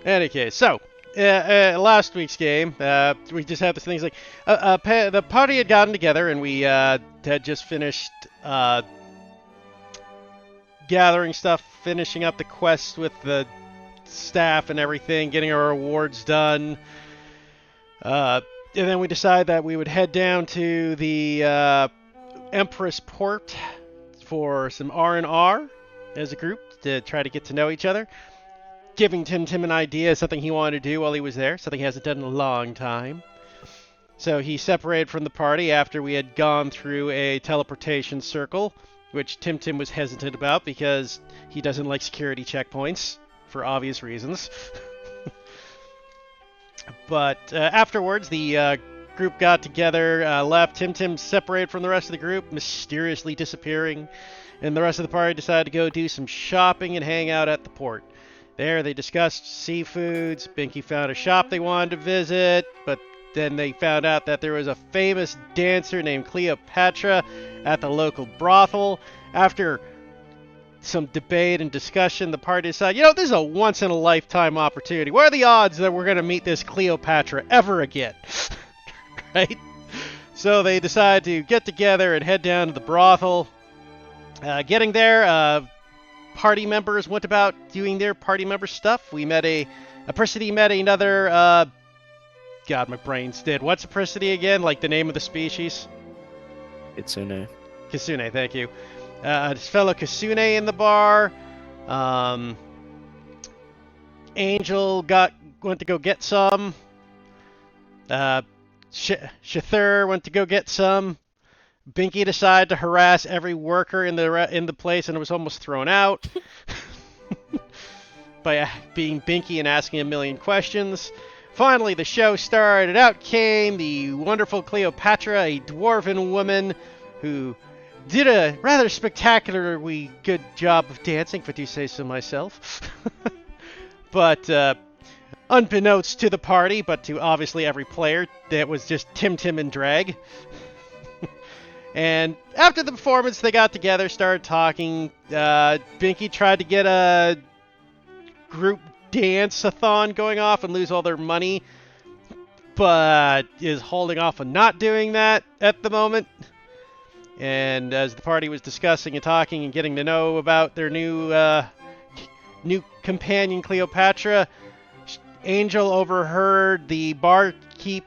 Any case, so last week's game, we just had this things like the party had gotten together, and we had just finished gathering stuff, finishing up the quest with the staff and everything, getting our rewards done. And then we decided that we would head down to the Empress Port for some R&R as a group to try to get to know each other. Giving Tim an idea of something he wanted to do while he was there, something he hasn't done in a long time. So he separated from the party after we had gone through a teleportation circle, which Tim was hesitant about because he doesn't like security checkpoints for obvious reasons. But afterwards, the group got together, left. Tim separated from the rest of the group, mysteriously disappearing, and the rest of the party decided to go do some shopping and hang out at the port. There, they discussed seafoods. Binky found a shop they wanted to visit, but then they found out that there was a famous dancer named Cleopatra at the local brothel. After some debate and discussion, the party decided, this is a once-in-a-lifetime opportunity. What are the odds that we're going to meet this Cleopatra ever again? Right? So they decided to get together and head down to the brothel. Getting there, party members went about doing their party member stuff. We met a Apricity met another, God, my brain's dead. What's Apricity again? Like the name of the species? Kitsune. Kitsune, thank you. His fellow Kitsune in the bar. Angel went to go get some. Shithur went to go get some. Binky decided to harass every worker in the place and was almost thrown out by being Binky and asking a million questions. Finally, the show started. Out came the wonderful Cleopatra, a dwarven woman who did a rather spectacularly good job of dancing, if I do say so myself. But unbeknownst to the party, but to obviously every player, that was just Tim in drag. And after the performance, they got together, started talking. Binky tried to get a group dance-a-thon going off and lose all their money, but is holding off on not doing that at the moment. And as the party was discussing and talking and getting to know about their new companion, Cleopatra, Angel overheard the barkeep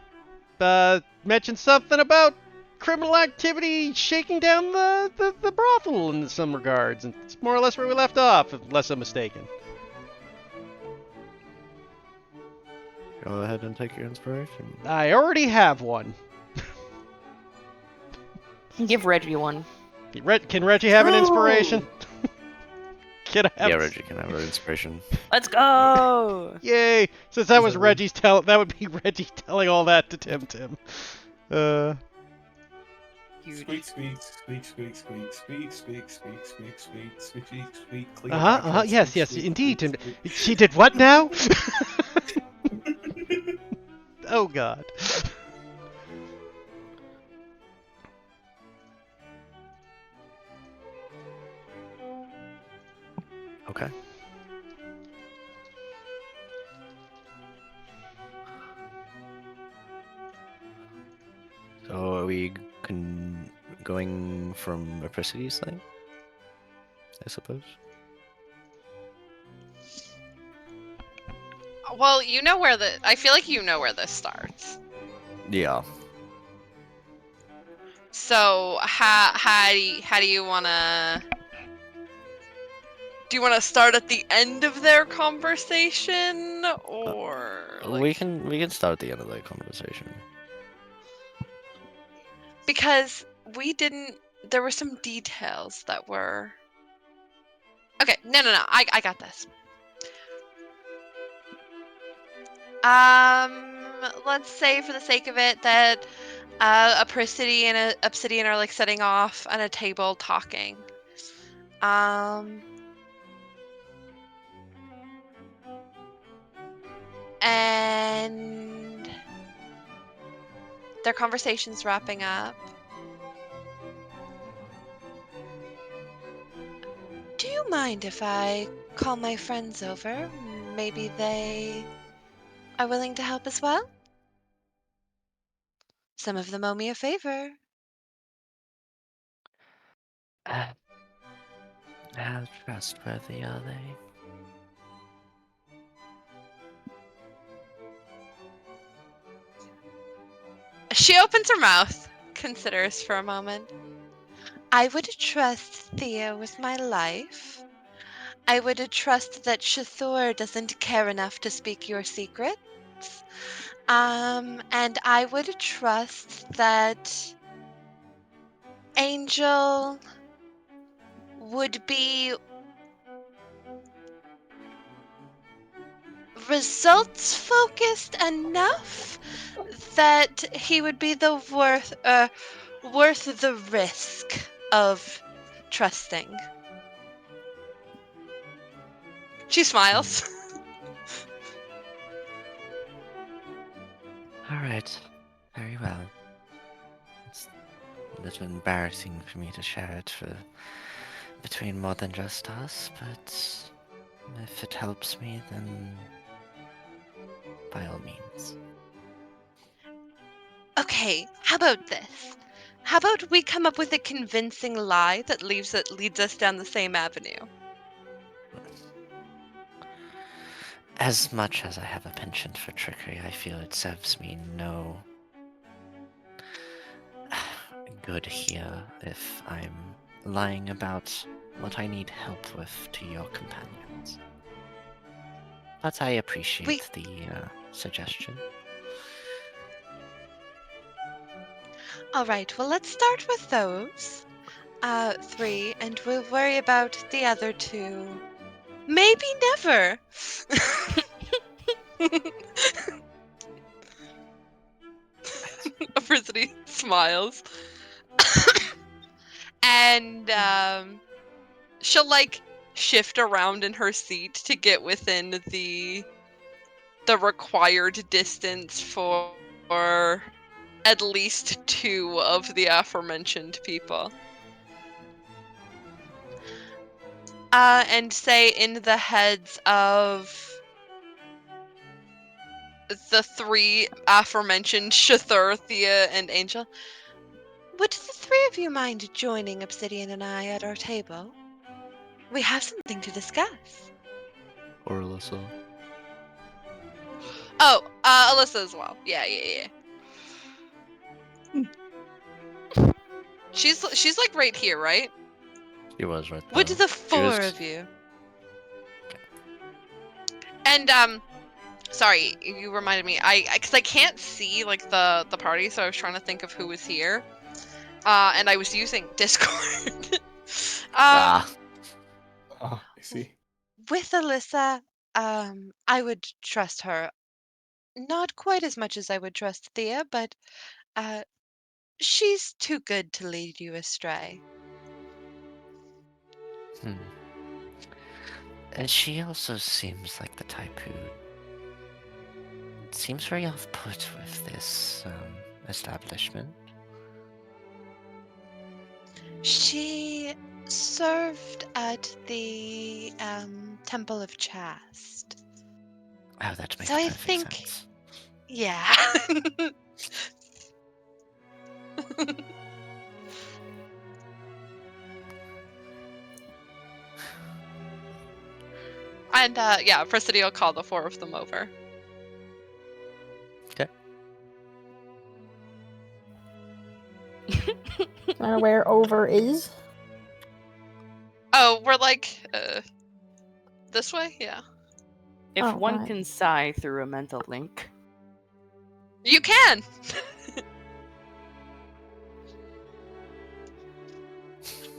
mention something about criminal activity shaking down the brothel in some regards. And it's more or less where we left off, unless I'm mistaken. Go ahead and take your inspiration. I already have one. Give Reggie one. Can Reggie have an inspiration? Yeah, Reggie can have an inspiration. Let's go! Yay! Since that was Reggie's that would be Reggie telling all that to Tim. Squeak, squeak, squeak, squeak, squeak, squeak, squeak, squeak, squeak, squeak, squeak, squeak, squeak. Yes, indeed. Tim. She did what now? Oh God. Okay. So are we going from Apricity's thing? I suppose. Well, you know where I feel like you know where this starts. Yeah. So how do you wanna? Do you want to start at the end of their conversation, or We can start at the end of the conversation. Because there were some details that were. Okay, no, I got this. Let's say for the sake of it that Apricity and Obsidian are like sitting off on a table talking. And their conversation's wrapping up. Do you mind if I call my friends over? maybe they are willing to help as well. Some of them owe me a favor. Uh, how trustworthy are they? She opens her mouth, considers for a moment. I would trust Thea with my life. I would trust that Shathor doesn't care enough to speak your secrets. And I would trust that Angel would be results focused enough that he would be the worth the risk of trusting. She smiles. Alright, very well. It's a little embarrassing for me to share it between more than just us, but if it helps me, then by all means. Okay, how about this? How about we come up with a convincing lie that leads us down the same avenue? As much as I have a penchant for trickery, I feel it serves me no good here if I'm lying about what I need help with to your companions. But I We appreciate the suggestion. all right. Well, let's start with those 3, and we'll worry about the other 2. Maybe never. Felicity smiles, and she'll like shift around in her seat to get within the required distance for at least 2 of the aforementioned people. And say in the heads of the 3 aforementioned Shathur, Thea, and Angel, would the 3 of you mind joining Obsidian and I at our table? We have something to discuss. Or Alyssa. Oh, Alyssa as well. Yeah. She's like right here, right? She was right Would there. the She 4 was. of you? And sorry, you reminded me. Because I can't see like the party, so I was trying to think of who was here. And I was using Discord. Ah. Ah, I see. With Alyssa, I would trust her. Not quite as much as I would trust Thea, but uh, she's too good to lead you astray. And she also seems like the type who seems very off-put with this establishment. She served at the Temple of Chast. Oh, that So makes I perfect think, sense. yeah. And yeah, Felicity will call the 4 of them over. Okay. Where over is? Oh, we're like this way? Yeah. If Oh, one right. can sigh through a mental link. You can!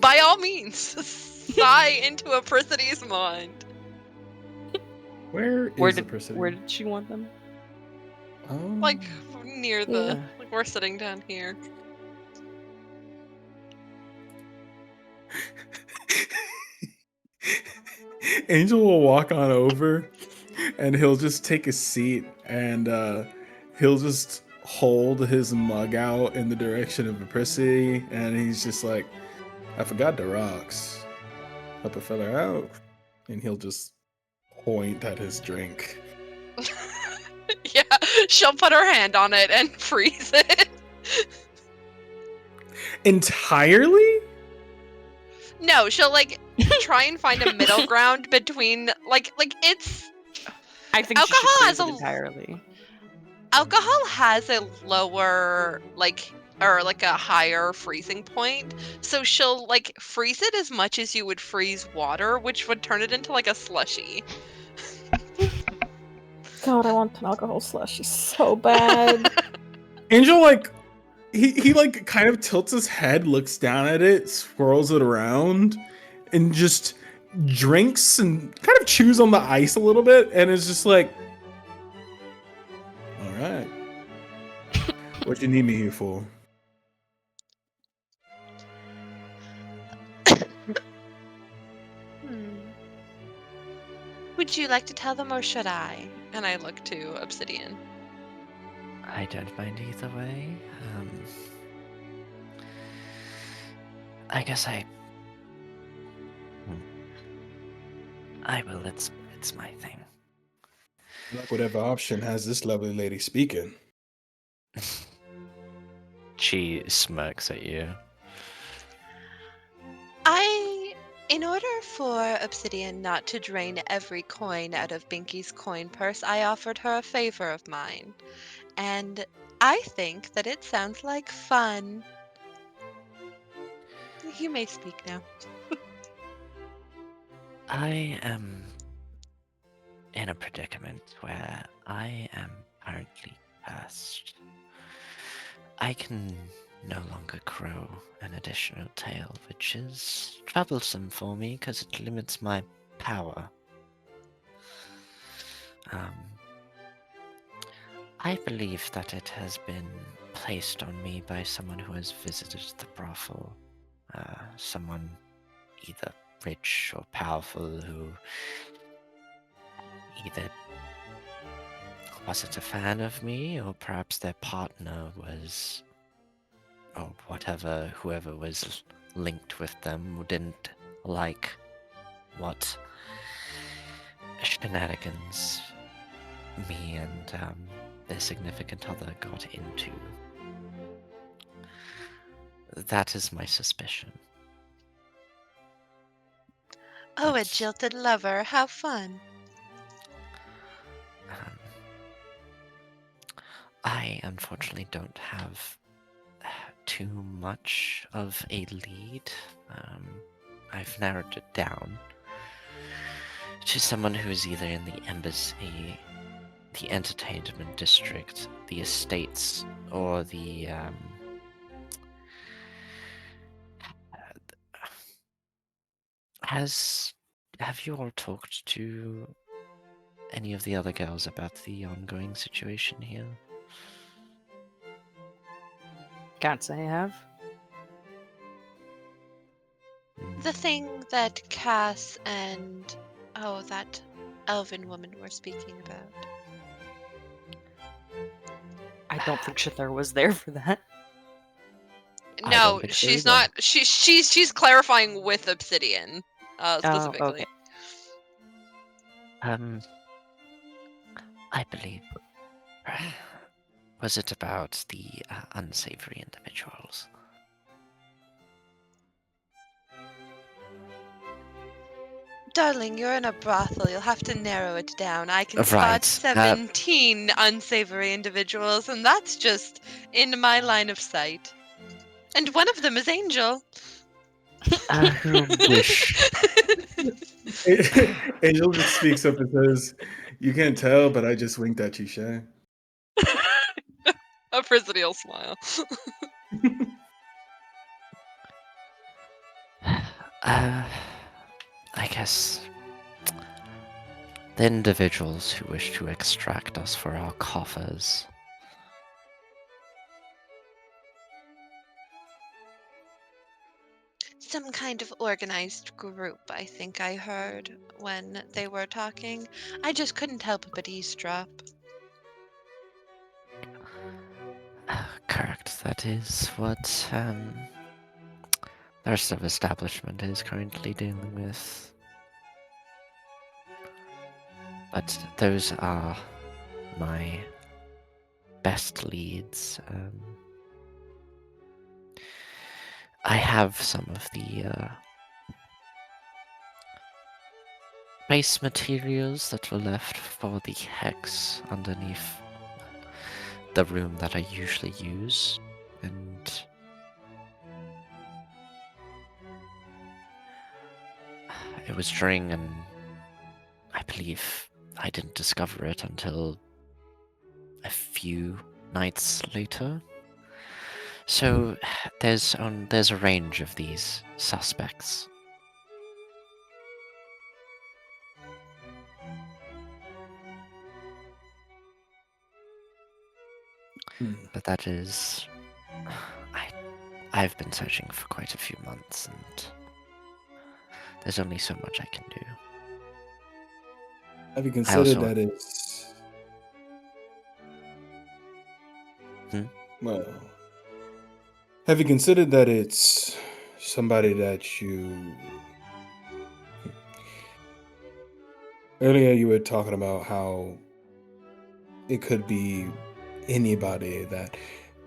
By all means, sigh into a Felicity's mind. Where Where is the did person? where did she want them? Like near the Yeah. like we're sitting down here. Angel will walk on over and he'll just take a seat and he'll just hold his mug out in the direction of Apricity and he's just like, I forgot the rocks. Help a fella out. And he'll just point at his drink. Yeah, she'll put her hand on it and freeze it. Entirely? No, she'll like try and find a middle ground between like it's I think she should Alcohol freeze has it a- entirely. alcohol has a lower like or like a higher freezing point. So she'll like freeze it as much as you would freeze water, which would turn it into like a slushy. God, I want an alcohol slushy so bad. Angel like he like kind of tilts his head, looks down at it, swirls it around, and just drinks and kind of chews on the ice a little bit, and is just like, "All right, what you need me here for?" Would you like to tell them or should I? And I look to Obsidian. I don't mind either way. I guess I will. It's my thing. Like whatever option has this lovely lady speaking. She smirks at you. In order for Obsidian not to drain every coin out of Binky's coin purse, I offered her a favor of mine. And I think that it sounds like fun. You may speak now. I am in a predicament where I am currently cursed. I can no longer grow an additional tail, which is troublesome for me because it limits my power. I believe that it has been placed on me by someone who has visited the brothel. Someone either rich or powerful who either wasn't a fan of me or perhaps their partner was, or whatever, whoever was linked with them didn't like what shenanigans me and their significant other got into. That is my suspicion. Oh, a But, jilted lover. How fun. um, I unfortunately don't have too much of a lead. I've narrowed it down to someone who is either in the embassy, the entertainment district, the estates, or the have you all talked to any of the other girls about the ongoing situation here? Can't say I have. The thing that Cass and that elven woman were speaking about. I don't think Shithar was there for that. I don't No, think so she's either. not. She's clarifying with Obsidian, Oh, specifically. okay. I believe. Was it about the unsavory individuals? Darling, you're in a brothel. You'll have to narrow it down. I can Right, spot 17 unsavory individuals, and that's just in my line of sight. And one of them is Angel. Who wish? Angel just speaks up and says, "You can't tell, but I just winked at you, Shay." A presidial smile. I guess the individuals who wish to extract us for our coffers. Some kind of organized group, I think I heard when they were talking. I just couldn't help but eavesdrop. Correct. That is what the rest of establishment is currently dealing with. But those are my best leads. I have some of the base materials that were left for the hex underneath the room that I usually use, and it was during an... I believe I didn't discover it until a few nights later. So there's a range of these suspects. But that is... I've been searching for quite a few months, and there's only so much I can do. Have you considered also- that it's... Well, have you considered that it's somebody that you... Earlier you were talking about how it could be anybody that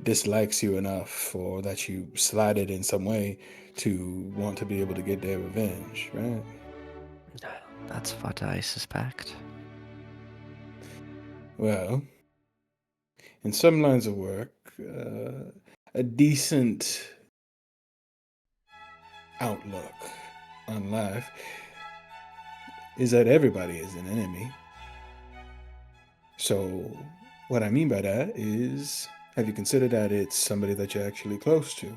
dislikes you enough or that you slighted in some way to want to be able to get their revenge, right? That's what I suspect. Well, in some lines of work, a decent outlook on life is that everybody is an enemy. So, what I mean by that is, have you considered that it's somebody that you're actually close to?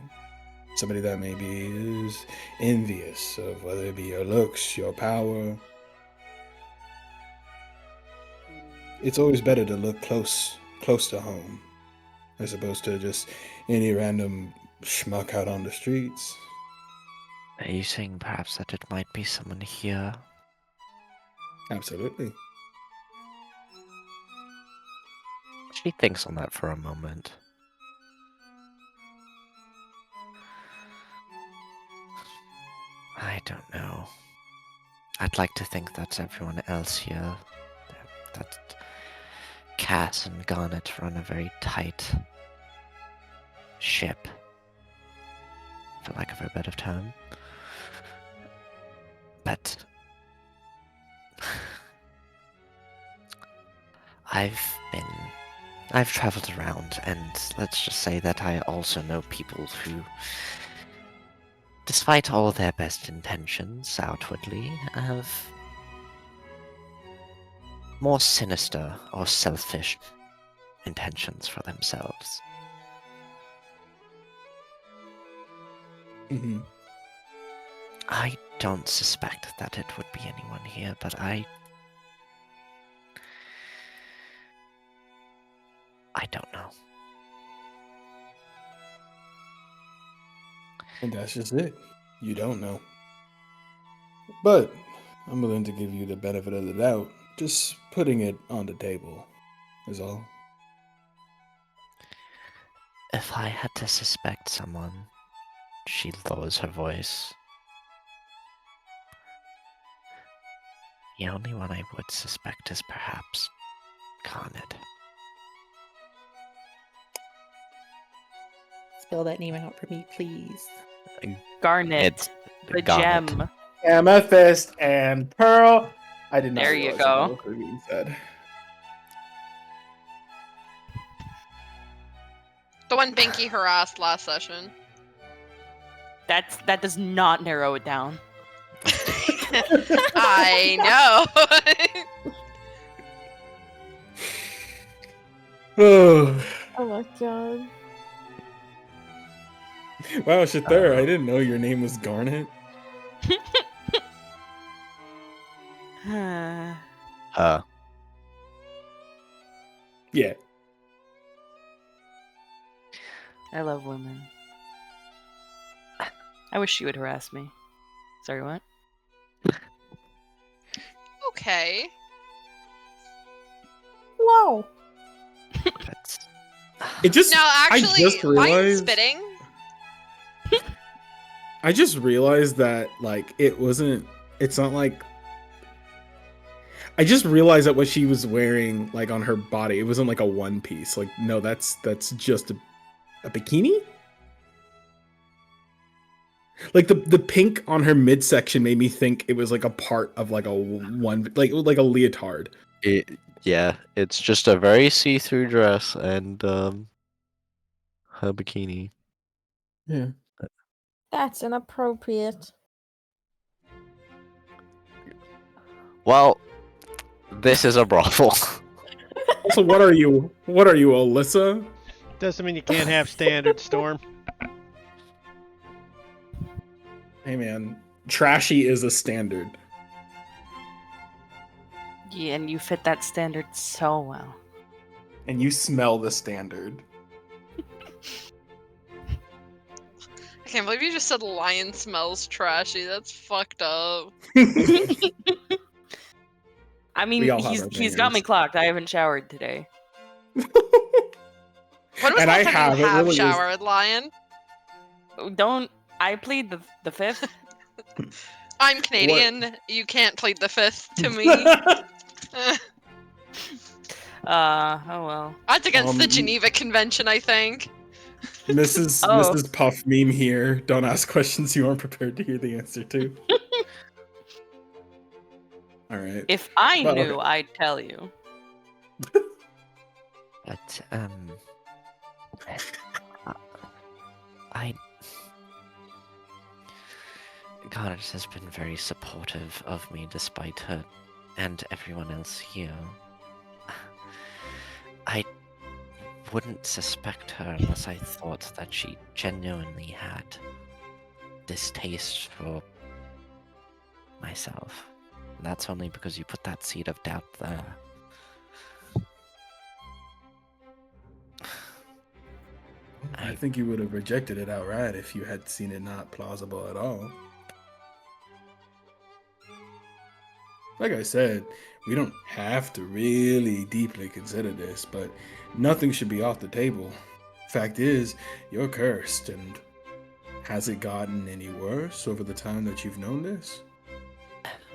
Somebody that maybe is envious of whether it be your looks, your power. It's always better to look close to home, as opposed to just any random schmuck out on the streets. Are you saying perhaps that it might be someone here? Absolutely. She thinks on that for a moment. I don't know. I'd like to think that's everyone else here. That Cass and Garnet run a very tight ship, for lack of a better term. But I've traveled around, and let's just say that I also know people who, despite all their best intentions outwardly, have more sinister or selfish intentions for themselves. Mm-hmm. I don't suspect that it would be anyone here, but I don't know. And that's just it. You don't know. But I'm willing to give you the benefit of the doubt. Just putting it on the table is all. If I had to suspect someone, she lowers her voice. The only one I would suspect is perhaps Garnet. Spell that name out for me, please. Garnet, It's the Garnet. gem. Amethyst and Pearl. I did not There you realize go. that was being said. The one Binky harassed last session. That does not narrow it down. I know. Oh, Oh my god. wow, Shathur, I didn't know your name was Garnet. Yeah. I love women. I wish she would harass me. Sorry, what? Okay. Wow. That's... It just No, actually, I just why are you realized spitting? I just realized that like it's not like I just realized that what she was wearing, like on her body, it wasn't like a one piece. Like, no, that's just a bikini. Like the pink on her midsection made me think it was like a part of like a one, like a leotard. Yeah, it's just a very see-through dress and her bikini. Yeah. That's inappropriate. Well, this is a brothel. So what are you? What are you, Alyssa? Doesn't mean you can't have standard, Storm. Hey man, trashy is a standard. Yeah, and you fit that standard so well. And you smell the standard. I can't believe you just said lion smells trashy. That's fucked up. I mean, We all have he's got me opinions. clocked. I haven't showered today. When was And the I last time you have, it have really is- showered, lion? Don't I plead the fifth? I'm Canadian. You can't plead the fifth to me. Oh well. That's against the Um, Geneva Convention, I think. Mrs. Puff meme here. Don't ask questions you aren't prepared to hear the answer to. All right. If I Well, knew, okay. I'd tell you. But I Goddess has been very supportive of me despite her and everyone else here. I wouldn't suspect her unless I thought that she genuinely had distaste for myself. And that's only because you put that seed of doubt there. I think you would have rejected it outright if you had seen it not plausible at all. Like I said, we don't have to really deeply consider this, but nothing should be off the table. Fact is, you're cursed, and has it gotten any worse over the time that you've known this?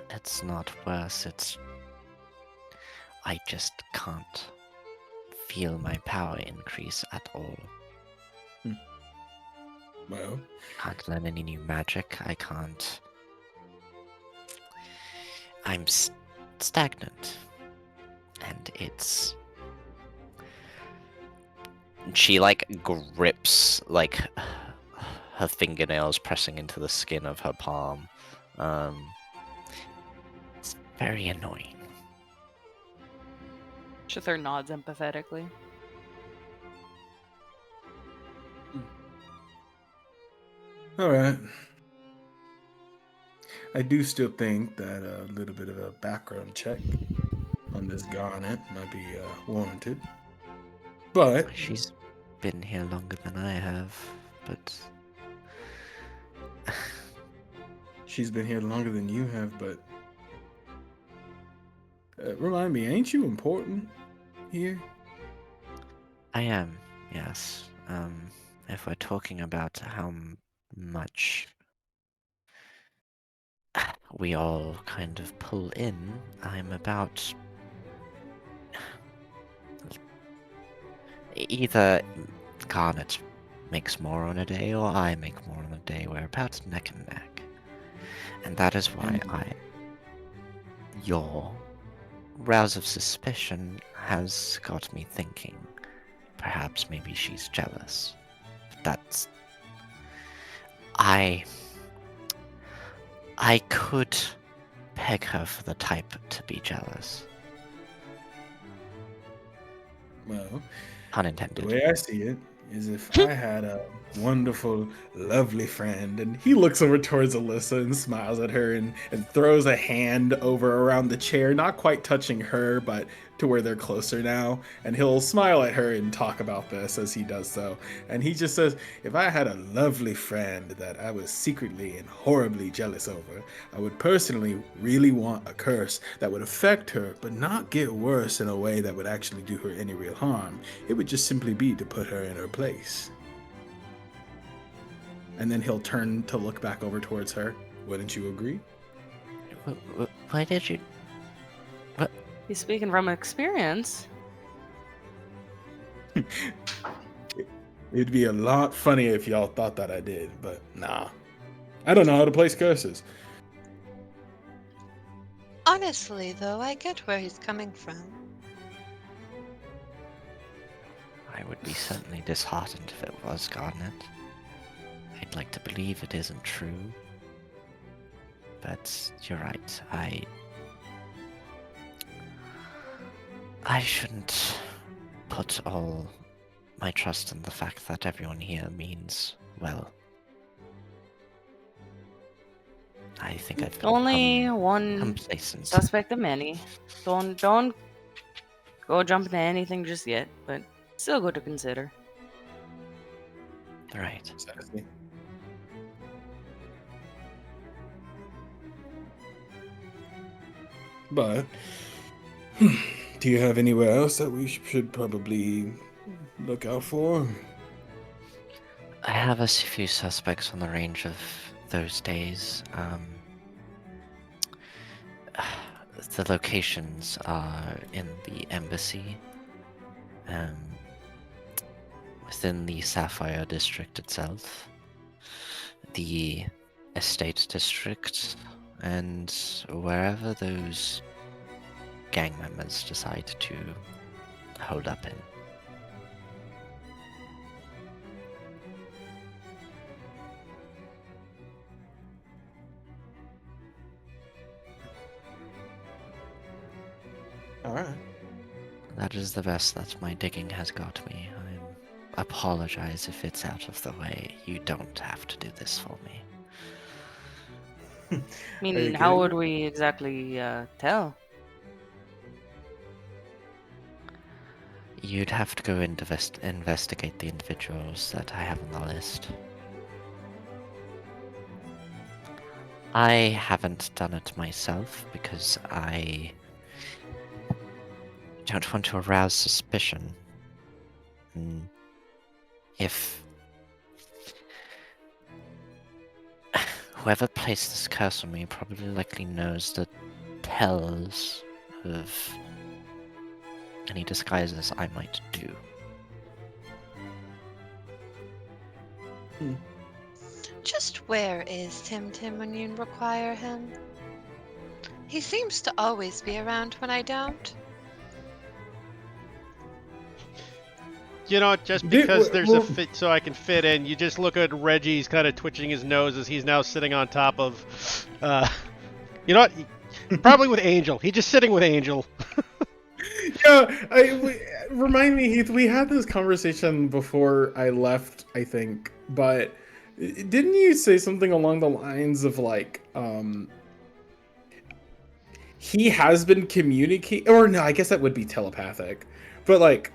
It's not worse, it's... I just can't feel my power increase at all. Well, Can't learn any new magic, I can't... I'm stagnant. And it's... She, like, grips, like, her fingernails pressing into the skin of her palm. It's very annoying. Chithur nods empathetically. alright. I do still think that a little bit of a background check on this Garnet might be warranted. But She's been here longer than I have, but... she's been here longer than you have, but... remind me, ain't you important here? I am, yes. If we're talking about how much we all kind of pull in, I'm about... Either Garnet makes more on a day or I make more on a day. We're about neck and neck. And that is why your rouse of suspicion has got me thinking. Perhaps maybe she's jealous. That's... I could peg her for the type to be jealous. Well, Pun the intended. way I see it is if I had a wonderful, lovely friend, and he looks over towards Alyssa and smiles at her and throws a hand over around the chair, not quite touching her, but to where they're closer now. And he'll smile at her and talk about this as he does so. And he just says, if I had a lovely friend that I was secretly and horribly jealous over, I would personally really want a curse that would affect her, but not get worse in a way that would actually do her any real harm. It would just simply be to put her in her place. And then he'll turn to look back over towards her. Wouldn't you agree? Why did you... He's speaking from experience. It'd be a lot funnier if y'all thought that I did, but nah. I don't know how to place curses. Honestly, though, I get where he's coming from. I would be certainly disheartened if it was, Garnet. I'd like to believe it isn't true. But you're right, I shouldn't put all my trust in the fact that everyone here means well. I think I've Only become one complacent. suspect of many. Don't go jump into anything just yet, but still good to consider. Right. Sassy. But do you have anywhere else that we should probably look out for? I have a few suspects on the range of those days. The locations are in the embassy, within the Sapphire district itself, the estate district, and wherever those gang members decide to hold up in. Alright. That is the best that my digging has got me. I apologize if it's out of the way. You don't have to do this for me. I mean, Very how good. would we exactly tell? You'd have to go and investigate the individuals that I have on the list. I haven't done it myself because I don't want to arouse suspicion. If whoever placed this curse on me probably likely knows the tells of any disguises I might do. Just where is Tim Tim when you require him? He seems to always be around when I don't. You know, just because there's a fit, so I can fit in. You just look at Reggie's kind of twitching his nose as he's now sitting on top of. You know what? Probably with Angel. He's just sitting with Angel. Yeah, remind me, Heath, we had this conversation before I left, I think, but didn't you say something along the lines of like, he has been communicating, or no, I guess that would be telepathic, but like,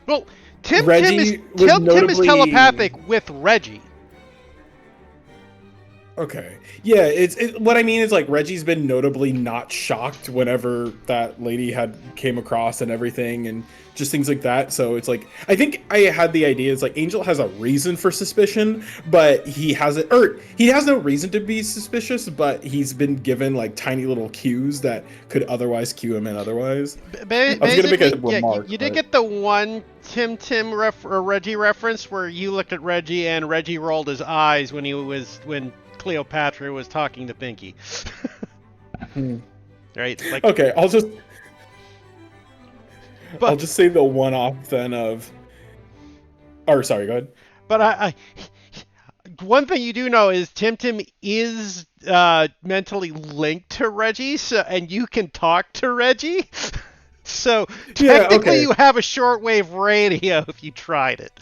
Well, Tim Reggie was Tim is notably- telepathic with Reggie. okay, yeah, what I mean is like Reggie's been notably not shocked whenever that lady came across and everything, and just things like that. So it's like, I think I had the idea it's like Angel has a reason for suspicion, but he has no reason to be suspicious, but he's been given like tiny little cues that could otherwise cue him in otherwise. I was gonna make a remark. You did but- get the one Tim or Reggie reference where you looked at Reggie and Reggie rolled his eyes when Cleopatra was talking to Pinky. Right? Like, Okay, I'll just But- say the one-off then of. Or sorry, go ahead. but I one thing you do know is Tim is mentally linked to Reggie, and you can talk to Reggie. So Yeah, technically, okay. you have a shortwave radio if you tried it.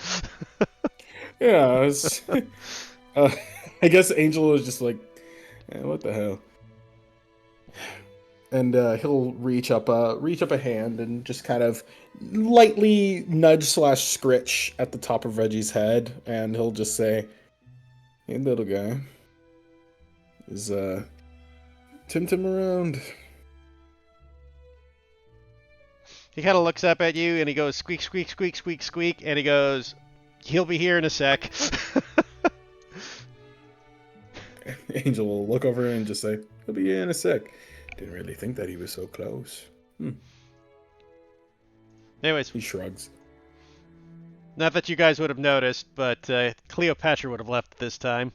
Yeah, I guess Angel is just like, what the hell? And he'll reach up a hand and just kind of lightly nudge / scritch at the top of Reggie's head, and he'll just say, "Hey, little guy, is Tim around?" He kind of looks up at you and he goes squeak, squeak, squeak, squeak, squeak, and he goes, "He'll be here in a sec." Angel will look over and just say, "He'll be here in a sec. Didn't really think that he was so close." Anyways, He shrugs. not that you guys would have noticed, but Cleopatra would have left this time.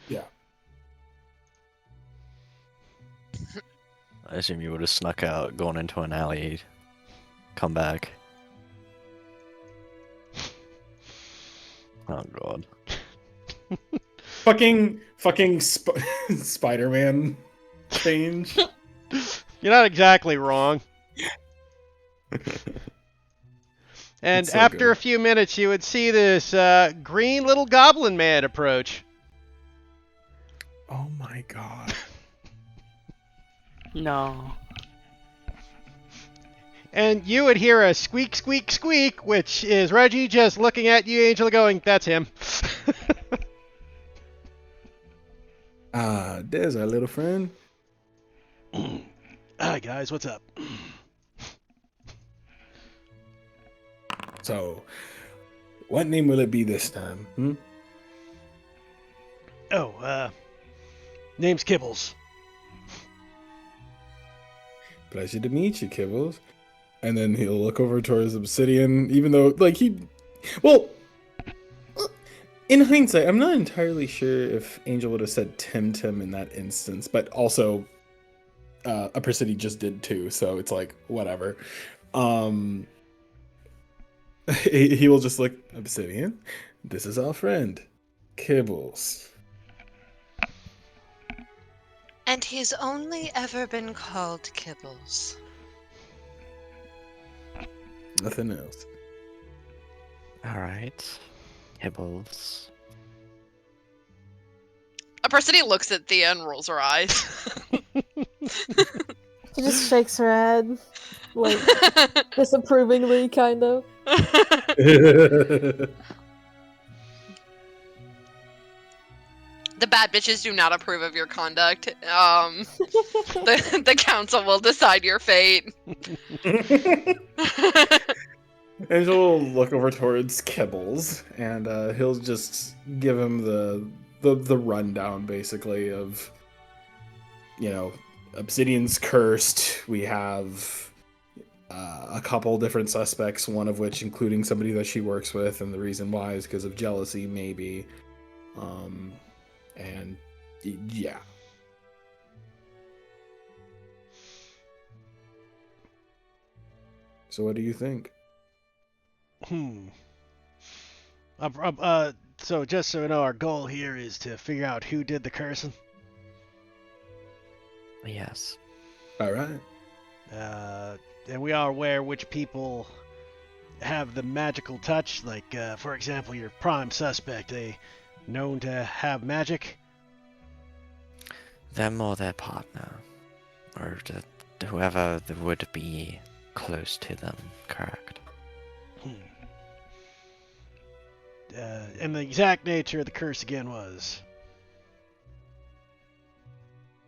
Yeah. I assume you would have snuck out, gone into an alley, come back. Oh god. Fucking Spider-Man change. You're not exactly wrong. And It's so after good. a few minutes, you would see this green little goblin man approach. Oh my god. No. And you would hear a squeak, squeak, squeak, which is Reggie just looking at you, Angela, going, "That's him." There's our little friend. Hi, guys, what's up? So, what name will it be this time? Oh, name's Kibbles. Pleasure to meet you, Kibbles. And then he'll look over towards Obsidian, even though, like, well, in hindsight, I'm not entirely sure if Angel would have said Tim in that instance, but also, Obsidian just did too, so it's like, whatever. He will just look, Obsidian, this is our friend, Kibbles. And he's only ever been called Kibbles. Nothing else. Alright. Kibbles. Apercity looks at Thea and rolls her eyes. She just shakes her head, like disapprovingly, kind of. The bad bitches do not approve of your conduct. The council will decide your fate. Angel will look over towards Kibbles, and he'll just give him the rundown, basically, of, you know, Obsidian's cursed. We have a couple different suspects, one of which including somebody that she works with, and the reason why is because of jealousy, maybe. And yeah. So what do you think? So just so you know, our goal here is to figure out who did the cursing. Yes. All right. And we are aware which people have the magical touch. Like, for example, your prime suspect, they known to have magic. Them or their partner. Or whoever would be close to them, correct? And the exact nature of the curse again was?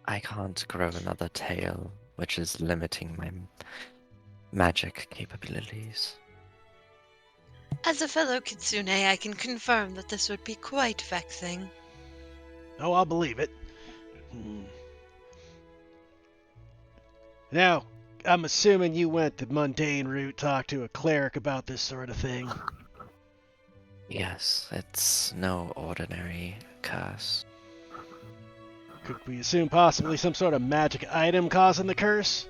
I can't grow another tail, which is limiting my magic capabilities. As a fellow Kitsune, I can confirm that this would be quite vexing. Oh, I'll believe it. Now, I'm assuming you went the mundane route, talked to a cleric about this sort of thing. Yes, it's no ordinary curse. Could we assume possibly some sort of magic item causing the curse?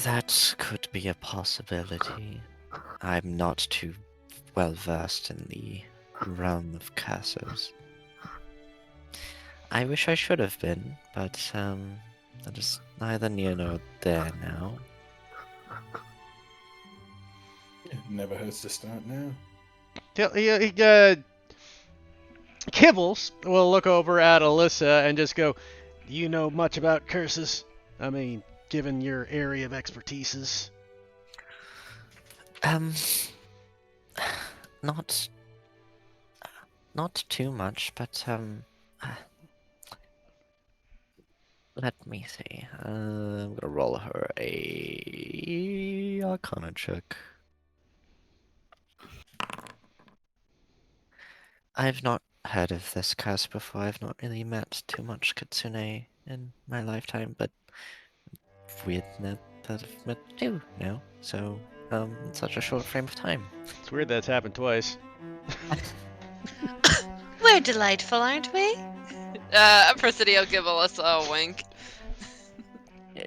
That could be a possibility. I'm not too well versed in the realm of curses. I wish I should have been, but that is neither near nor there now. Never hurts to start now. Kibbles will look over at Alyssa and just go, "Do you know much about curses? I mean, given your area of expertises." Not too much, but let me see. I'm gonna roll her a Arcana check. I've not heard of this curse before. I've not really met too much Kitsune in my lifetime, but weird that I've met two now. So, in such a short frame of time. It's weird that's happened twice. We're delightful, aren't we? Presidio give Alyssa a wink.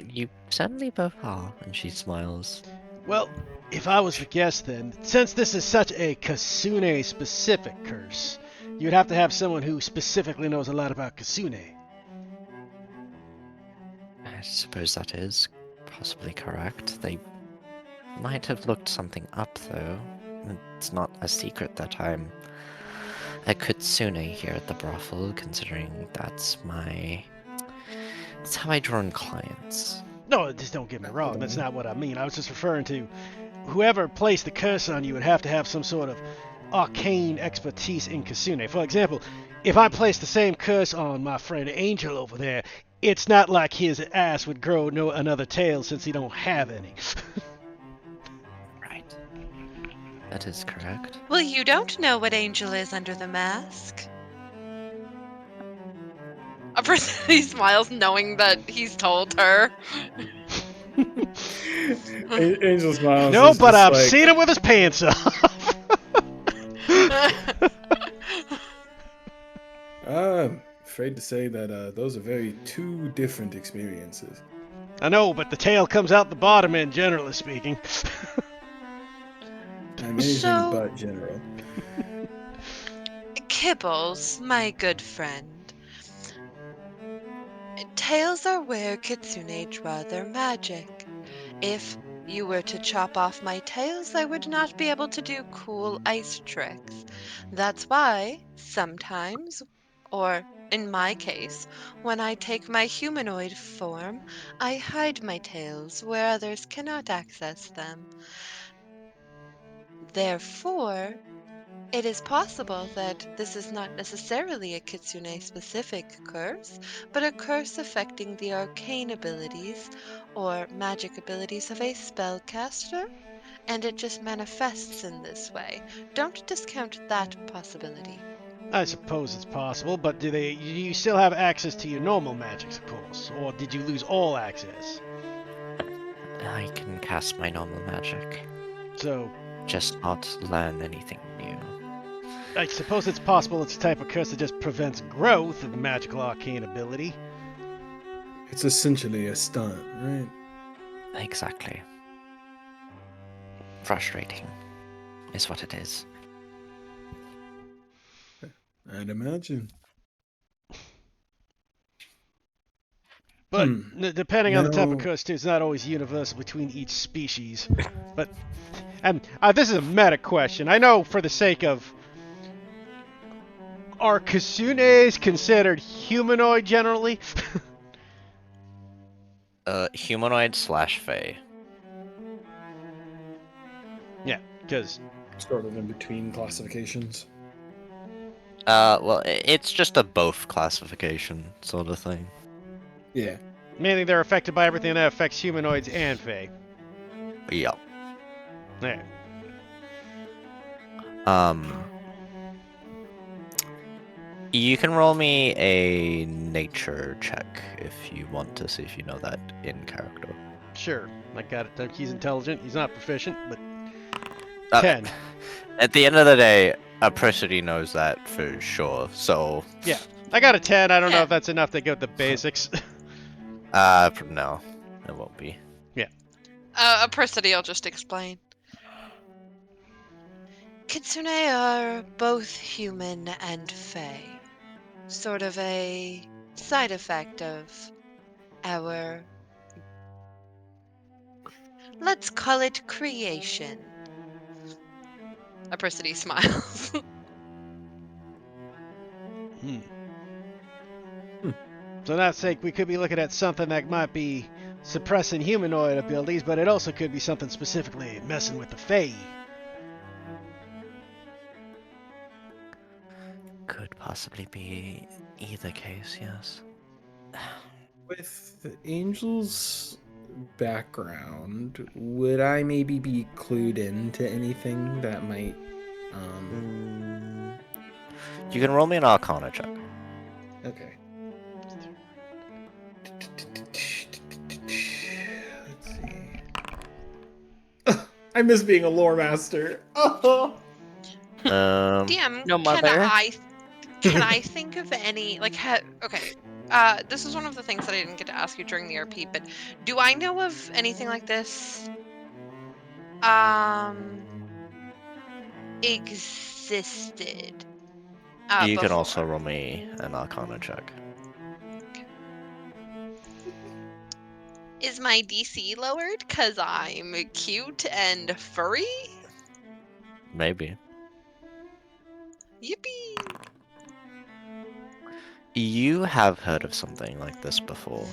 You certainly both are, and she smiles. Well, if I was the guest then, since this is such a Kasune-specific curse, you'd have to have someone who specifically knows a lot about Kasune. I suppose that is possibly correct. They might have looked something up, though. It's not a secret that I'm a Kitsune here at the brothel, considering that's how I draw in clients. No, just don't get me wrong, that's not what I mean. I was just referring to whoever placed the curse on you would have to have some sort of arcane expertise in Kasune. For example, if I placed the same curse on my friend Angel over there, it's not like his ass would grow another tail since he don't have any. Right. That is correct. Well, you don't know what Angel is under the mask. He smiles knowing that he's told her. Angel smiles. No, is but just I've like, seen him with his pants off. Afraid to say that those are two different experiences. I know, but the tail comes out the bottom end, generally speaking. I'm anything So- but general. Kibbles, my good friend. Tails are where Kitsune draw their magic. If you were to chop off my tails, I would not be able to do cool ice tricks. That's why, sometimes, or in my case, when I take my humanoid form, I hide my tails where others cannot access them. Therefore, it is possible that this is not necessarily a Kitsune-specific curse, but a curse affecting the arcane abilities or magic abilities of a spellcaster, and it just manifests in this way. Don't discount that possibility. I suppose it's possible, but do you still have access to your normal magics, of course? Or did you lose all access? I can cast my normal magic, So, just not learn anything new. I suppose it's possible it's a type of curse that just prevents growth of the magical arcane ability. It's essentially a stunt, right? Exactly. Frustrating is what it is. I'd imagine. But depending on the type of Now- curse, too, it's not always universal between each species. But, and this is a meta question. I know for the sake of... Are Kasunes considered humanoid generally? Humanoid / Fae. Yeah, because... Sort of in between classifications. Well, it's just a both classification sort of thing. Yeah. Meaning they're affected by everything that affects humanoids and Fae. Yep. Yeah. You can roll me a nature check if you want to see if you know that in character. Sure, I got it. He's intelligent. He's not proficient, but Uh, 10. At the end of the day, a Presidy knows that for sure. So, Yeah, I got a 10. I don't know Yeah. if that's enough to get the basics. no, it won't be. Presidio just explain. Kitsune are both human and fae. Sort of a side effect of our, let's call it creation. Presidio smiles. Hmm. So in that sake, we could be looking at something that might be suppressing humanoid abilities, but it also could be something specifically messing with the Fae. Could possibly be either case, yes. With the Angel's background, would I maybe be clued into anything that might You can roll me an Arcana check. Okay. I miss being a lore master. Oh. DM, No mother. can I think of any like okay. This is one of the things that I didn't get to ask you during the RP, but do I know of anything like this existed You can also before? roll me an Arcana check. Is my DC lowered because I'm cute and furry? Maybe. Yippee! You have heard of something like this before.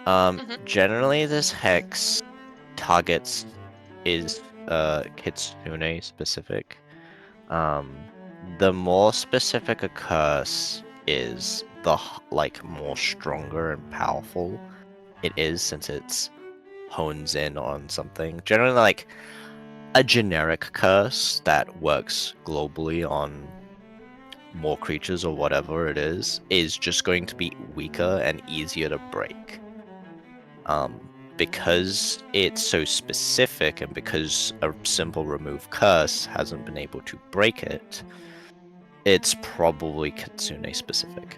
Mhm. Generally this hex targets is Kitsune specific. The more specific a curse is, the like more stronger and powerful it is, since it's hones in on something. Generally, like a generic curse that works globally on more creatures or whatever it is just going to be weaker and easier to break. Because it's so specific and because a simple remove curse hasn't been able to break it, it's probably Kitsune specific.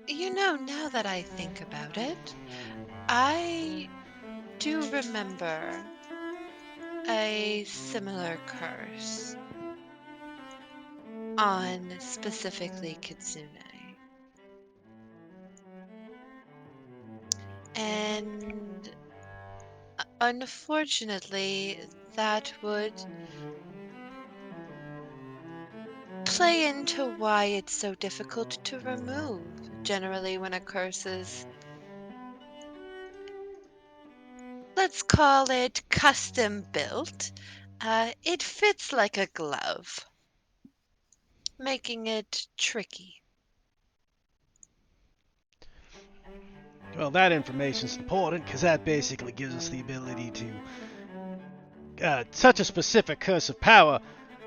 You know, now that I think about it, I do remember a similar curse on specifically Kitsune. And unfortunately, that would play into why it's so difficult to remove. Generally, when a curse is, let's call it custom built, it fits like a glove, making it tricky. Well, that information's important because that basically gives us the ability to. Such a specific curse of power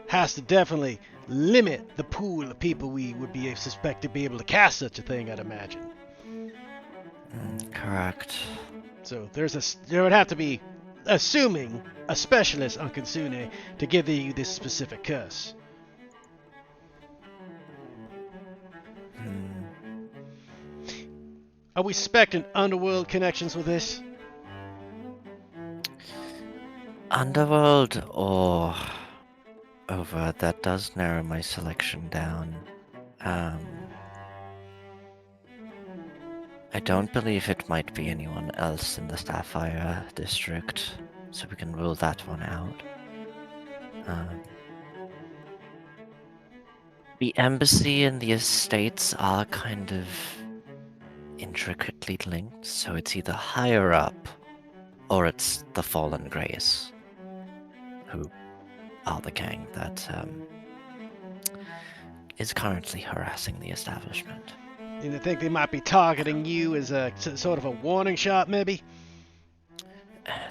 has to definitely limit the pool of people we would be suspect to be able to cast such a thing, I'd imagine. Correct. So there would have to be, assuming, a specialist on Kitsune to give you this specific curse. Are we suspecting underworld connections with this? Underworld or over, that does narrow my selection down. I don't believe it might be anyone else in the Sapphire district, so we can rule that one out. The embassy and the estates are kind of intricately linked, so it's either higher up or it's the Fallen Grace, who are the gang that is currently harassing the establishment. You think they might be targeting you as a sort of a warning shot, maybe?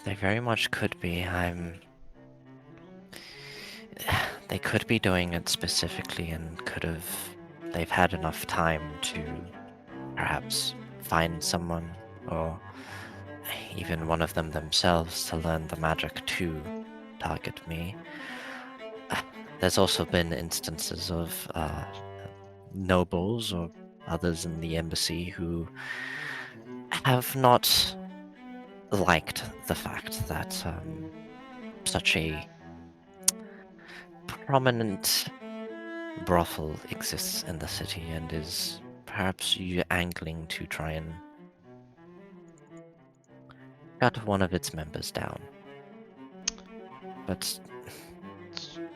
They very much could be. They could be doing it specifically and they've had enough time to perhaps find someone or even one of them themselves to learn the magic to target me. There's also been instances of nobles or others in the embassy who have not liked the fact that such a prominent brothel exists in the city and is perhaps angling to try and cut one of its members down. But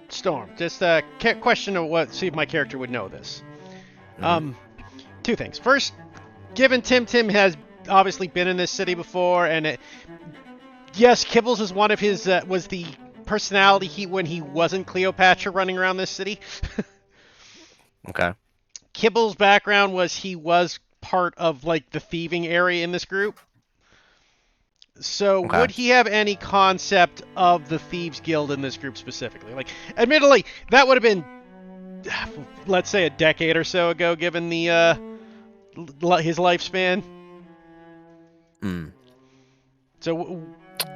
Storm, just a question of what, see if my character would know this. Two things. First, given Tim has obviously been in this city before, and yes, Kibbles is one of his, was the personality when he wasn't Cleopatra running around this city. Okay. Kibble's background was he was part of like the thieving area in this group. So Okay. would he have any concept of the Thieves Guild in this group specifically? Like, admittedly, that would have been, let's say, a decade or so ago, given the his lifespan. So,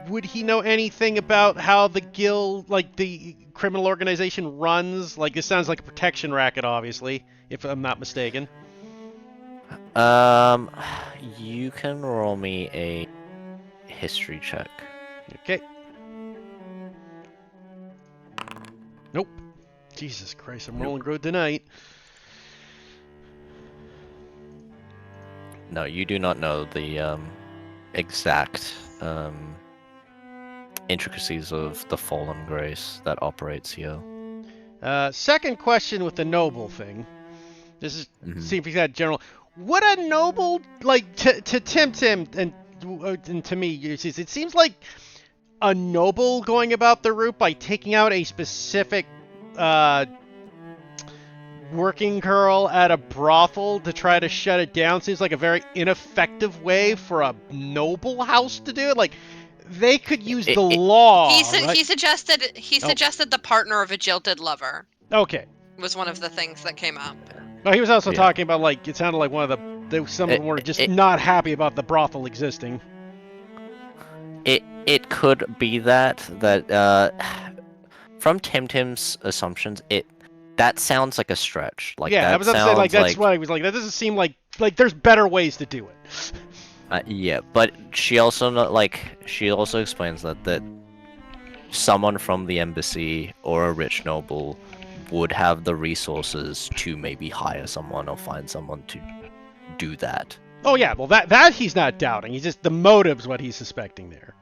would he know anything about how the guild, like the criminal organization, runs? Like, this sounds like a protection racket, obviously, if I'm not mistaken. You can roll me a history check. Okay. Nope. Jesus Christ, I'm rolling good tonight. No, you do not know the exact intricacies of the fallen grace that operates here. Second question with the noble thing. This is see if he's got general. Would a noble like to tempt him and to me? It seems like a noble going about the route by taking out a specific working girl at a brothel to try to shut it down seems like a very ineffective way for a noble house to do it. Like, they could use the law. He right? suggested the partner of a jilted lover Okay. was one of the things that came up. Well, he was also talking about, like, it sounded like one of some of them were just not happy about the brothel existing. It could be that from Tim's assumptions, that sounds like a stretch. Like, yeah, that I was about to say, like, that's like, what I was like. That doesn't seem like there's better ways to do it. yeah, but she also explains that someone from the embassy or a rich noble would have the resources to maybe hire someone or find someone to do that. Oh yeah, well that he's not doubting. He's just the motive's what he's suspecting there.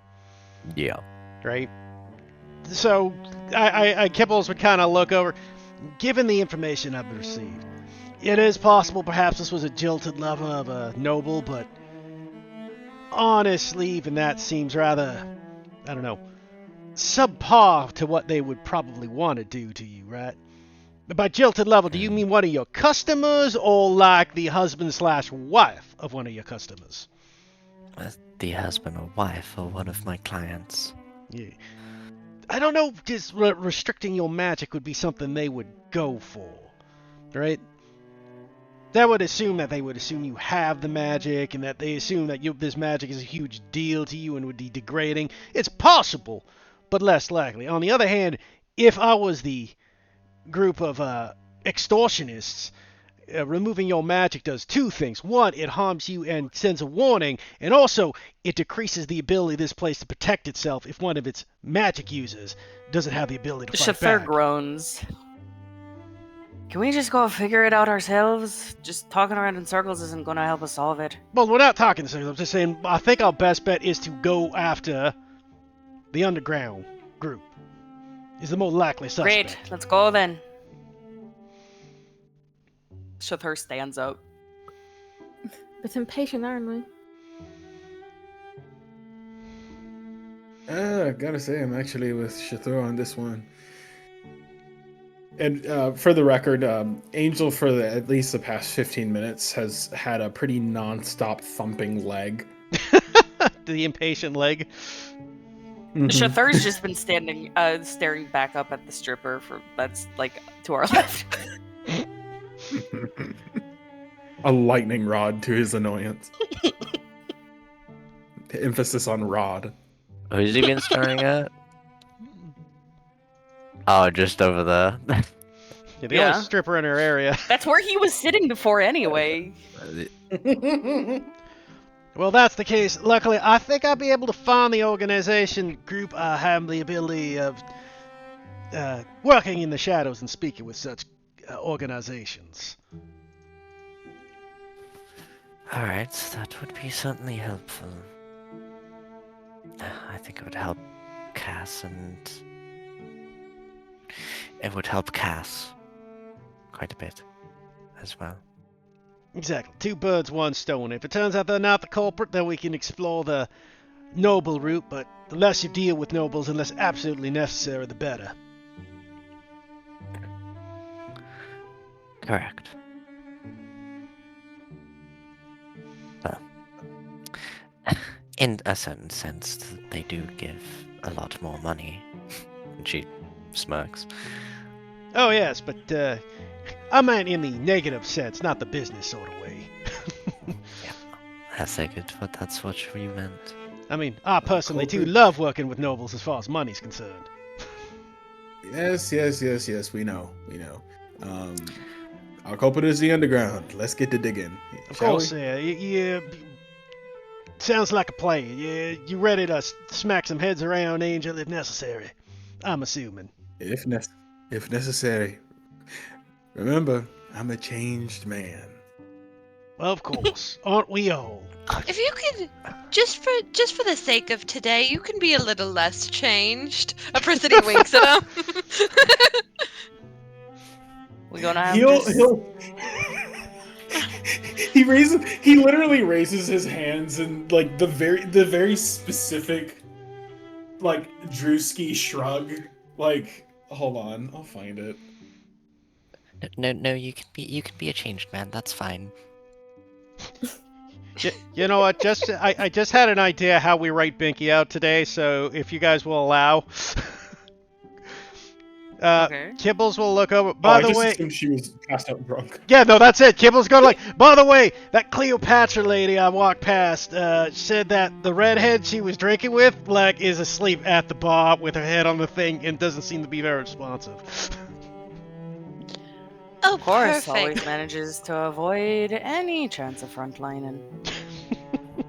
Yeah. Right. So I Kibbles would kind of look over. Given the information I've received, it is possible perhaps this was a jilted lover of a noble, but honestly, even that seems rather, I don't know, subpar to what they would probably want to do to you, right? By jilted lover, do you mean one of your customers, or like the husband/wife of one of your customers? The husband or wife of one of my clients. Yeah. I don't know if just restricting your magic would be something they would go for, right? That would assume that they would assume you have the magic, and that they assume that this magic is a huge deal to you and would be degrading. It's possible, but less likely. On the other hand, if I was the group of extortionists, removing your magic does two things. One, it harms you and sends a warning, and also it decreases the ability of this place to protect itself if one of its magic users doesn't have the ability to fight back. groans. Can we just go figure it out ourselves? Just talking around in circles isn't going to help us solve it. Well, we're not talking circles. I'm just saying, I think our best bet is to go after the underground group. Is the more likely suspect. Great, let's go then. Shathur stands up. Bit impatient, aren't we? I gotta say, I'm actually with Shathur on this one. And for the record, Angel, for at least the past 15 minutes, has had a pretty non-stop thumping leg. The impatient leg. Shathur's just been staring back up at the stripper that's like to our left. A lightning rod to his annoyance. The emphasis on rod. Who's he been staring at? Oh, just over there. Yeah, the only stripper in her area. That's where he was sitting before anyway. Well, that's the case. Luckily, I think I'll be able to find the organization group. I have the ability of working in the shadows and speaking with such organizations. Alright, that would be certainly helpful. I think it would help Cass, and it would help Cass quite a bit as well. Exactly. Two birds, one stone. If it turns out they're not the culprit, then we can explore the noble route, but the less you deal with nobles, the less absolutely necessary, the better. Correct. Well, in a certain sense, they do give a lot more money. And she smirks. Oh, yes, but I meant in the negative sense, not the business sort of way. Yeah, I figured, but that's what you meant. I mean, I personally do culprit- love working with nobles as far as money's concerned. Yes. We know. Our culprit is the underground. Let's get to digging. Of Shall course, we? yeah. Sounds like a plan. Yeah, you ready to smack some heads around, Angel, if necessary? I'm assuming. If necessary. Remember, I'm a changed man. Of course, aren't we all? If you could, just for the sake of today, you can be a little less changed. Apricity winks at him. We gonna have He'll this. he'll he literally raises his hands in like the very specific like Drewski shrug. Like, hold on, I'll find it. No, you can be a changed man. That's fine. You know what? I just had an idea how we write Binky out today. So if you guys will allow, Okay. Kibbles will look over. By I the just way, assumed she was passed out drunk. yeah, no, that's it. Kibbles going like, by the way, that Cleopatra lady I walked past said that the redhead she was drinking with, like, is asleep at the bar with her head on the thing and doesn't seem to be very responsive. Oh, Of course, perfect. always manages to avoid any chance of frontlining.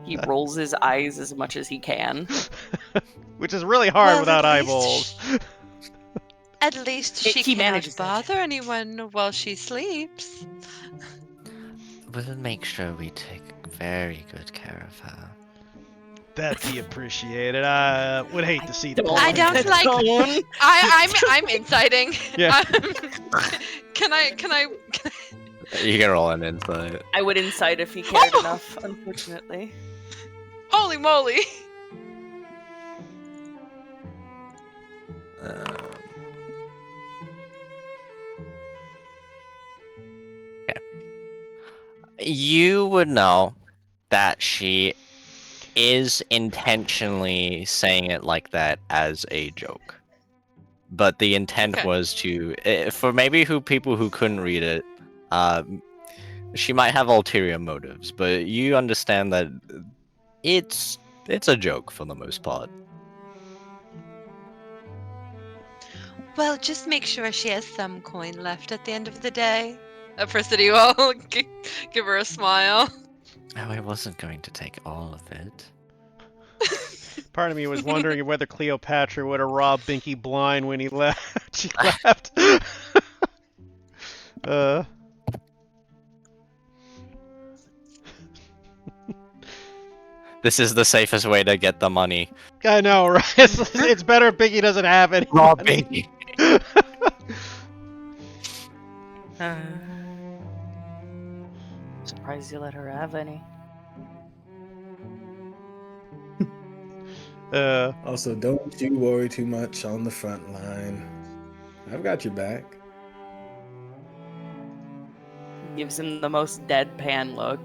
He rolls his eyes as much as he can. Which is really hard Well, without at least eyeballs. At least He she cannot manages that. bother anyone while she sleeps. We'll make sure we take very good care of her. That'd be appreciated. I would hate to see the don't I poor don't girl. like. Tone. I'm inciting. Yeah. Can I? You can roll an insight. I would incite if he cared enough, unfortunately. Holy moly! Okay. You would know that she is intentionally saying it like that as a joke. But the intent Okay. was to, for maybe people who couldn't read it, she might have ulterior motives, but you understand that it's a joke for the most part. Well, just make sure she has some coin left at the end of the day. Apricity will give her a smile. Oh, I wasn't going to take all of it. Part of me was wondering whether Cleopatra would have robbed Binky blind when he left. She left. This is the safest way to get the money. I know, right? It's better if Binky doesn't have any. Rob money. Binky. Surprised you let her have any. Also, don't you worry too much on the front line. I've got your back. Gives him the most deadpan look.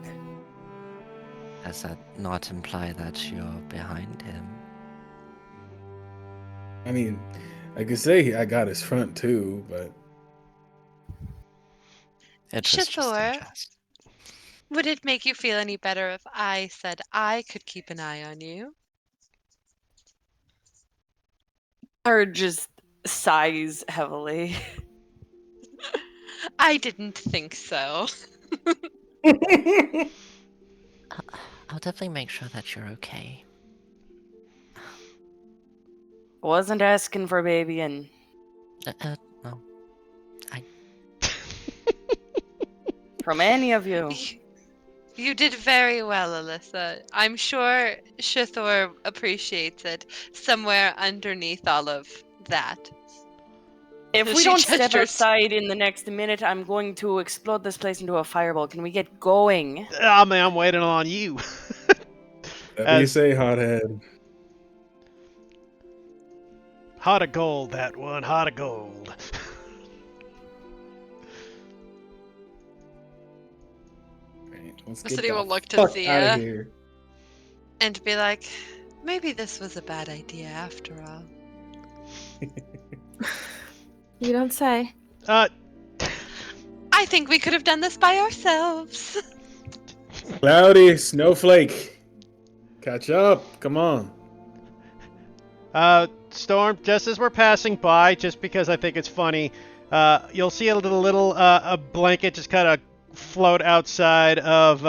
Does that not imply that you're behind him? I mean, I could say I got his front too, but It was just Shithor. a jest. Would it make you feel any better if I said I could keep an eye on you? Or just sighs heavily. I didn't think so. I'll definitely make sure that you're okay. Wasn't asking for baby and No. from any of you. You did very well, Alyssa. I'm sure Shithor appreciates it somewhere underneath all of that. If we She don't step gestures. outside in the next minute, I'm going to explode this place into a fireball. Can we get going? Ah, man, I'm waiting on you. whatever you As- say, hothead. Hot of gold, that one. Hot of gold. Right, let's The get city the will look to fuck Thea. outta here. And be like, maybe this was a bad idea after all. You don't say. Uh, I think we could have done this by ourselves. Cloudy snowflake. Catch up. Come on. Storm, just as we're passing by, just because I think it's funny, you'll see a a blanket just kind of float outside of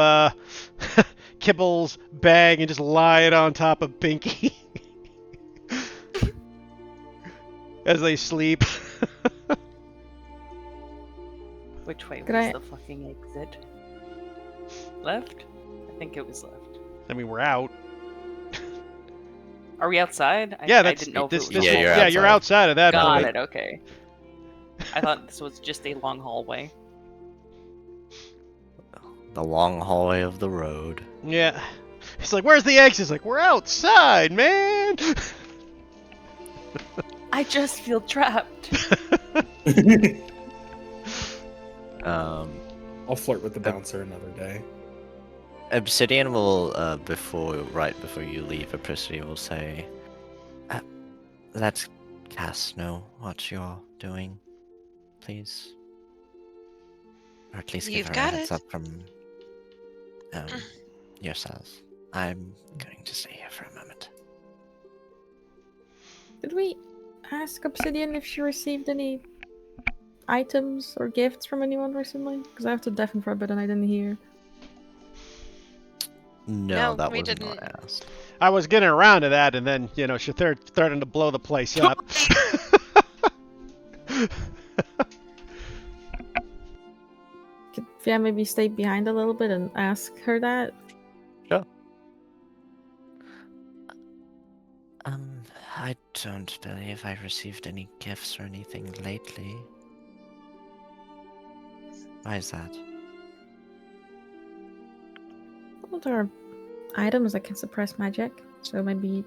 Kibble's bag and just lie it on top of Binky as they sleep. Which way Could was I- the fucking exit? Left? I think it was left. I mean, we're out. Are we outside? Yeah, I that's didn't know if this. it was this Yeah, is, you're yeah, you're outside of that Got building. it, okay. I thought this was just a long hallway. The long hallway of the road. Yeah. He's like, "Where's the exit?" He's like, "We're outside, man." I just feel trapped. I'll flirt with the bouncer another day. Obsidian will, right before you leave, Apricity will say, let Cass know what you're doing, please. Or at least give You've her a got heads it. up from yourselves. I'm going to stay here for a moment. Did we ask Obsidian if she received any items or gifts from anyone recently? Because I have to deafen for a bit and I didn't hear. No, No, that we was didn't. not asked. I was getting around to that, and then she threatened to blow the place up. Could Fia maybe stay behind a little bit and ask her that? Sure. I don't believe I received any gifts or anything lately. Why is that? Well, there are items that can suppress magic, so maybe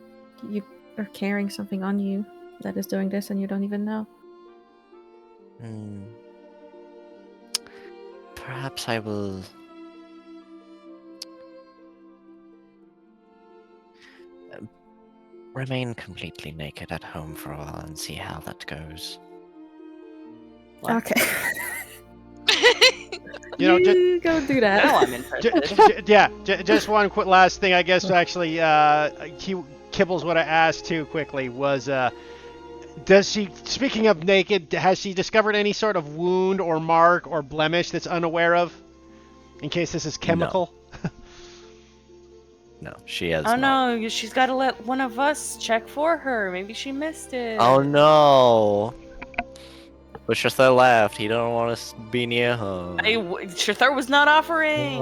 you are carrying something on you that is doing this and you don't even know. Perhaps I will remain completely naked at home for a while and see how that goes. Okay. Ju- go do that. Now I'm J- interested. just one quick last thing, I guess. Actually, Kibbles would have asked too quickly was, does she? Speaking of naked, has she discovered any sort of wound or mark or blemish that's unaware of? In case this is chemical. No, she has Oh not. no, she's got to let one of us check for her. Maybe she missed it. Oh no! But Shatha left. He don't want us to be near her. Shithar was not offering.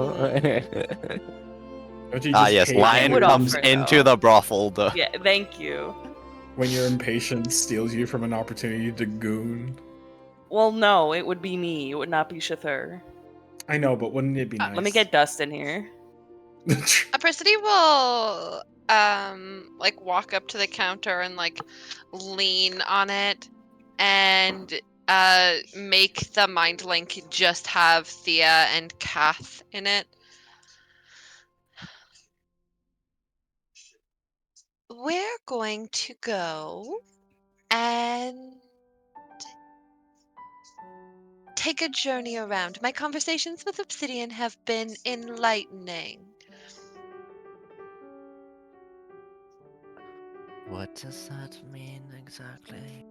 Don't you Ah, just yes, hate Lion would when- comes offer, into though. the brothel. Yeah, thank you. when your impatience steals you from an opportunity to goon? Well, no, it would be me. It would not be Shithar. I know, but wouldn't it be nice? Let me get Dust in here. Apricity will walk up to the counter and lean on it and make the mind link just have Thea and Kath in it. We're going to go and take a journey around. My conversations with Obsidian have been enlightening. What does that mean exactly?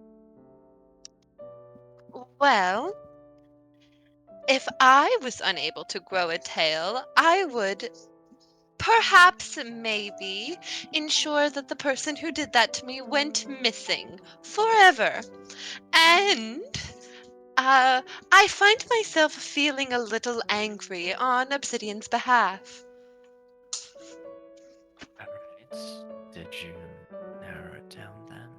Well, if I was unable to grow a tail, I would perhaps maybe ensure that the person who did that to me went missing forever. And I find myself feeling a little angry on Obsidian's behalf. Alright. Did you narrow it down then?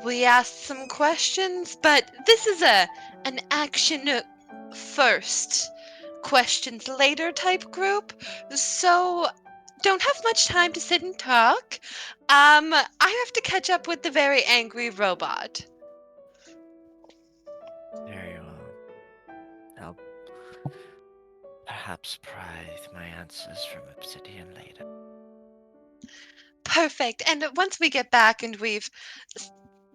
We asked some questions, but this is an action first, questions later type group, so don't have much time to sit and talk. I have to catch up with the very angry robot. Very well. I'll perhaps pry my answers from Obsidian later. Perfect. And once we get back and we've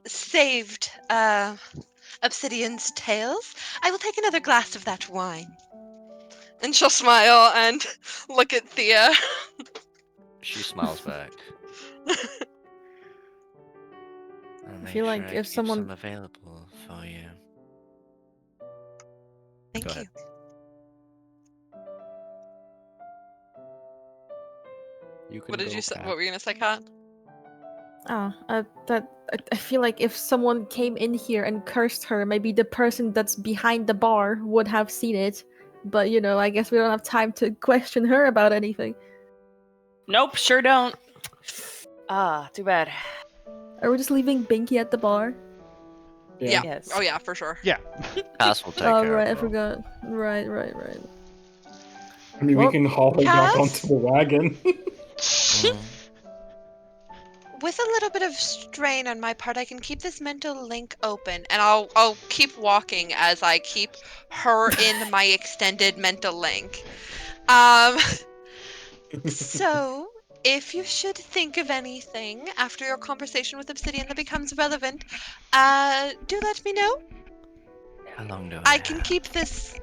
saved Obsidian's tails, I will take another glass of that wine. And she'll smile and look at Thea. She smiles back. I'll make feel sure like I if keep someone- some available for you. Thank Go you. ahead. You can What did go you say? back. What were you gonna say, Kat? I feel like if someone came in here and cursed her, maybe the person that's behind the bar would have seen it. But you know, I guess we don't have time to question her about anything. Nope, sure don't. Ah, too bad. Are we just leaving Binky at the bar? Yeah. Yes. Oh yeah, for sure. Yeah. Cass will take Oh care right, I of her. forgot. Right. I mean, Well, we can haul her back Cass? onto the wagon. Mm. With a little bit of strain on my part, I can keep this mental link open, and I'll keep walking as I keep her in my extended mental link. So if you should think of anything after your conversation with Obsidian that becomes relevant, do let me know. How long do I can have? keep this.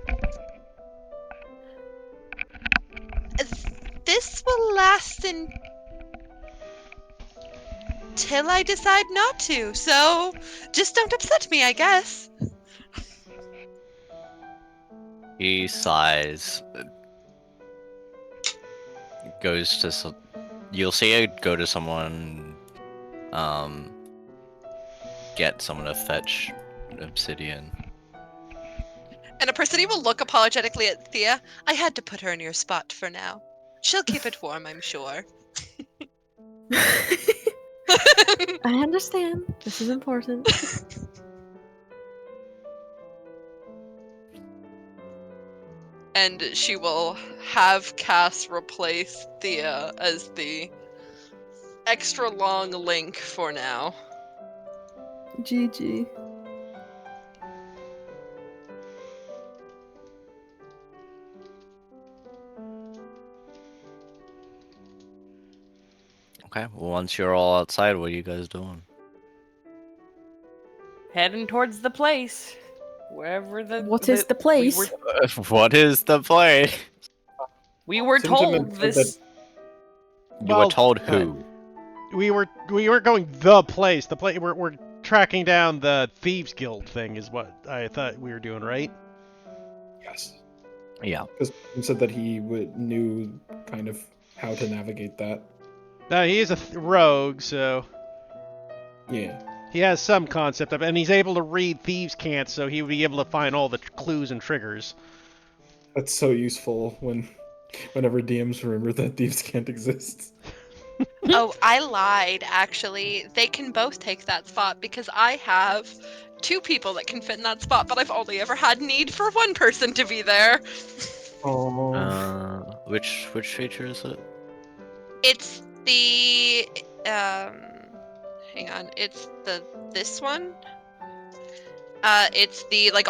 This will last until I decide not to. So just don't upset me, I guess. He sighs. Goes to. You'll see it go to someone. Get someone to fetch obsidian. And a Persidi will look apologetically at Thea. I had to put her in your spot for now. She'll keep it warm, I'm sure. I understand. This is important. And she will have Cass replace Thea as the extra long link for now. GG. Okay, well, once you're all outside, what are you guys doing? Heading towards the place. Wherever the What is the place? What is the play? We were Tim Tim told said this. You were Well, told go ahead. who? We weren't going the place. The place we're tracking down the thieves guild thing is what I thought we were doing, right? Yes. Yeah. Because he said that he knew kind of how to navigate that. He is a rogue, so Yeah. he has some concept of it, and he's able to read thieves' cants, so he would be able to find all the clues and triggers. That's so useful whenever DMs remember that thieves can't exist. Oh, I lied, actually. They can both take that spot because I have 2 people that can fit in that spot, but I've only ever had need for 1 person to be there. Oh. Which feature is it? It's the hang on, it's this one. It's the like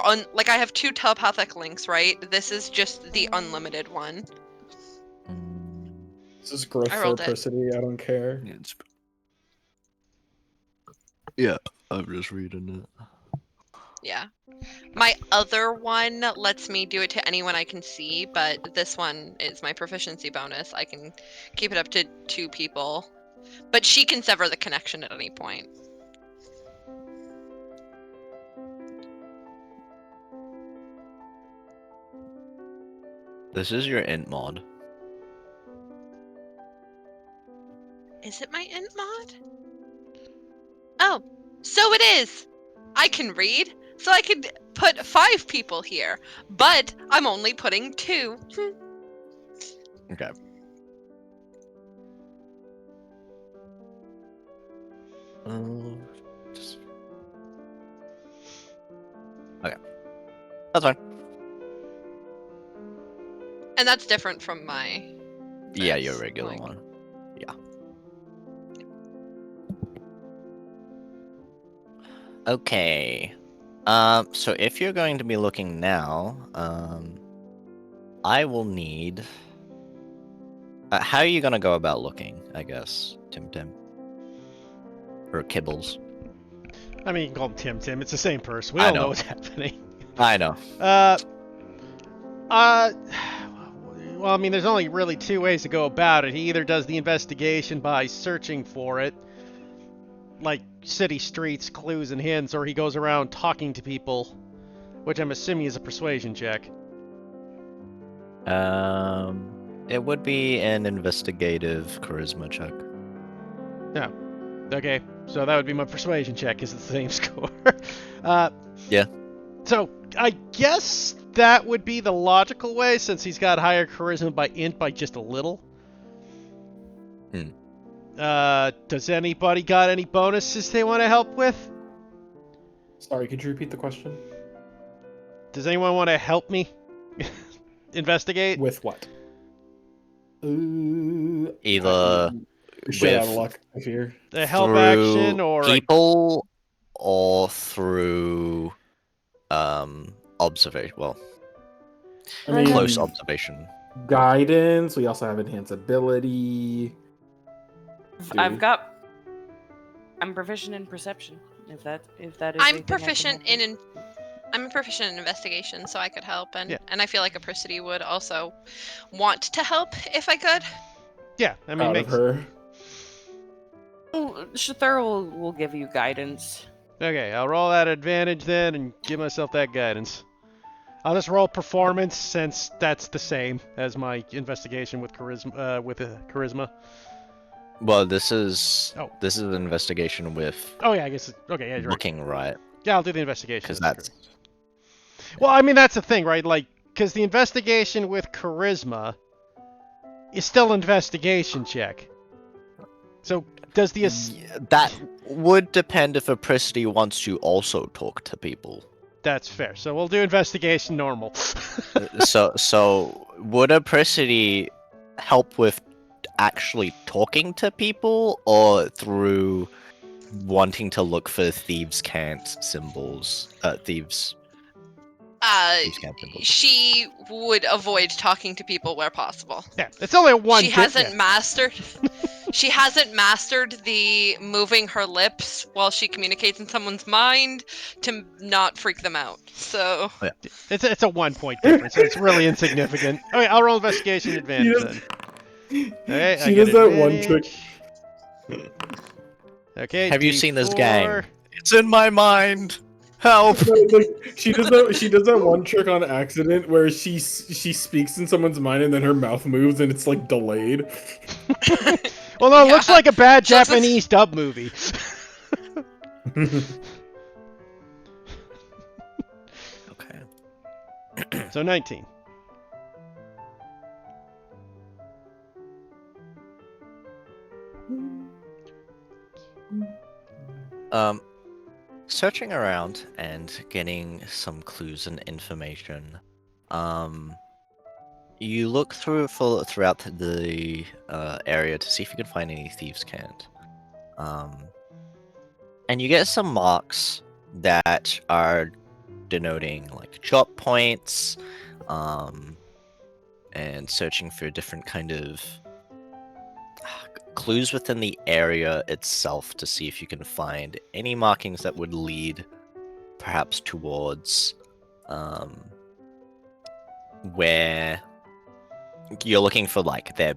I have 2 telepathic links, right? This is just the unlimited one. This is growth I for rolled it. Persody, I don't care. Yeah, I'm just reading it. Yeah. My other one lets me do it to anyone I can see, but this one is my proficiency bonus. I can keep it up to 2 people. But she can sever the connection at any point. This is your int mod. Is it my int mod? Oh, so it is! I can read, so I could put 5 people here, but I'm only putting 2. Okay. Just... Okay. That's fine. And that's different from my... Yeah, your this, regular like- one. Yeah. Okay. So if you're going to be looking now, I will need. How are you gonna go about looking? I guess, Tim Tim. Or Kibbles. I mean, you can call him Tim Tim. It's the same person. We I all know know. what's happening. I know. Uh, well, I mean, there's only really two ways to go about it. He either does the investigation by searching for it, like city streets, clues, and hints, or he goes around talking to people, which I'm assuming is a persuasion check. It would be an investigative charisma check. No. Okay, so that would be my persuasion check, because it's the same score. Yeah. So, I guess that would be the logical way, since he's got higher charisma by int by just a little. Does anybody got any bonuses they want to help with? Sorry, could you repeat the question? Does anyone want to help me investigate? With what? Either Shit out of with luck, I fear. A help through action or people or through observation. Well, I mean, close observation. guidance. We also have enhance ability. I'm proficient in perception. If that is. I'm proficient in I'm proficient in investigation, so I could help, and Yeah. and I feel like Apricity would also want to help if I could. Yeah, I mean, Proud of makes... her. Shathur will give you guidance. Okay, I'll roll that advantage then and give myself that guidance. I'll just roll performance since that's the same as my investigation with charisma. Charisma. Well, this is Oh. this is an investigation with Oh yeah, I guess. Okay, yeah, you're right. looking right, Yeah, I'll do the investigation. because with that's charisma. Well, I mean that's the thing, right? Like, because the investigation with charisma is still an investigation check. So does the that would depend if Apricity wants to also talk to people. That's fair. So we'll do investigation normal. So would Apricity help with actually talking to people, or through wanting to look for thieves' cant symbols? Thieves' cant symbols. She would avoid talking to people where possible. Yeah, it's only a one. She bit, hasn't yeah. mastered. She hasn't mastered the moving her lips while she communicates in someone's mind to not freak them out. So It's a 1 point difference, so it's really insignificant. Okay, I'll roll investigation advantage then. Okay, She does that one trick. Okay. Have you seen this D4. gang? It's in my mind. Help! She does that one trick on accident where she speaks in someone's mind and then her mouth moves and it's like delayed. Well, no, it looks Yeah. like a bad Just- Japanese dub movie. Okay. So 19. Searching around and getting some clues and information. You look throughout the area to see if you can find any thieves' cant. And you get some marks that are denoting like chop points, and searching for different kind of clues within the area itself to see if you can find any markings that would lead perhaps towards where you're looking for, like, their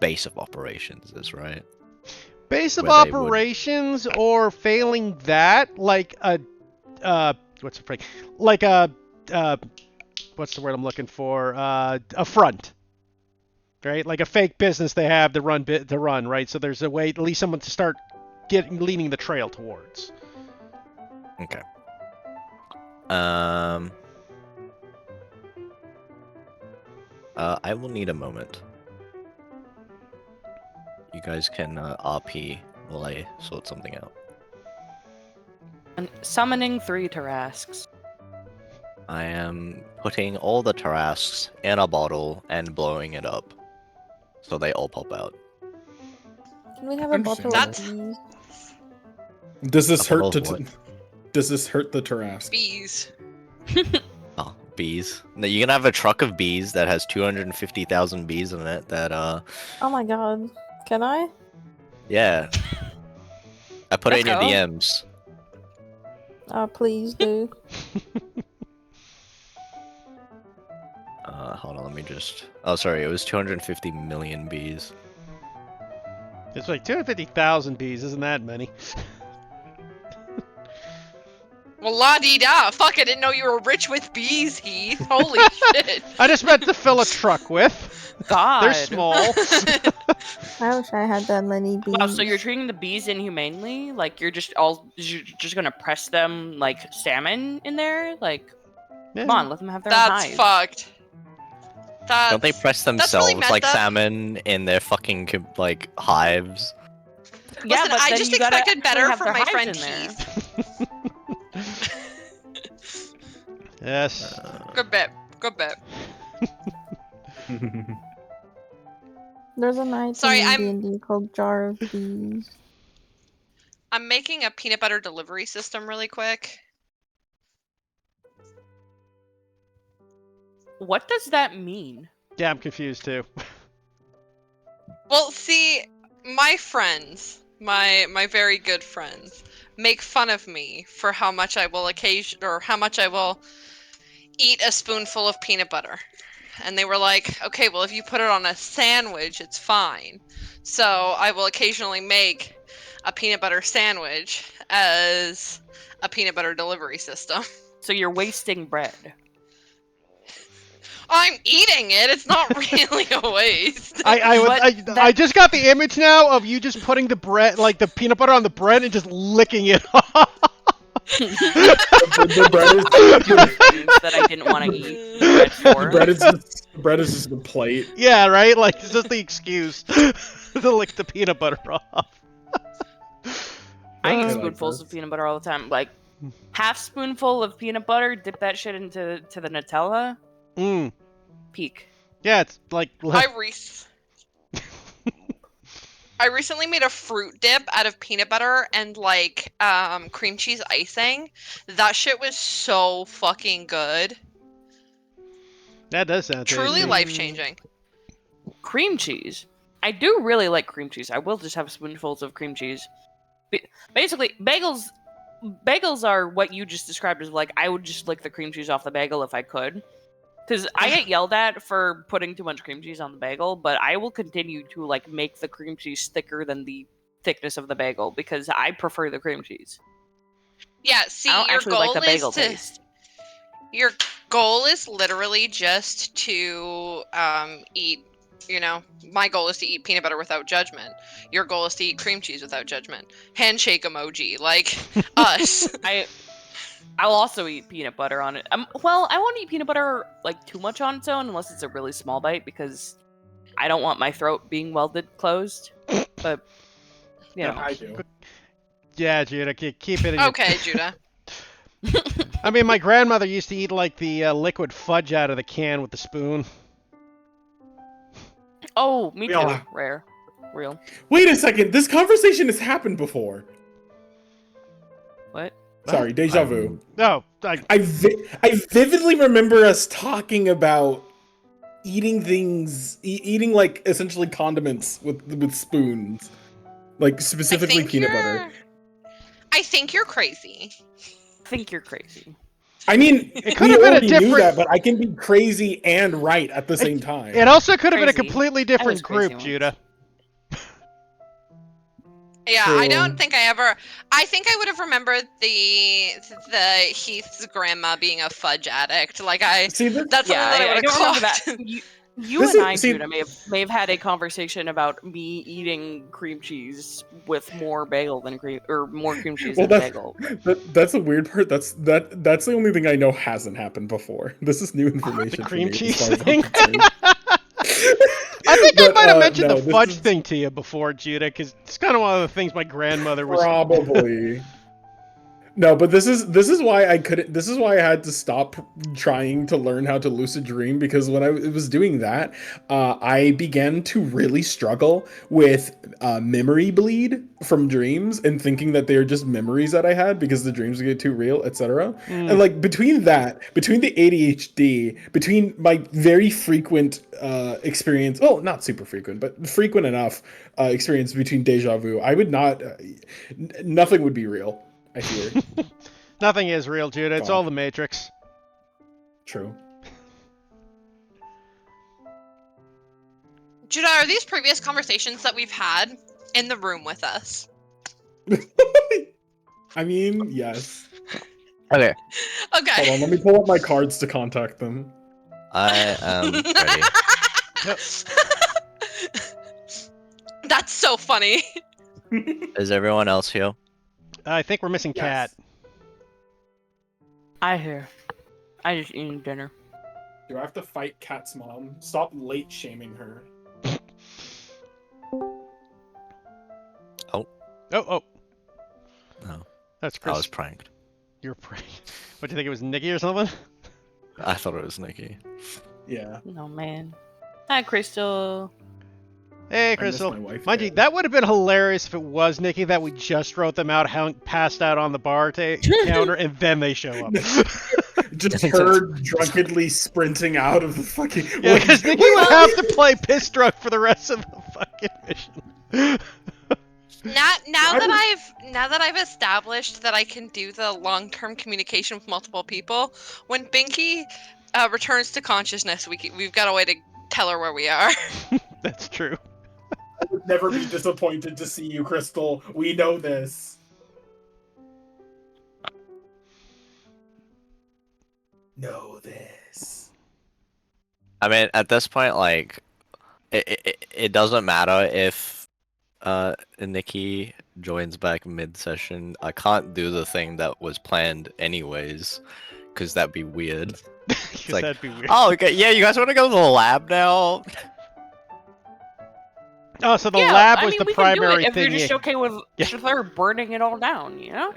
base of operations is, right? Base of Where they would- operations, or failing that, like a what's the phrase? Like a what's the word I'm looking for? A front. Right? Like a fake business they have to run, right? So there's a way, at least someone to start leading the trail towards. Okay. I will need a moment. You guys can RP while I sort something out. And summoning 3 Tarasques. I am putting all the Tarasques in a bottle and blowing it up, so they all pop out. Can we have a bottle of That's- these? Does this A hurt bottle of to? Does this hurt the Tarrasque? Bees. Oh, bees. No, you can have a truck of bees that has 250,000 bees in it that, Oh my god. Can I? yeah. I put it in your Echo. DMs. Please do. hold on, let me just. Oh, sorry, it was 250 million bees. It's like 250,000 bees. Isn't that many? Well, la-dee-da. Fuck, I didn't know you were rich with bees, Heath. Holy shit. I just meant to fill a truck with. God. They're small. I wish I had that many bees. Wow, so you're treating the bees inhumanely? Like you're just gonna press them like salmon in there? Like, Yeah. come on, let them have their That's own hives. fucked. Don't they press that's really themselves messed like up. salmon in their fucking like hives? Yeah, Listen, but I then just you gotta expected actually better have from their my hives friend in there. Heath. Yes. Good bit. Good bit. There's an item Sorry, in D&D called Jar of Bees. I'm making a peanut butter delivery system really quick. What does that mean? Yeah, I'm confused too. Well, see, my friends, my very good friends, make fun of me for how much I will how much I will eat a spoonful of peanut butter. And they were like, okay, well, if you put it on a sandwich, it's fine. So I will occasionally make a peanut butter sandwich as a peanut butter delivery system. So you're wasting bread. I'm eating it. It's not really a waste. I just got the image now of you just putting the bread, like the peanut butter on the bread, and just licking it off. The bread is Things that I didn't want to eat. Bread for. the bread is just the plate. Yeah, right. Like it's just the excuse to lick the peanut butter off. I eat like spoonfuls this. of peanut butter all the time. Like half spoonful of peanut butter, dip that shit into the Nutella. Mm. Peak. Yeah, it's like. I recently made a fruit dip out of peanut butter and like cream cheese icing. That shit was so fucking good. That does sound Truly tasty. life-changing. Cream cheese. I do really like cream cheese. I will just have spoonfuls of cream cheese. Basically, bagels are what you just described as like I would just lick the cream cheese off the bagel if I could. Because I get yelled at for putting too much cream cheese on the bagel, but I will continue to like make the cream cheese thicker than the thickness of the bagel because I prefer the cream cheese. Yeah, see, I don't your actually goal like the bagel is to taste. your goal is literally just to eat, you know, my goal is to eat peanut butter without judgment. Your goal is to eat cream cheese without judgment. Handshake emoji, like us. I'll also eat peanut butter on it. Well, I won't eat peanut butter like too much on its own unless it's a really small bite because I don't want my throat being welded closed. But you know, I do. Yeah, Judah, keep it in Okay, Judah. I mean, my grandmother used to eat like the liquid fudge out of the can with the spoon. oh, me too. Yeah. Rare, real. Wait a second. This conversation has happened before. What? Sorry, deja vu. No, I vividly remember us talking about eating things, eating like essentially condiments with spoons, like specifically peanut butter. I think you're crazy. I think you're crazy. I mean, It could we have been a already knew different- that, but I can be crazy and right at the same time. it also could have been a Crazy. completely I was different crazy group, once. Judah. Yeah, I True. don't think I think I would have remembered the Heath's grandma being a fudge addict. Like See, this, that's something that I would I have don't remember clocked. that. You This and is- I, see- Judah, may have had a conversation about me eating cream cheese with more bagel than more cream cheese well, than that's bagel. that's the weird part. That's the only thing I know hasn't happened before. This is new information. The for cream me, as cheese far as I'm thing. concerned. I think I But, might have mentioned no, the this fudge is- thing to you before, Judah, because it's kind of one of the things my grandmother was. Probably. No, but this is why I couldn't. This is why I had to stop trying to learn how to lucid dream, because when I was doing that, I began to really struggle with memory bleed from dreams and thinking that they are just memories that I had because the dreams would get too real, etc. And like between the ADHD, between my very frequent experience, well, not super frequent, but frequent enough experience between deja vu, I would not. Nothing would be real. I fear. Nothing is real, Judah. It's God. all the Matrix. True. Judah, are these previous conversations that we've had in the room with us? I mean, yes. Okay, Okay. Hold on, let me pull up my cards to contact them. I am ready. Yep. That's so funny. Is everyone else here? I think we're missing Cat. Yes. I hear. I just eating dinner. Do I have to fight Kat's mom? Stop late shaming her. Oh, oh. No, That's I Chris. was pranked. You're pretty. What, do you think it was Nikki or something? I thought it was Nikki. Yeah. No man. Hi, Crystal. Hey, I miss Crystal. my wife. Mind you, that would have been hilarious if it was Nikki that we just wrote them out, passed out on the bar counter, and then they show up. Just her drunkenly sprinting out of the fucking. Yeah, because Nikki would have to play piss drunk for the rest of the fucking mission. Now that I've established that I can do the long-term communication with multiple people, when Binky returns to consciousness, we've got a way to tell her where we are. That's true. I would never be disappointed to see you, Crystal. We know this. Know this. I mean, at this point, like, it doesn't matter if Nikki joins back mid-session. I can't do the thing that was planned anyways, because that'd be weird. Because like, that'd be weird. Oh, okay, yeah, you guys want to go to the lab now? Oh, so the Yeah, lab I was mean, the we can do primary it if thing. you're just okay with Yeah. her burning it all down, you know?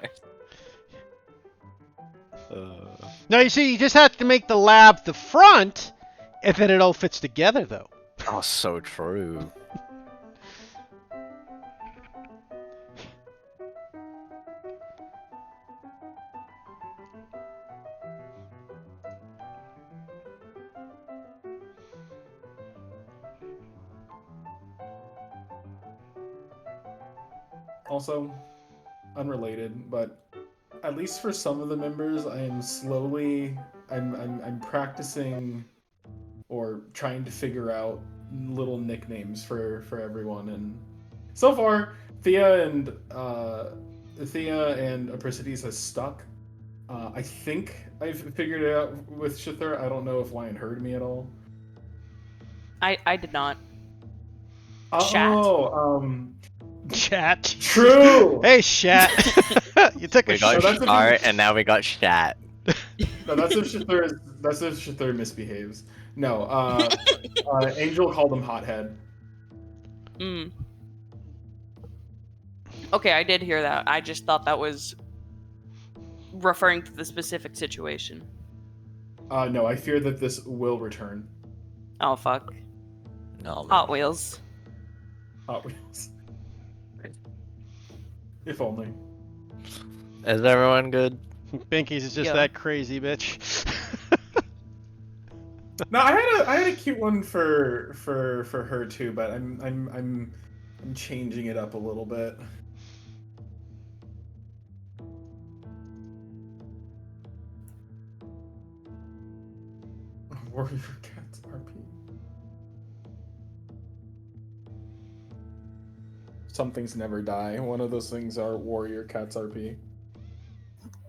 No, you see, you just have to make the lab the front, and then it all fits together, though. Oh, so true. Also, unrelated, but at least for some of the members, I am slowly I'm practicing or trying to figure out little nicknames for everyone, and so far Thea and Apricides has stuck. I think I've figured it out with Shithir. I don't know if Lion heard me at all. I did not. Oh, Chat. true. Hey, Shat. You took a We got So that's if Shart, and now we got Shat. No, that's if Shithir misbehaves. No, Angel called him hothead. Mm. Okay, I did hear that. I just thought that was referring to the specific situation. No, I fear that this will return. Oh fuck. No, man. Hot Wheels. Hot Wheels. If only. Is everyone good? Binky's is just Yeah. that crazy bitch. No, I had a cute one for her too, but I'm changing it up a little bit. Warrior Cats RP. Some things never die. One of those things are Warrior Cats RP.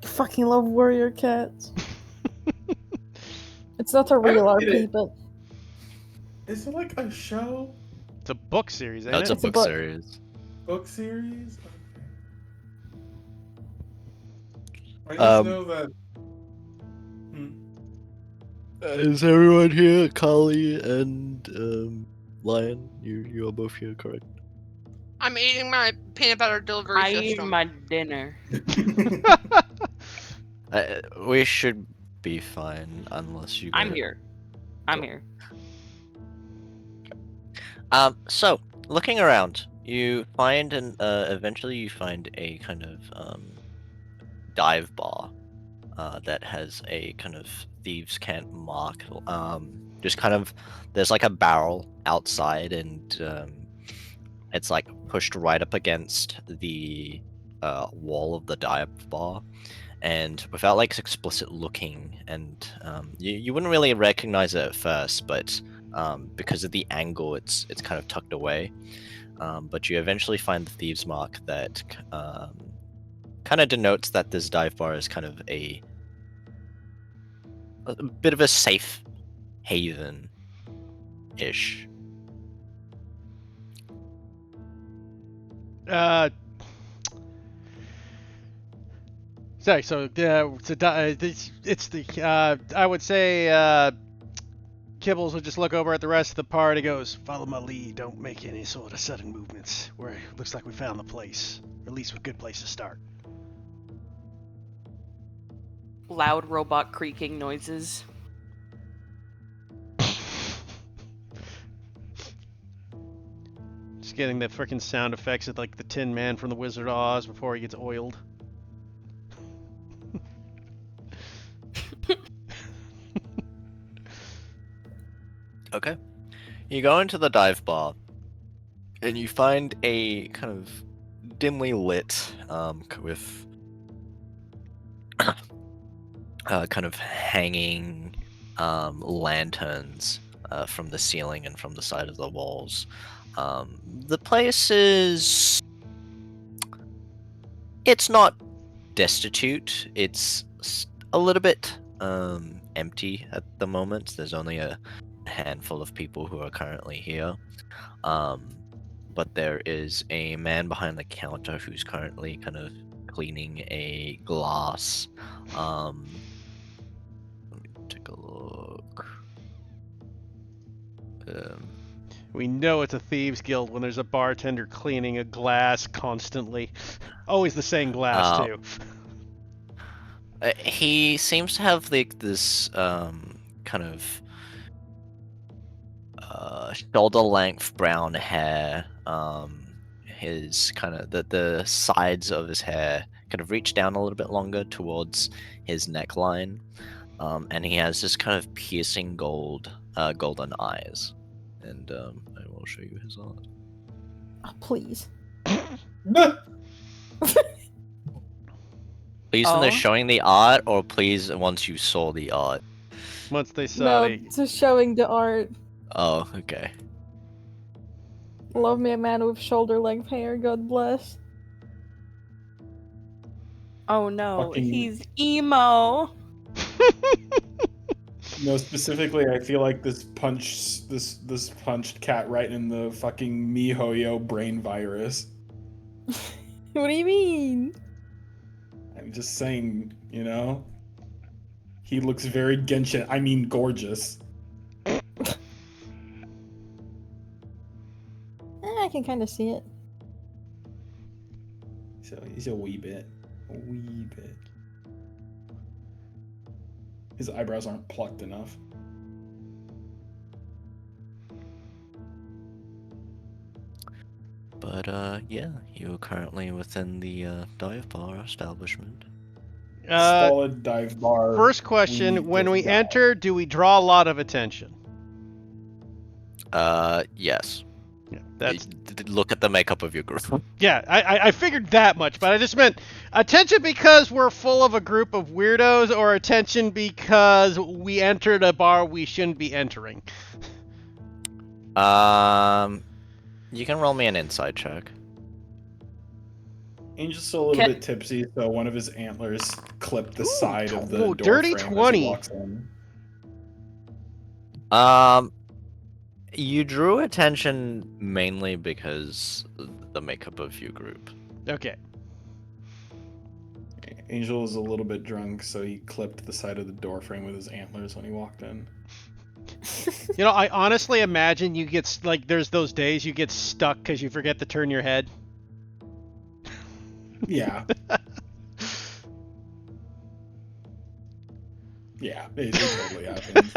Fucking love warrior cats. It's not a real don't get RP, it. but Is it like a show? It's a book series, ain't No, it's it? a It's a book book. series. Book series? Okay. I just know that. Is everyone here? Kali and Lion, you are both here, correct? I'm eating my peanut butter delivery I ate system. my dinner. We should be fine unless you. I'm guys- here. I'm Cool. here. So looking around, you find eventually you find a kind of dive bar that has a kind of thieves' cant mark. Just kind of there's like a barrel outside, and it's like pushed right up against the wall of the dive bar. And without like explicit looking, and you wouldn't really recognize it at first, but Because of the angle, it's kind of tucked away. But you eventually find the thieves' mark that kind of denotes that this dive bar is kind of a bit of a safe haven ish. Sorry. So it's the I would say Kibbles will just look over at the rest of the party. Goes, follow my lead. Don't make any sort of sudden movements. Where looks like we found the place, or at least a good place to start. Loud robot creaking noises. Just getting the freaking sound effects of like the Tin Man from the Wizard of Oz before he gets oiled. Okay. You go into the dive bar, and you find a kind of dimly lit, with kind of hanging lanterns from the ceiling and from the side of the walls. The place is... It's not destitute. It's a little bit empty at the moment. There's only a handful of people who are currently here. But there is a man behind the counter who's currently kind of cleaning a glass. Let me take a look. We know it's a thieves guild when there's a bartender cleaning a glass constantly. Always the same glass too. He seems to have like this kind of shoulder length brown hair. His kind of the sides of his hair kind of reach down a little bit longer towards his neckline, and he has this kind of piercing golden eyes. And I will show you his art. Oh, please. Please when they're showing the art, or please once you saw the art? Once they saw No, the... just showing the art. Oh, okay. Love me a man with shoulder length hair, God bless. Oh no, Fucking- he's emo. No, specifically, I feel like this punched cat right in the fucking MiHoYo brain virus. What do you mean? I'm just saying, you know? He looks very Genshin, I mean gorgeous. I can kind of see it. So he's a wee bit. A wee bit. His eyebrows aren't plucked enough. But yeah, you're currently within the dive bar establishment. Solid dive bar. First question, when we go. enter, do we draw a lot of attention? Yes. Yeah, that's... Look at the makeup of your group. Yeah, I figured that much, but I just meant attention because we're full of a group of weirdos, or attention because we entered a bar we shouldn't be entering. You can roll me an insight check. Angel's still a little bit tipsy, so one of his antlers clipped the side of the door dirty frame 20. as he walks in. You drew attention mainly because the makeup of your group. Okay. Angel is a little bit drunk, so he clipped the side of the door frame with his antlers when he walked in. You know, I honestly imagine you get, like, there's those days you get stuck because you forget to turn your head. Yeah. Yeah, it totally happens.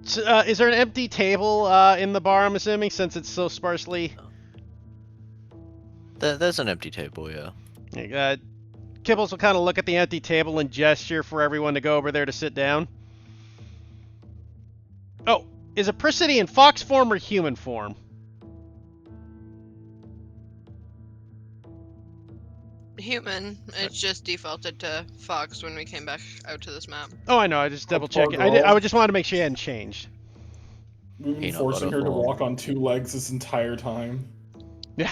So, is there an empty table in the bar, I'm assuming, since it's so sparsely... There's an empty table, yeah. Kibbles will kind of look at the empty table and gesture for everyone to go over there to sit down. Oh, is a Priscity in fox form or human form? human. It's just defaulted to fox when we came back out to this map. Oh, I know. I just double poor checking. girl. I just wanted to make sure you hadn't changed. We've been Peanut forcing butter her to ball. walk on 2 legs this entire time. Yeah.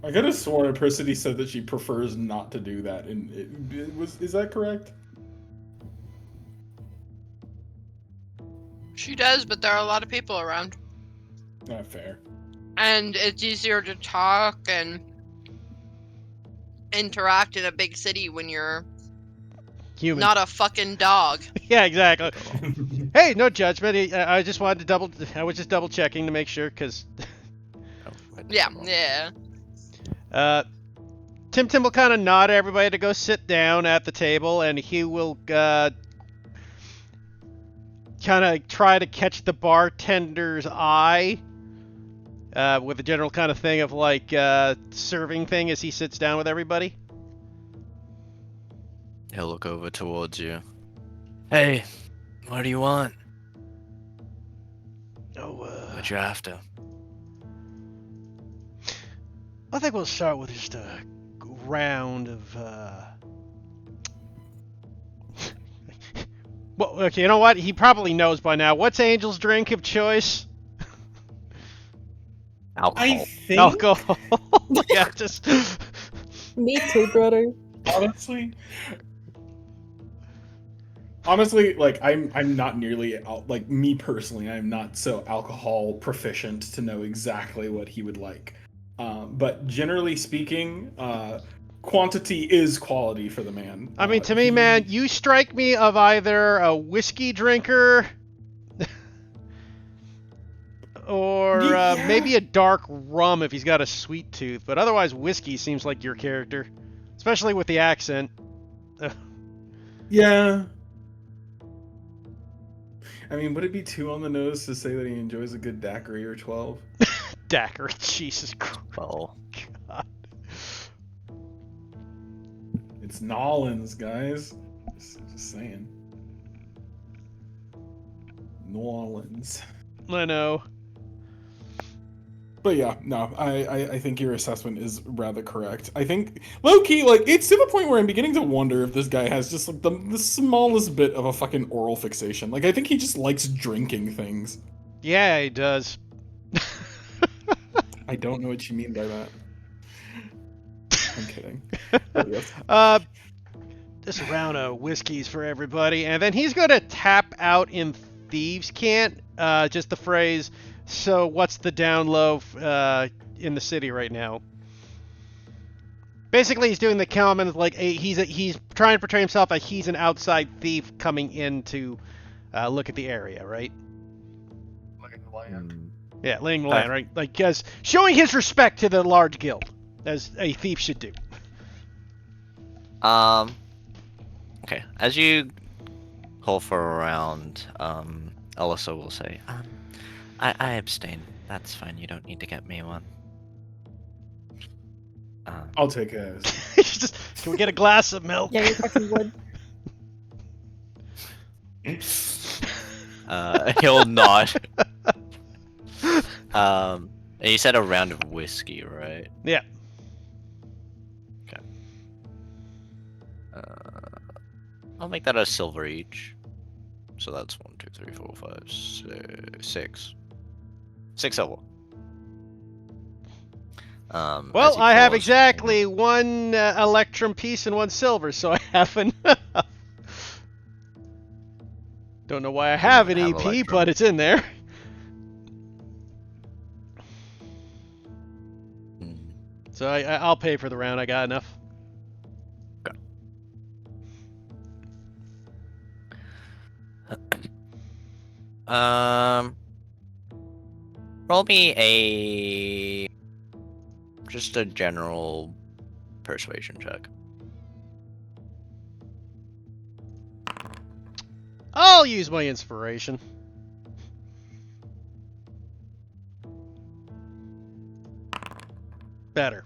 I could have sworn Apricity said that she prefers not to do that. And is that correct? She does, but there are a lot of people around. Not fair. And it's easier to talk and interact in a big city when you're Human. not a fucking dog. Yeah, exactly. Hey, no judgment. I just wanted to I was just double checking to make sure, because Yeah, yeah. Tim will kind of nod at everybody to go sit down at the table, and he will kind of try to catch the bartender's eye with a general kind of thing of like serving thing as he sits down with everybody. He'll look over towards you. Hey, what do you want? Oh, What you after? I think we'll start with just a round of. Well, okay, you know what? He probably knows by now. What's Angel's drink of choice? Alcohol. I think, Alcohol. Yeah, just. Me too, brother. honestly, like I'm not nearly like me personally. I'm not so alcohol proficient to know exactly what he would like. But generally speaking, quantity is quality for the man. I mean, to me, man, you strike me of either a whiskey drinker or Yeah. maybe a dark rum if he's got a sweet tooth. But otherwise, whiskey seems like your character, especially with the accent. Yeah. I mean, would it be too on the nose to say that he enjoys a good daiquiri or 12? Dagger, Jesus Christ. Well, God. It's Nolans, guys. Just saying. Nolans. I know. But yeah, no, I think your assessment is rather correct. I think, low-key, like, it's to the point where I'm beginning to wonder if this guy has just, like, the smallest bit of a fucking oral fixation. Like, I think he just likes drinking things. Yeah, he does. I don't know what you mean by that. I'm kidding. But yes. Just a round of whiskeys for everybody, and then he's gonna tap out in Thieves' Cant, just the phrase, so what's the down low in the city right now? Basically, he's doing the comment like he's trying to portray himself like he's an outside thief coming in to look at the area, right? Yeah, laying the land, right? Like, because showing his respect to the large guild, as a thief should do. Okay. As you call for a round, Alyssa will say, I abstain. That's fine. You don't need to get me one. I'll take it. Just, can we get a glass of milk? Yeah, you're fucking wood. He'll nod. And you said a round of whiskey, right? Yeah. Okay. I'll make that a silver each. So that's 1, 2, 3, 4, 5, 6. 6 silver. Well, as you I have pause- exactly one electrum piece and one silver, so I have enough. Don't know why I have an have EP, electrum. but it's in there. Hmm. So I'll pay for the round. I got enough. Roll me just a general persuasion check. I'll use my inspiration. Better.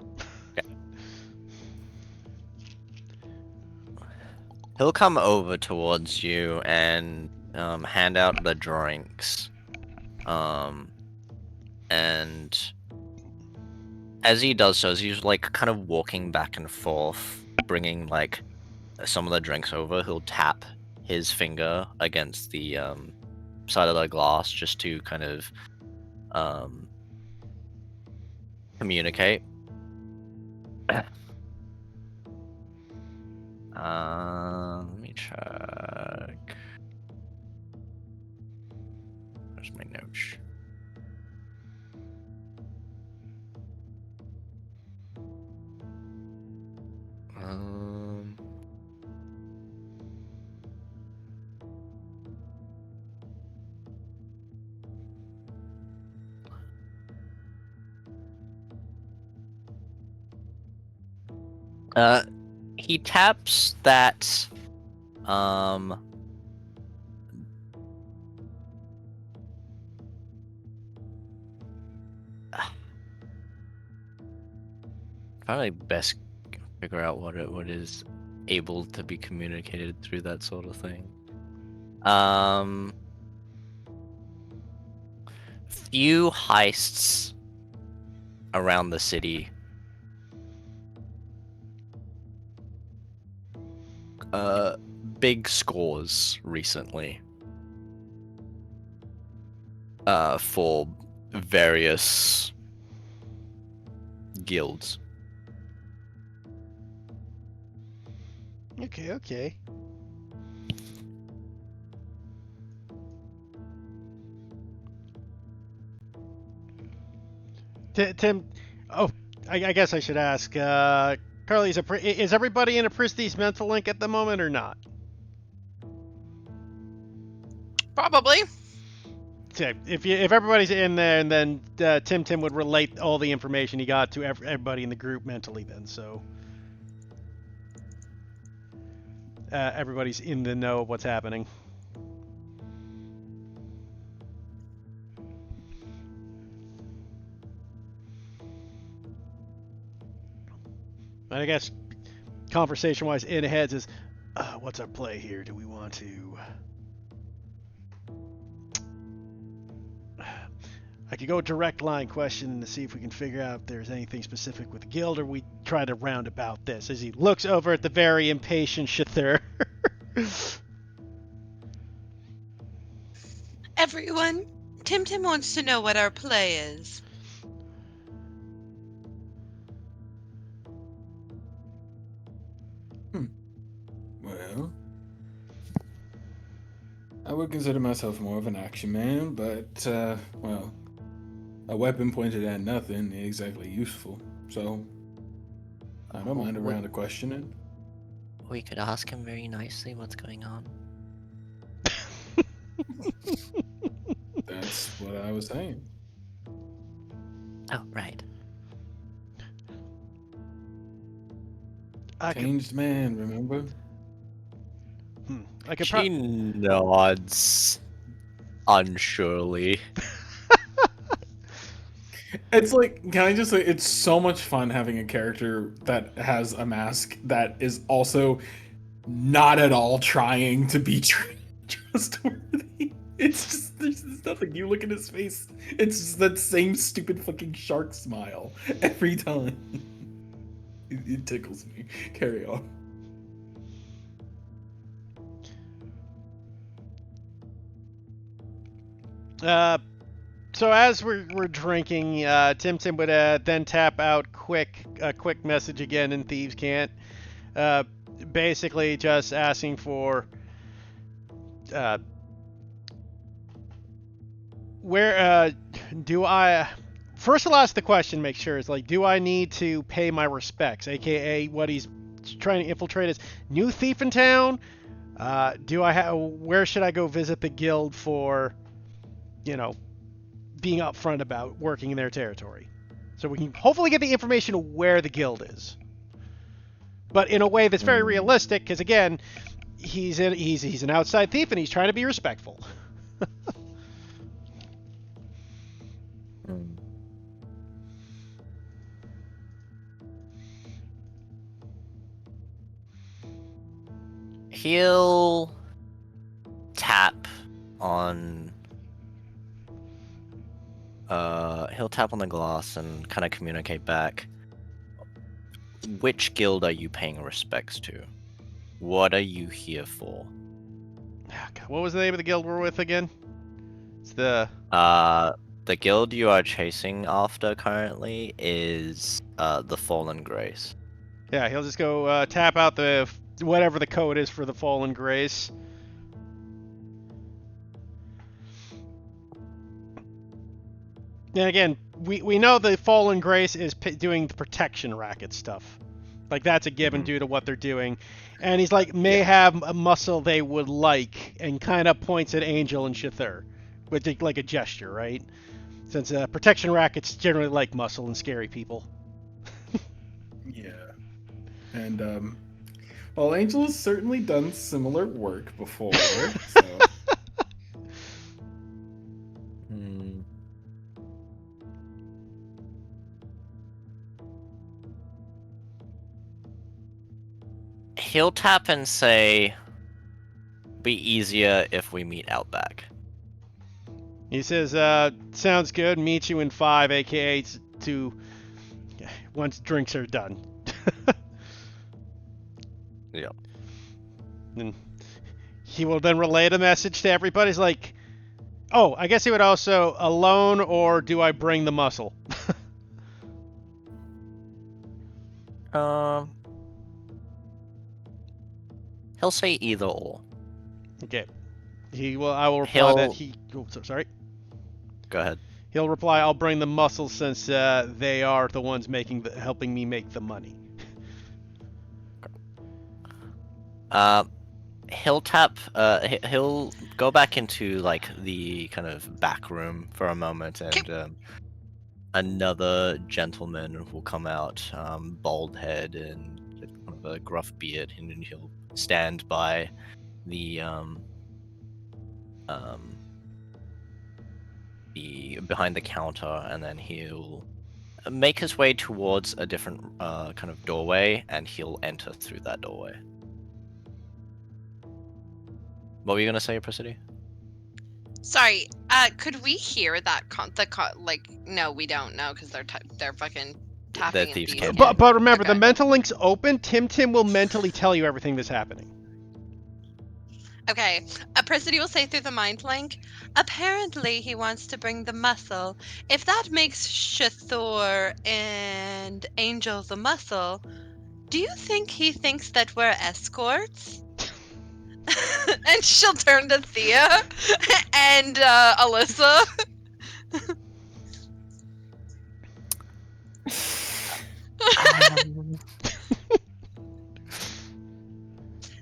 He'll come over towards you and hand out the drinks. And As he does so, as he's like kind of walking back and forth, bringing like some of the drinks over, he'll tap his finger against the side of the glass just to kind of communicate. Let me check. Where's my notes? Um. He taps that. Probably best figure out what is able to be communicated through that sort of thing. Few heists around the city. Big scores recently. For various guilds. Okay. Tim, oh, I guess I should ask. Carly, is everybody in a Pristy's mental link at the moment or not? Probably. So if everybody's in there, and then Tim would relate all the information he got to everybody in the group mentally. Then so everybody's in the know of what's happening. And I guess conversation-wise, in heads is, what's our play here? Do we want to? I could go direct line question to see if we can figure out if there's anything specific with the guild, or we try to round about this as he looks over at the very impatient Shathur. Everyone, Tim wants to know what our play is. Well, I would consider myself more of an action man, but, well, a weapon pointed at nothing ain't exactly useful, so I don't mind a round of questioning. We could ask him very nicely what's going on. That's what I was saying. Oh, right. Changed man, remember? I could She nods unsurely. It's like, can I just say, it's so much fun having a character that has a mask that is also not at all trying to be trustworthy. It's just, there's nothing. You look at his face, it's just that same stupid fucking shark smile every time. It tickles me. Carry on. So as we're drinking, Tim would then tap out a quick message again in Thieves' Cant, basically just asking for where do I. First, I'll ask the question. Make sure it's like, do I need to pay my respects, aka what he's trying to infiltrate is new thief in town. Do I have? Where should I go visit the guild for? Being upfront about working in their territory. So we can hopefully get the information of where the guild is. But in a way that's very realistic, because again, he's an outside thief and he's trying to be respectful. He'll tap on he'll tap on the glass and kind of communicate back. Which guild are you paying respects to? What are you here for? God, what was the name of the guild we're with again? It's the The guild you are chasing after currently is the Fallen Grace. yeah. He'll just go tap out the whatever the code is for the Fallen Grace. And again, we know the Fallen Grace is doing the protection racket stuff. Like, that's a given due to what they're doing. And he's like, may have a muscle they would like, and kind of points at Angel and Shathur with like a gesture, right? Since protection rackets generally like muscle and scary people. Yeah. And, well, Angel has certainly done similar work before, so... Hmm. He'll tap and say, be easier if we meet out back. He says, sounds good. Meet you in 5, aka once drinks are done. Yep. And he will then relay the message to everybody. He's like, oh, I guess he would also, alone or do I bring the muscle? He'll say either or. Okay. I will reply that He'll- he. Oh, sorry. Go ahead. He'll reply, I'll bring the muscle since they are the ones helping me make the money. He'll tap. He'll go back into like the kind of back room for a moment, and another gentleman will come out, bald head and kind of a gruff beard, and then he'll stand by the behind the counter, and then he'll make his way towards a different kind of doorway, and he'll enter through that doorway. What were you gonna say, Presidy? Sorry, could we hear that no, we don't know because they're fucking tapping and thieves beating. can't. But remember, Okay. the mental link's open. Tim will mentally tell you everything that's happening. Okay, a Presidy will say through the mind link, apparently he wants to bring the muscle. If that makes Shathor and Angel the muscle, do you think he thinks that we're escorts? And she'll turn to Thea and Alyssa.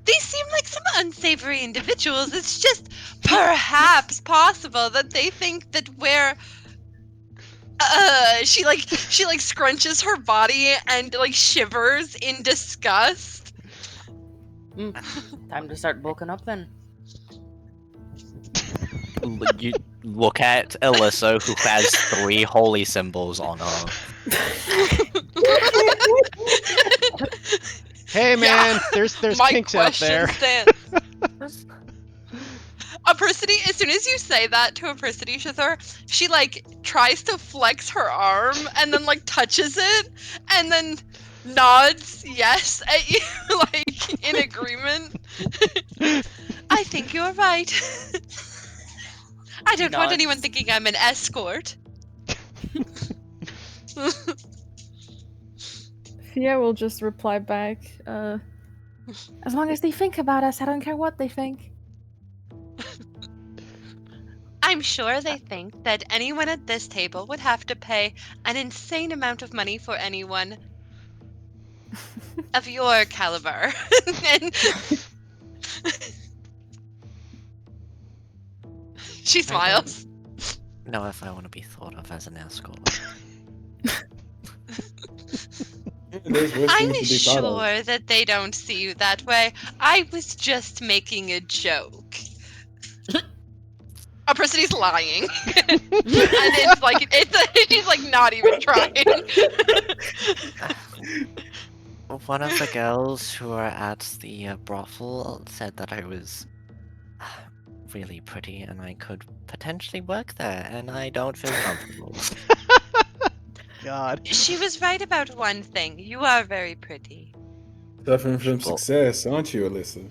They seem like some unsavory individuals. It's just perhaps possible that they think that we're. She scrunches her body and like shivers in disgust. Time to start bulking up then. You look at Alyssa, who has 3 holy symbols on her. Hey man, there's My kinks out there. question stands. A Persody, as soon as you say that to a Persody Shathor, she like tries to flex her arm and then like touches it and then nods yes at you like in agreement. I think you're right. I don't want anyone Nods. thinking I'm an escort. Thea will just reply back, as long as they think about us, I don't care what they think. I'm sure they think that anyone at this table would have to pay an insane amount of money for anyone of your caliber. And she smiles. No, if I want to be thought of as an escort. There's worse I'm things to be thought of. sure that they don't see you that way. I was just making a joke. A person is lying. And it's like she's like not even trying. One of the girls who were at the brothel said that I was really pretty, and I could potentially work there, and I don't feel comfortable. God. She was right about one thing. You are very pretty. Suffering from Well- success, aren't you, Alyssa?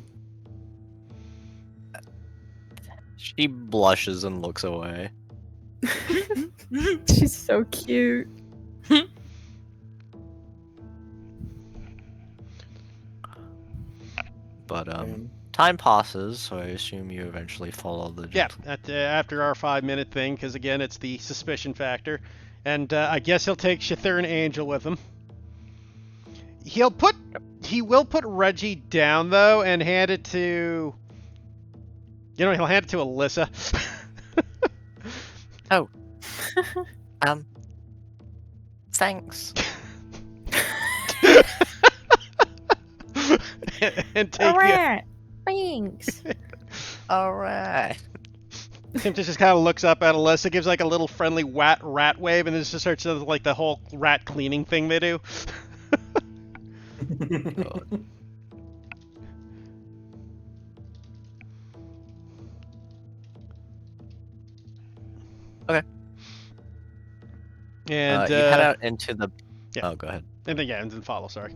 She blushes and looks away. She's so cute. But Um, time passes, so I assume you eventually follow the Yeah, after our 5-minute thing, because again, it's the suspicion factor. And I guess he'll take Shithir and Angel with him. He will put Reggie down, though, and hand it to... he'll hand it to Alyssa. Thanks. And take Alright. Thanks. Alright. Tim just kind of looks up at Alyssa, gives like a little friendly rat wave, and then just starts like the whole rat cleaning thing they do. Okay. And you head out into the. yeah. Oh, go ahead. And then follow. Sorry.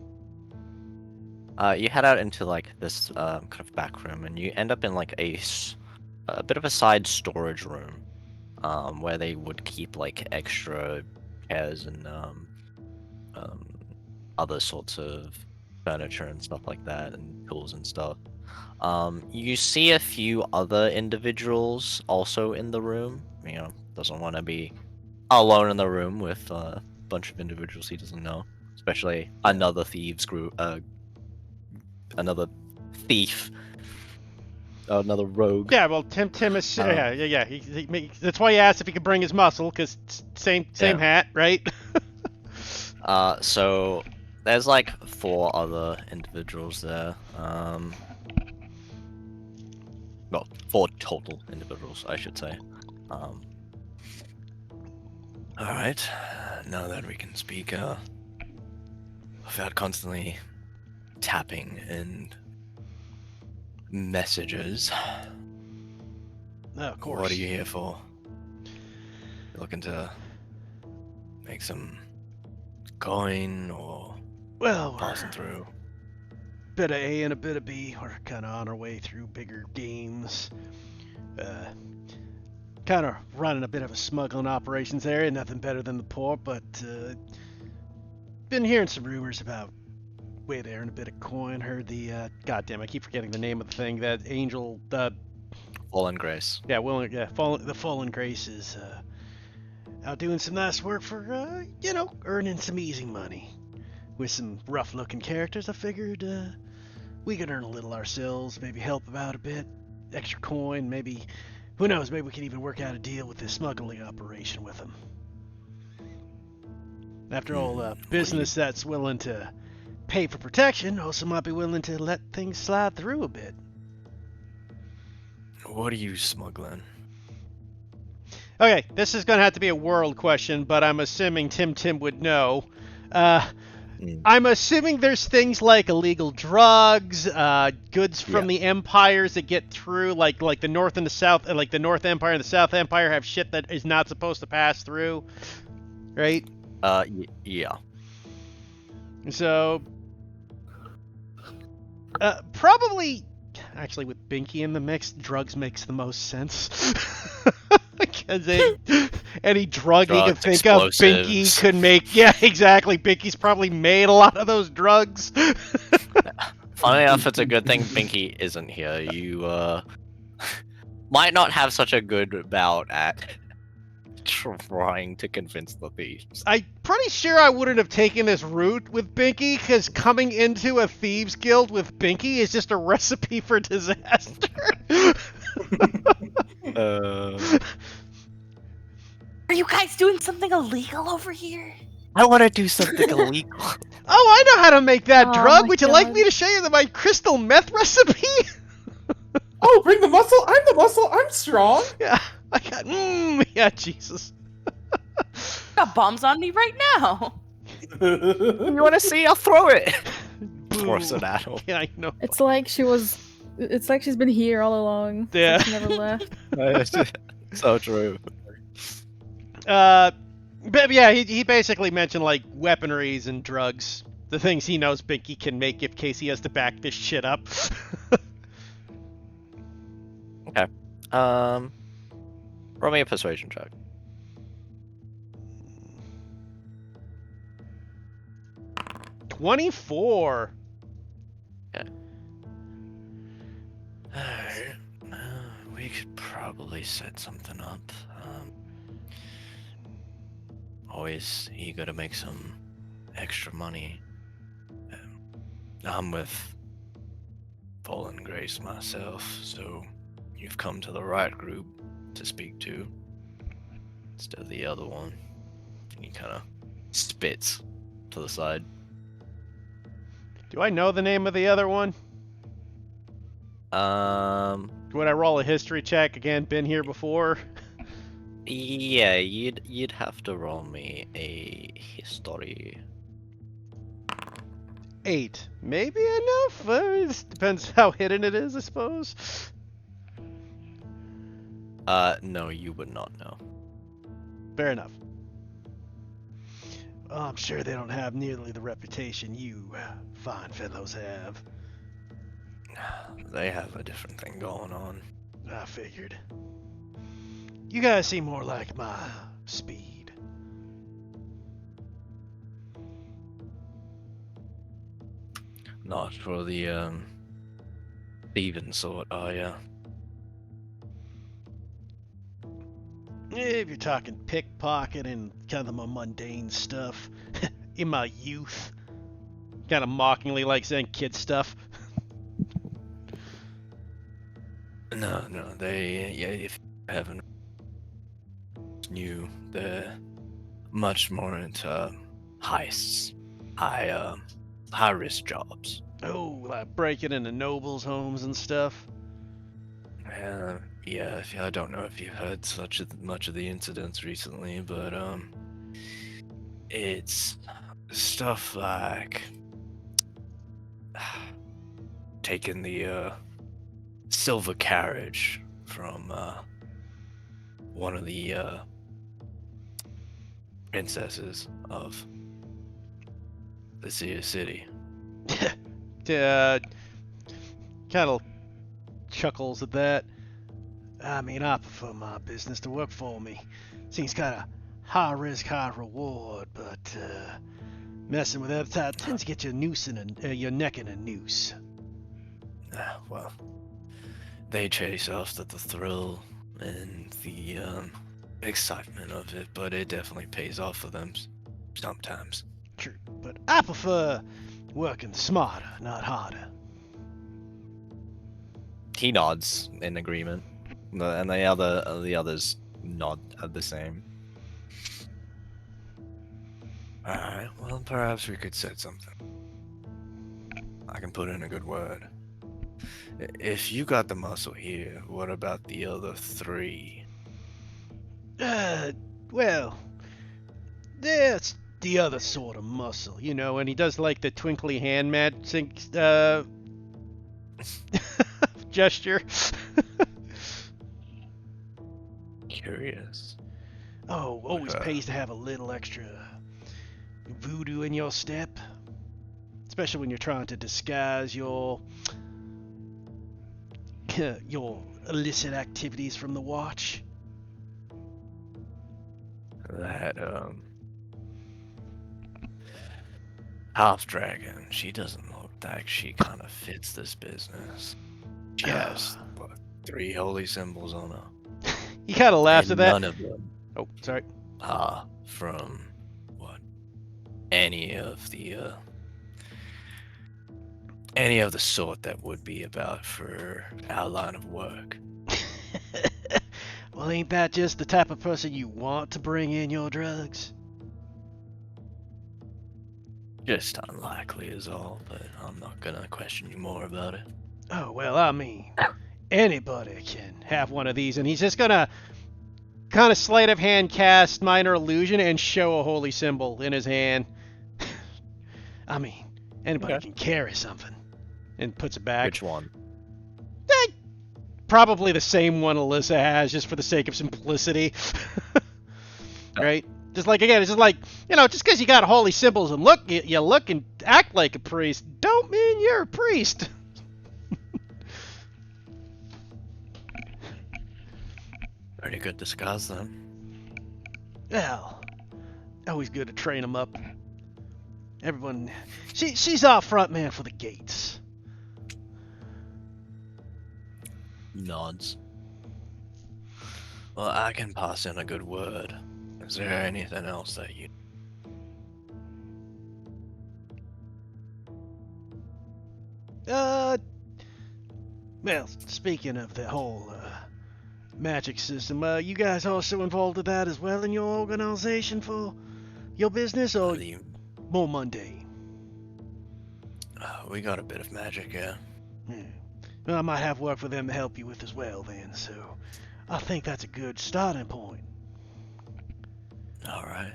You head out into like this kind of back room, and you end up in like a bit of a side storage room, where they would keep like extra chairs and other sorts of furniture and stuff like that, and tools and stuff. You see a few other individuals also in the room. Doesn't want to be alone in the room with a bunch of individuals he doesn't know, especially another thieves group, another thief, another rogue. Yeah, well, Tim is yeah. That's why he asked if he could bring his muscle, because same hat, right? So there's like 4 other individuals there. Well, 4 total individuals, I should say. All right, now that we can speak, without constantly tapping and messages. Of course. What are you here for? You looking to make some coin or Well, passing through? bit of A and a bit of B. We're kind of on our way through bigger games. Kind of running a bit of a smuggling operations area. Nothing better than the port, but been hearing some rumors about way there and a bit of coin. Heard the goddamn, I keep forgetting the name of the thing. That angel, Fallen Grace. yeah, the Fallen Grace is out doing some nice work for earning some easy money. With some rough-looking characters, I figured we could earn a little ourselves, maybe help out a bit, extra coin, maybe, who knows, maybe we could even work out a deal with this smuggling operation with them. After all, business that's willing to pay for protection also might be willing to let things slide through a bit. What are you smuggling? Okay, this is going to have to be a world question, but I'm assuming Tim would know. I'm assuming there's things like illegal drugs, goods from the empires that get through, like the North and the South, like the North Empire and the South Empire have shit that is not supposed to pass through, right? Yeah. So, probably, actually with Binky in the mix, drugs makes the most sense. Because any drug you can think of, Binky could make. Yeah, exactly. Binky's probably made a lot of those drugs. Funny enough, it's a good thing Binky isn't here. You might not have such a good bout at trying to convince the thieves. I'm pretty sure I wouldn't have taken this route with Binky, because coming into a thieves guild with Binky is just a recipe for disaster. Are you guys doing something illegal over here? I want to do something illegal. Oh, I know how to make that Oh drug. my Would you like God. me to show you my crystal meth recipe? Oh, bring the muscle! I'm the muscle! I'm strong! Yeah, I got. Yeah, Jesus. Got bombs on me right now. You want to see? I'll throw it. Boom. Force it at him. Yeah, I know. It's like she was It's like she's been here all along. It's Yeah. like she never left. So true. But yeah, he basically mentioned like weaponries and drugs, the things he knows Binky can make in case he has to back this shit up. Okay. Roll me a persuasion check. 24. Alright. We could probably set something up. Always eager to make some extra money. I'm with Fallen Grace myself, so you've come to the right group to speak to instead of the other one. And he kind of spits to the side. Do I know the name of the other one? Would I roll a history check again? Been here before? Yeah, you'd have to roll me a history. 8. Maybe enough? It depends how hidden it is, I suppose. No, you would not know. Fair enough. Oh, I'm sure they don't have nearly the reputation you fine fellows have. They have a different thing going on. I figured. You guys seem more like my speed. Not for the thieving sort, are ya? If you're talking pickpocket and kind of the more mundane stuff, in my youth, kind of mockingly like saying kid stuff. No, they, yeah, if you haven't knew, they're much more into heists, high risk jobs. Oh, like breaking into nobles' homes and stuff. Yeah, I don't know if you've heard much of the incidents recently, but it's stuff like taking the silver carriage from one of the princesses of the city. Kind of chuckles at that. I mean, I prefer my business to work for me. Seems kind of high risk, high reward, but messing with that type tends to get your your neck in a noose. Well, they chase after the thrill and the excitement of it, but it definitely pays off for them sometimes. True, but I prefer working smarter, not harder. He nods in agreement, and the others nod at the same. All right, well, perhaps we could set something. I can put in a good word. If you got the muscle here, what about the other 3? Well, that's the other sort of muscle, you know, and he does like the twinkly hand magic gesture. Curious. Oh, always pays to have a little extra voodoo in your step. Especially when you're trying to disguise your illicit activities from the watch. That half dragon, she doesn't look like she kind of fits this business. She has what, 3 holy symbols on her. He kind of laughs at And that. none of them Oh, sorry. are from what any of the sort that would be about for our line of work. Well, ain't that just the type of person you want to bring in your drugs? Just unlikely is all, but I'm not gonna question you more about it. Oh, well, I mean, anybody can have one of these, and he's just gonna kind of sleight of hand cast minor illusion and show a holy symbol in his hand. I mean, anybody Okay. can carry something. And puts it back. Which one? probably the same one Alyssa has, just for the sake of simplicity. Right? Just like, again, it's just like, just because you got holy symbols and you look and act like a priest, don't mean you're a priest. Pretty good disguise, then. Well, always good to train them up. Everyone, she's our front man for the gates. Nods. Well, I can pass in a good word. Is there anything else that you... Well, speaking of the whole magic system, you guys also involved with that as well in your organization for your business, or more mundane? We got a bit of magic, yeah. Well, I might have work for them to help you with as well then, so I think that's a good starting point. Alright.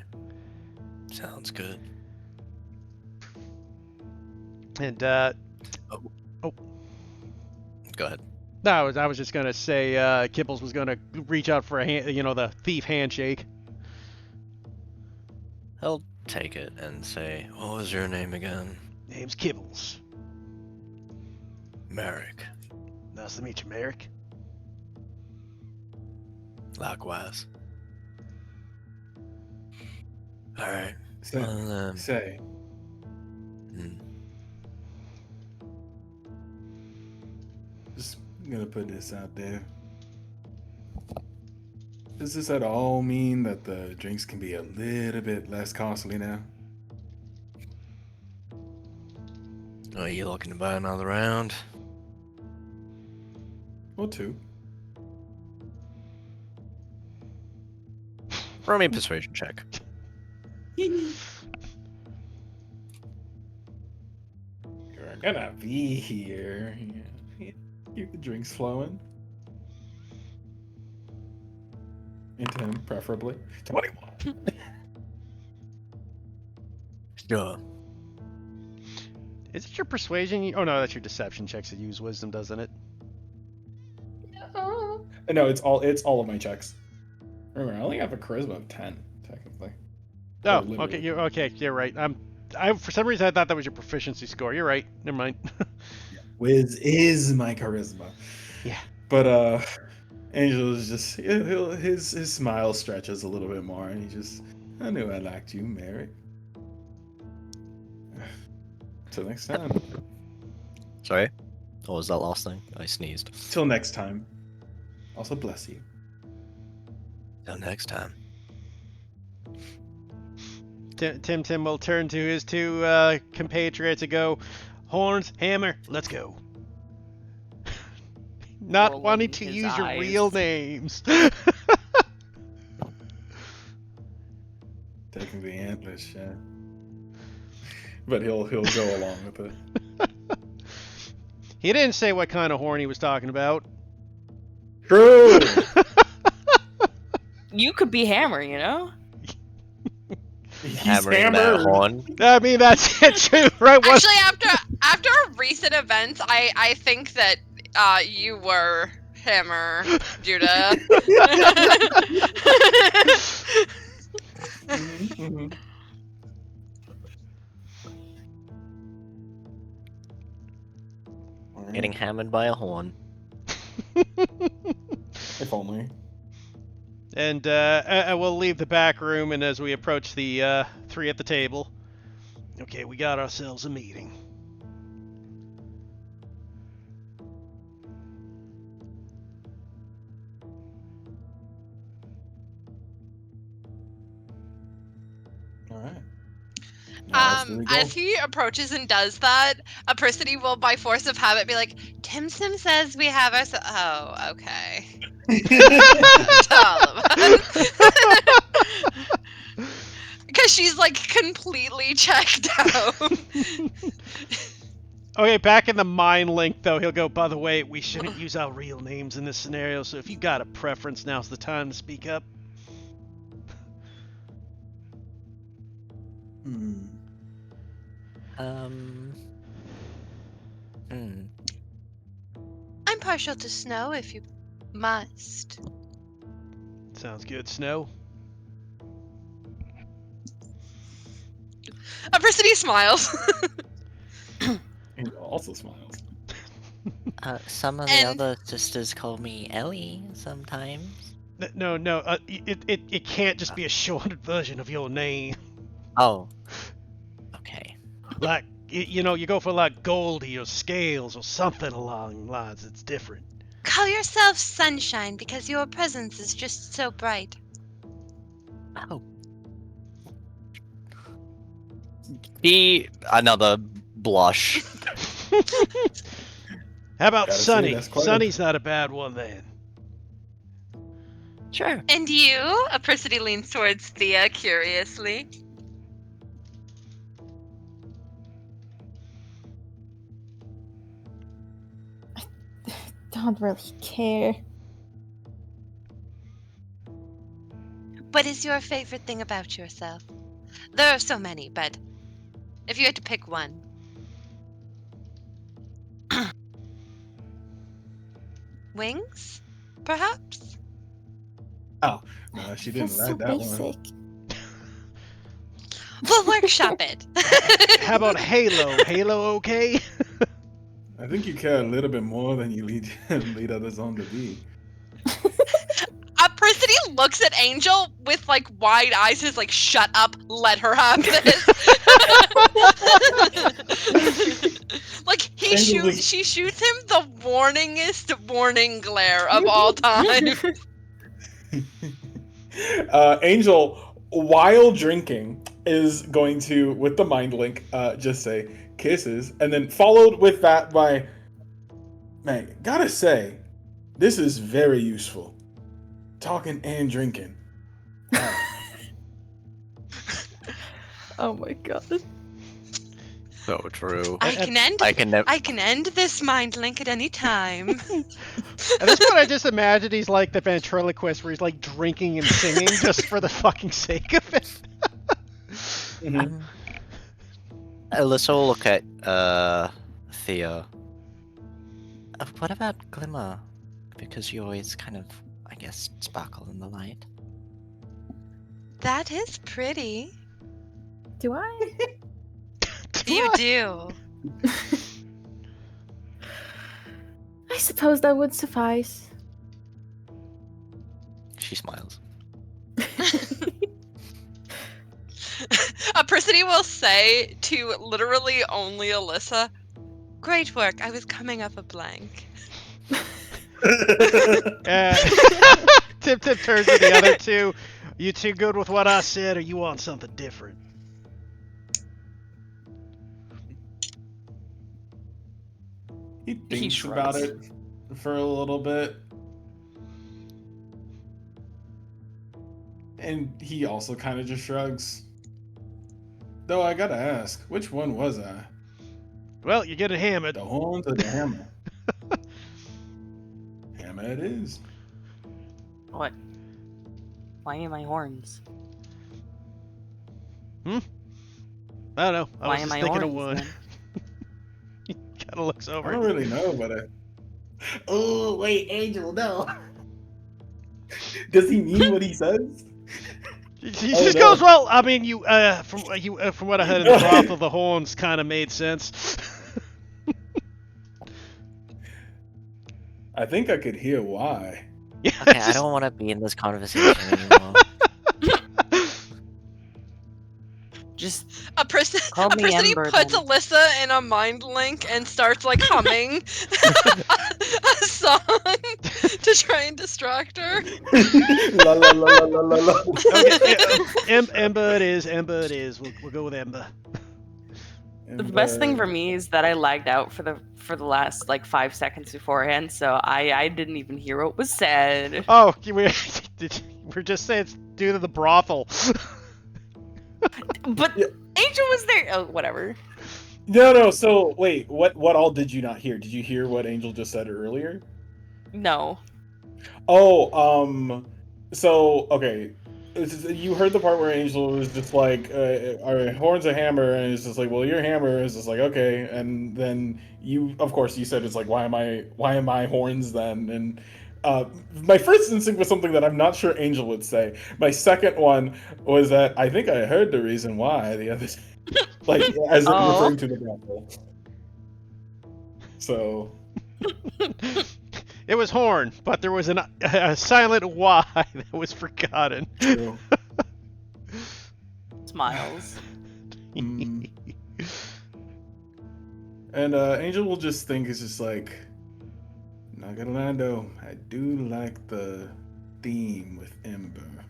Sounds good. And, Go ahead. no, I was just gonna say, Kibbles was gonna reach out for a hand, the thief handshake. I'll take it and say, what was your name again? Name's Kibbles. Merrick. Nice to meet you, Merrick. Likewise. Alright. Say, Well, say, just gonna put this out there. Does this at all mean that the drinks can be a little bit less costly now? Are you looking to buy another round? Or two. Roll me a persuasion check. You're gonna be here. Yeah. Keep the drinks flowing. Into him, preferably. 21. Sure. Is it your persuasion? Oh no, that's your deception checks that use wisdom, doesn't it? No, it's all of my checks. Remember, I only have a charisma of 10, technically. Oh, literally. okay, you're right. I for some reason I thought that was your proficiency score. You're right. Never mind. Wiz is my charisma. Yeah. But Angel is just his smile stretches a little bit more, and he just, I knew I liked you, Merrick. Till next time. Sorry? What was that last thing? I sneezed. Till next time. Also bless you. Till next time. Tim will turn to his two compatriots and go, "Horns, hammer, let's go." Not Rolling wanting to his use your eyes. real names. Taking the antlers, yeah. But he'll go along with it. He didn't say what kind of horn he was talking about. True. You could be Hammer, you know? He's Hammering that hammered. horn. I mean, that's it, true, right? Actually, after recent events, I think that you were Hammer, Judah. Mhm. Alright. Getting hammered by a horn. If only. And we'll leave the back room, and as we approach the three at the table, okay, we got ourselves a meeting. All right. Now, there we go. As he approaches and does that, a person will, by force of habit, be like, "Tim Sim says we have our." Oh, okay. To all of us. Because she's like completely checked out. Okay, back in the mind link, though, he'll go, "By the way, we shouldn't use our real names in this scenario, so if you got a preference, now's the time to speak up." Hmm. Hmm. I'm partial to snow if you must. Sounds good, Snow. Apricity smiles. Angel also smiles. Some of the And- other sisters call me Ellie sometimes. No, it can't just be a shortened version of your name. Oh. Okay. Like, you go for like Goldie or Scales or something along the lines. It's different. Call yourself Sunshine because your presence is just so bright. Oh. Another blush. How about Gotta say, Sunny? that's quite a- Sunny's not a bad one then. Sure. And you? Apricity leans towards Thea curiously. Don't really care. What is your favorite thing about yourself? There are so many, but if you had to pick one. Wings? Perhaps? No, she didn't That's so write that basic. one. We'll workshop it. How about Halo? Halo okay? I think you care a little bit more than you lead others on to be. Apricity looks at Angel with like wide eyes, is like, "Shut up, let her have this." Like she shoots him the warningest warning glare of all time. Angel, while drinking, is going to, with the mind link, just say kisses, and then followed with that by, man, gotta say, this is very useful. Talking and drinking. Oh my god. So true. I can end I can never. I can end this mind link at any time. At this point, I just imagine he's like the ventriloquist where he's like drinking and singing just for the fucking sake of it. Let's all look at Thea. What about Glimmer? Because you always kind of, I guess, sparkle in the light. That is pretty. Do I? You do. I suppose that would suffice. She smiles. Apricity will say to literally only Alyssa, Great work. I was coming up a blank. Tip turns to the other two. You two good with what I said, or you want something different? He thinks shrugs. about it for a little bit. And he also kind of just shrugs. Though I gotta ask, which one was I? Well, you get it hammered. The horns or the hammer? Hammer it is. What? Why am I horns? I don't know. I Why was am just I thinking of horns? one. Then? He kind of looks I over. don't really know, but oh, wait, Angel, no. Does he mean what he says? He Oh, just no. goes, well, I mean, from what I heard in the brothel, the horns kind of made sense. I think I could hear why. Yeah, Okay, I just- don't want to be in this conversation anymore. Just Call me Apricity Ember, puts then. Alyssa in a mind link and starts like humming a song to try and distract her. La la la la la la la. Okay, Ember it is. Ember it is. We'll go with Ember. the best thing for me is that I lagged out for the last like 5 seconds beforehand, so I didn't even hear what was said. Oh, we're just saying it's due to the brothel. But Yeah. Angel was there. Oh, whatever. No. So wait, what all did you not hear? Did you hear what Angel just said earlier? No. Oh, so okay. you heard the part where Angel was just like, "Our horn's a hammer," and it's just like, "Well, your hammer is just like okay." And then of course, you said it's like, why am I horns then?" And my first instinct was something that I'm not sure Angel would say. My second one was that I think I heard the reason why the other, like as in Oh. referring to the battle. So It was horn, but there was a silent Y that was forgotten. true. Smiles. Mm. And Angel will just think it's just like, not gonna lie though, I do like the theme with Ember.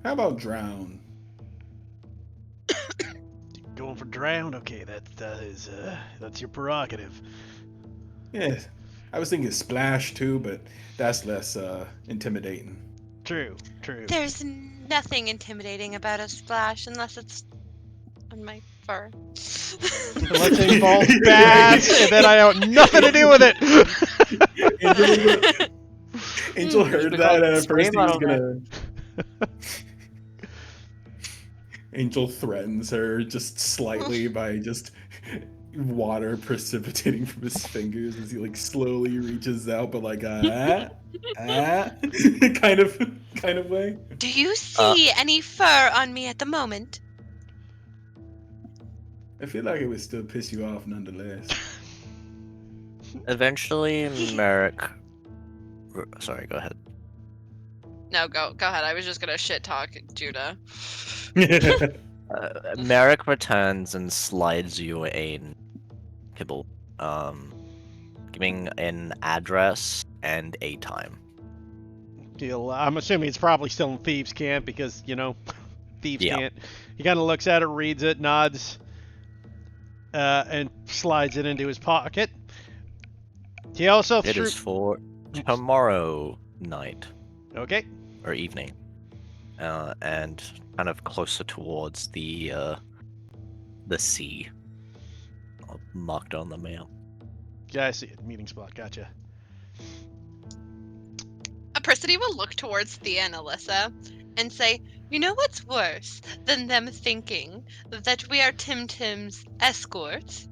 How about Drown? Going for drown? Okay, that's your prerogative. Yeah, I was thinking Splash too, but that's less intimidating. True. There's nothing intimidating about a splash unless it's on my fur. Unless it involves bats, and then I have nothing to do with it. Angel heard that, and at first he was Scream gonna. Angel threatens her just slightly by just water precipitating from his fingers as he like slowly reaches out, but like kind of way. Do you see any fur on me at the moment? I feel like it would still piss you off nonetheless. Eventually, Merrick. Sorry, go ahead. No, go ahead. I was just gonna shit talk Judah. Merrick returns and slides you a kibble, giving an address and a time. I'm assuming it's probably still in Thieves' Camp because, Thieves' Yeah. Camp. He kind of looks at it, reads it, nods, and slides it into his pocket. He also It is for tomorrow night Okay. or evening, and kind of closer towards the sea, marked on the map. Yeah, I see it. Meeting spot. Gotcha. Apricity will look towards Thea and Alyssa and say, "You know what's worse than them thinking that we are Tim Tim's escorts?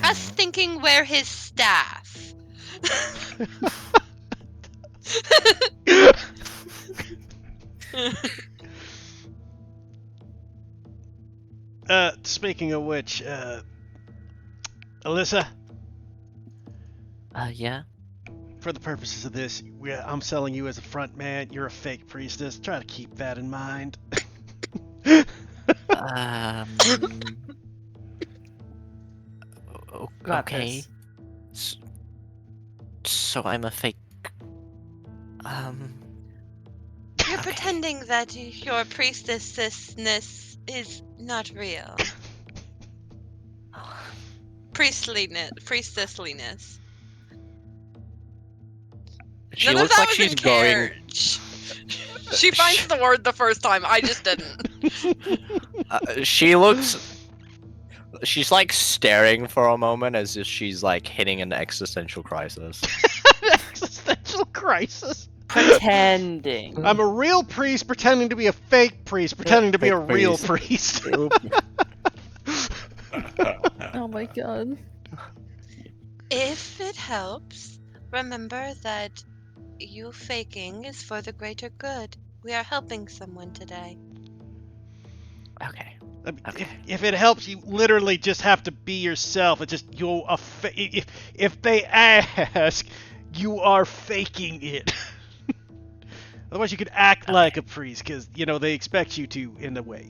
Us thinking we're his staff." Speaking of which, Alyssa, Yeah. for the purposes of this, I'm selling you as a front man. You're a fake priestess. Try to keep that in mind. Got Okay. this. So I'm a fake. You're Okay. pretending that your priestessness is not real. Priestessliness. She None of looks that like was she's in going. care. She finds the word the first time. I just didn't. She looks. She's like staring for a moment as if she's like hitting an existential crisis. Existential crisis. Pretending. I'm a real priest pretending to be a fake priest, pretending to be a Fake real priest. priest. Oh my god. If it helps, remember that you faking is for the greater good. We are helping someone today. Okay. I mean, Okay. if it helps, you literally just have to be yourself. It's just if they ask, you are faking it. Otherwise, you could act like a priest because they expect you to in a way.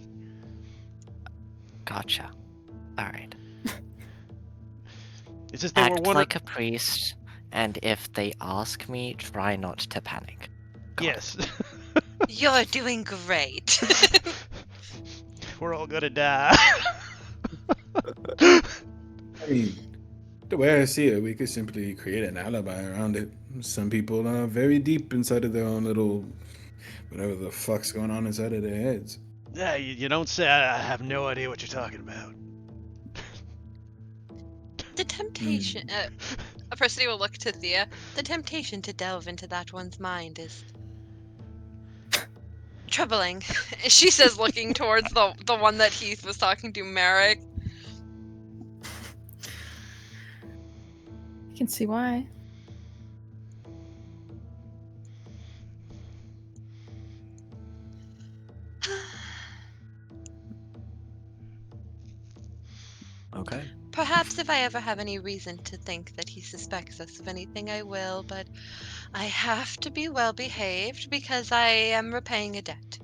Gotcha. All right. It's just they were Act wondering. like a priest, and if they ask me, try not to panic. Got it. Yes, You're doing great. we're all gonna die. I mean, the way I see it, we could simply create an alibi around it. Some people are very deep inside of their own little, whatever the fuck's going on inside of their heads. Yeah, you don't say. I have no idea what you're talking about. The temptation. Apricity will look to Thea. The temptation to delve into that one's mind is troubling. She says, looking towards the one that Heath was talking to, Merrick. You can see why. Okay. Perhaps if I ever have any reason to think that he suspects us of anything, I will, but I have to be well behaved because I am repaying a debt.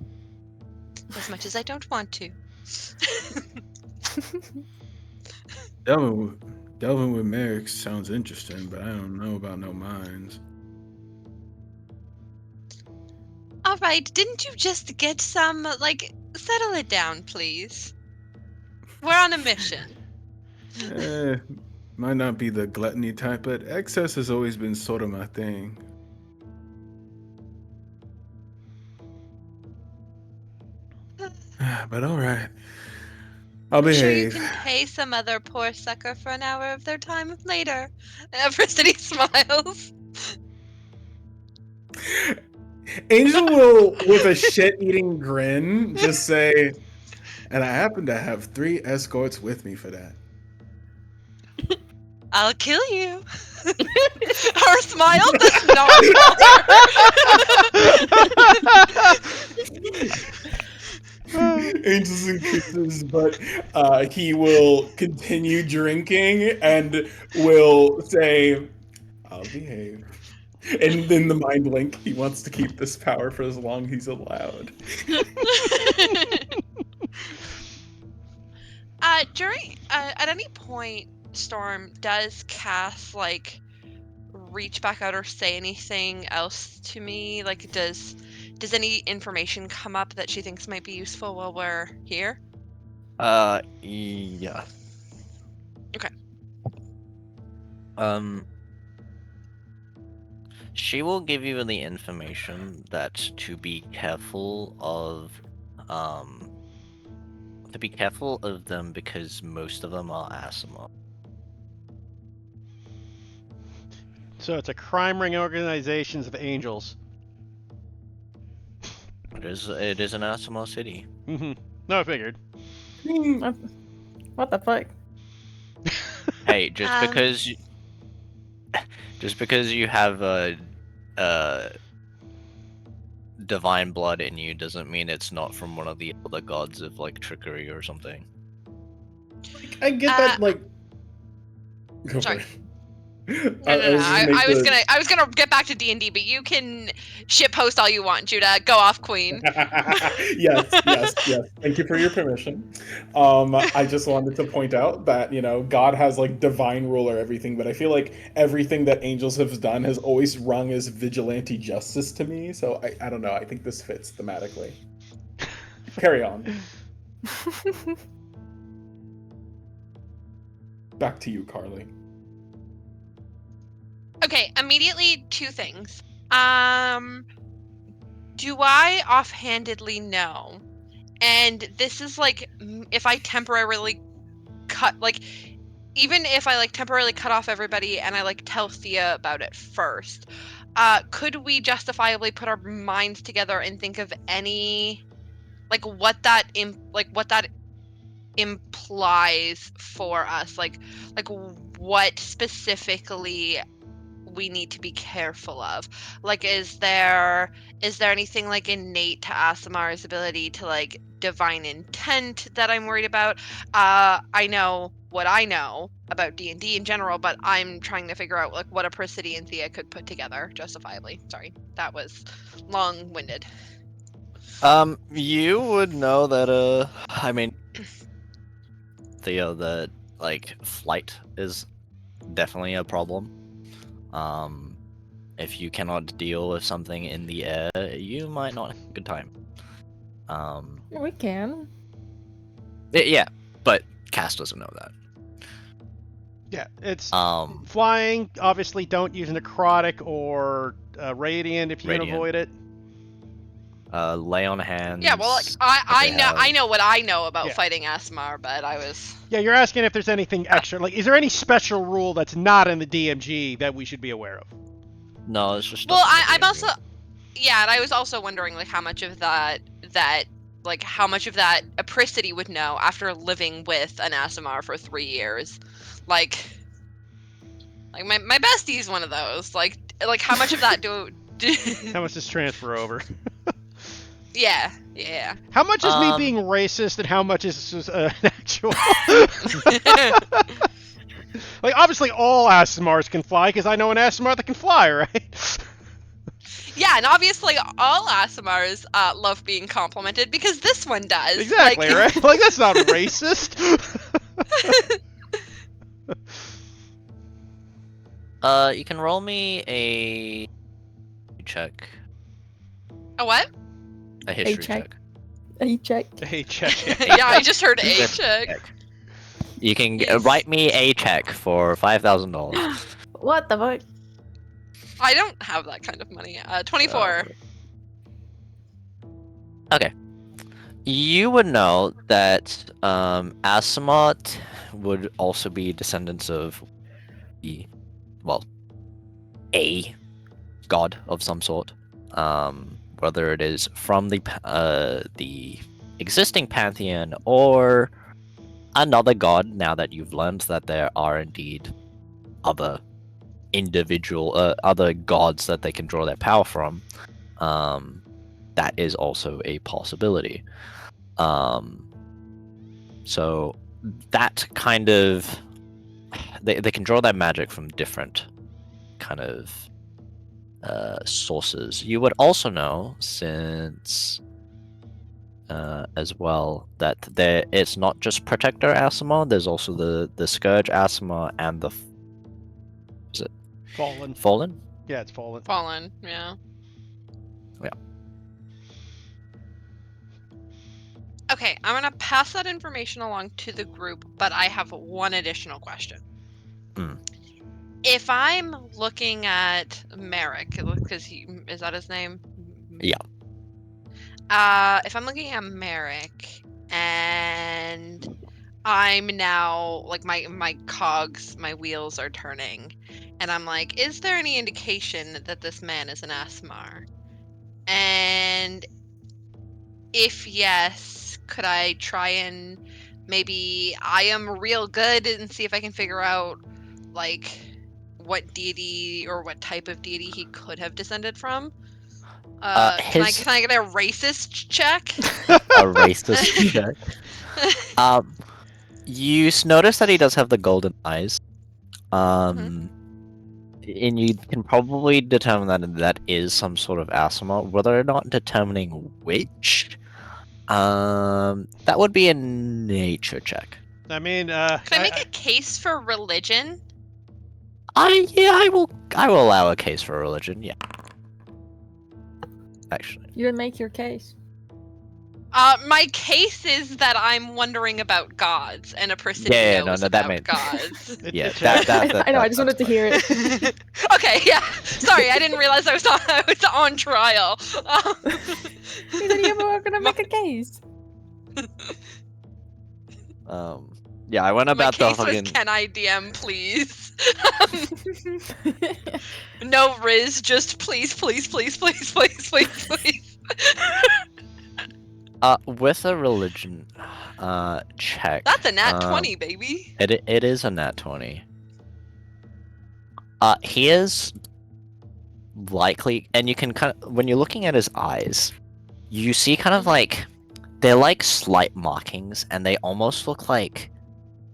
As much as I don't want to. Delvin with Merrick sounds interesting, but I don't know about no mines. All right, didn't you just get some, settle it down, please. We're on a mission. Eh, might not be the gluttony type, but excess has always been sort of my thing. But all right. I'll I'm sure you behave. can pay some other poor sucker for an hour of their time later. Everybody smiles. Angel will, with a shit-eating grin, just say, and I happen to have 3 escorts with me for that. I'll kill you. Her smile does not Angels and kisses, but he will continue drinking and will say, I'll behave. And then the mind blink, he wants to keep this power for as long as he's allowed. At any point, Storm does Cass reach back out or say anything else to me? Does any information come up that she thinks might be useful while we're here? Yeah. Okay. She will give you the information that to be careful of them because most of them are Asimo. So it's a crime ring organizations of angels. It is an Asimo city. Mm-hmm. No, I figured. What the fuck? Hey, just Um, because you have a divine blood in you doesn't mean it's not from one of the other gods of trickery or something. I get that, Go sorry. for it. No. I was just I was gonna get back to D&D, but you can shit post all you want, Judah. Go off, Queen. yes. Thank you for your permission. I just wanted to point out that, God has divine rule or everything, but I feel like everything that angels have done has always rung as vigilante justice to me. So I don't know. I think this fits thematically. Carry on. Back to you, Carly. Okay, immediately 2 things. Do I offhandedly know? And this is if I temporarily cut, even if I temporarily cut off everybody and I tell Thea about it first, could we justifiably put our minds together and think of any what that implies for us, what specifically we need to be careful of? Is there anything innate to Asimar's ability to divine intent that I'm worried about? I know what I know about D&D in general, but I'm trying to figure out what a Presidy and Thea could put together justifiably. Sorry, that was long-winded. You would know that Theo, that flight is definitely a problem. If you cannot deal with something in the air, you might not have a good time. We can. Yeah, but Cass doesn't know that. Yeah, it's Um, flying. Obviously, don't use necrotic or radiant if you can Radiant. avoid it. Lay on hands. Yeah, well, I know what I know about Yeah. fighting Asimar, but I was... Yeah, you're asking if there's anything extra. Is there any special rule that's not in the DMG that we should be aware of? No, it's just. Well, stuff in the I'm DMG. also... Yeah, and I was also wondering, how much of that that, like, how much of that Apricity would know after living with an Asimar for 3 years. Like my bestie's one of those. Like how much of that do How much does transfer over? yeah. How much is me being racist, and how much is an actual? Like, obviously, all Asimars can fly, because I know an Asimar that can fly, right? Yeah, and obviously all Asimars love being complimented because this one does. Exactly, like... right? Like, that's not racist. You can roll me a check. A what? A history check. check. A check. Hey, check. Yeah, I just heard a History check. You can Yes. write me a check for $5,000. What the fuck? I don't have that kind of money. 24. Okay. You would know that Asimot would also be descendants of a god of some sort. Whether it is from the existing pantheon or another god, now that you've learned that there are indeed other other gods that they can draw their power from, that is also a possibility. So that kind of they can draw that magic from different kind of sources. You would also know, since as well, that it's not just Protector Asimar. There's also the Scourge Asimar and the Fallen. Fallen. Yeah, it's fallen. Fallen, yeah. Yeah. Okay, I'm gonna pass that information along to the group, but I have one additional question. Mm. If I'm looking at Merrick, because is that his name? Yeah. If I'm looking at Merrick and I'm now like my cogs, my wheels are turning, and I'm like, is there any indication that this man is an Asmar? And if yes, could I try and maybe I am real good and see if I can figure out like what deity or what type of deity he could have descended from? Can I get a racist check? A racist check. You notice that he does have the golden eyes. And you can probably determine that is some sort of Asimar. Whether or not determining which, that would be a nature check. I mean, Can I make a case for religion? I will allow a case for religion. Yeah. Actually. You didn't make your case. My case is that I'm wondering about gods, and Apricity knows about gods. Yeah, I know. I just wanted to hear it. Okay, yeah. Sorry, I didn't realize I was on trial. You said you were gonna make a case. Yeah, I went about My the case was, fucking. can I DM, please? No Riz, just please, please, please, please, please, please, please. With a religion, check. That's a nat 20, baby. It is a nat 20. He is likely, and you can kind of, when you're looking at his eyes, you see kind of like they're like slight markings, and they almost look like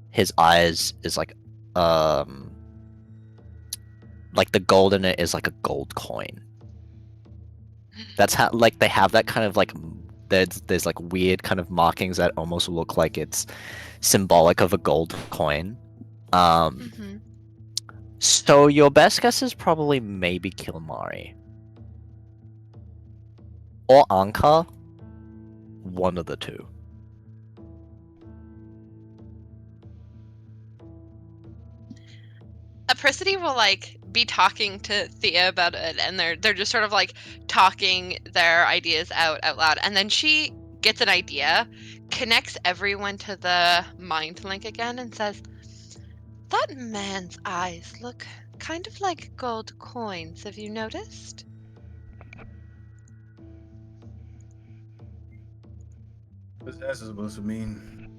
his eyes is like the gold in it is like a gold coin. That's how, like, they have that kind of like there's like weird kind of markings that almost look like it's symbolic of a gold coin. So your best guess is probably maybe Kilmari or Anka, one of the two. Apricity will like be talking to Thea about it, and they're just sort of like talking their ideas out loud, and then she gets an idea, connects everyone to the mind link again, and says, "That man's eyes look kind of like gold coins. Have you noticed?" What's that supposed to mean?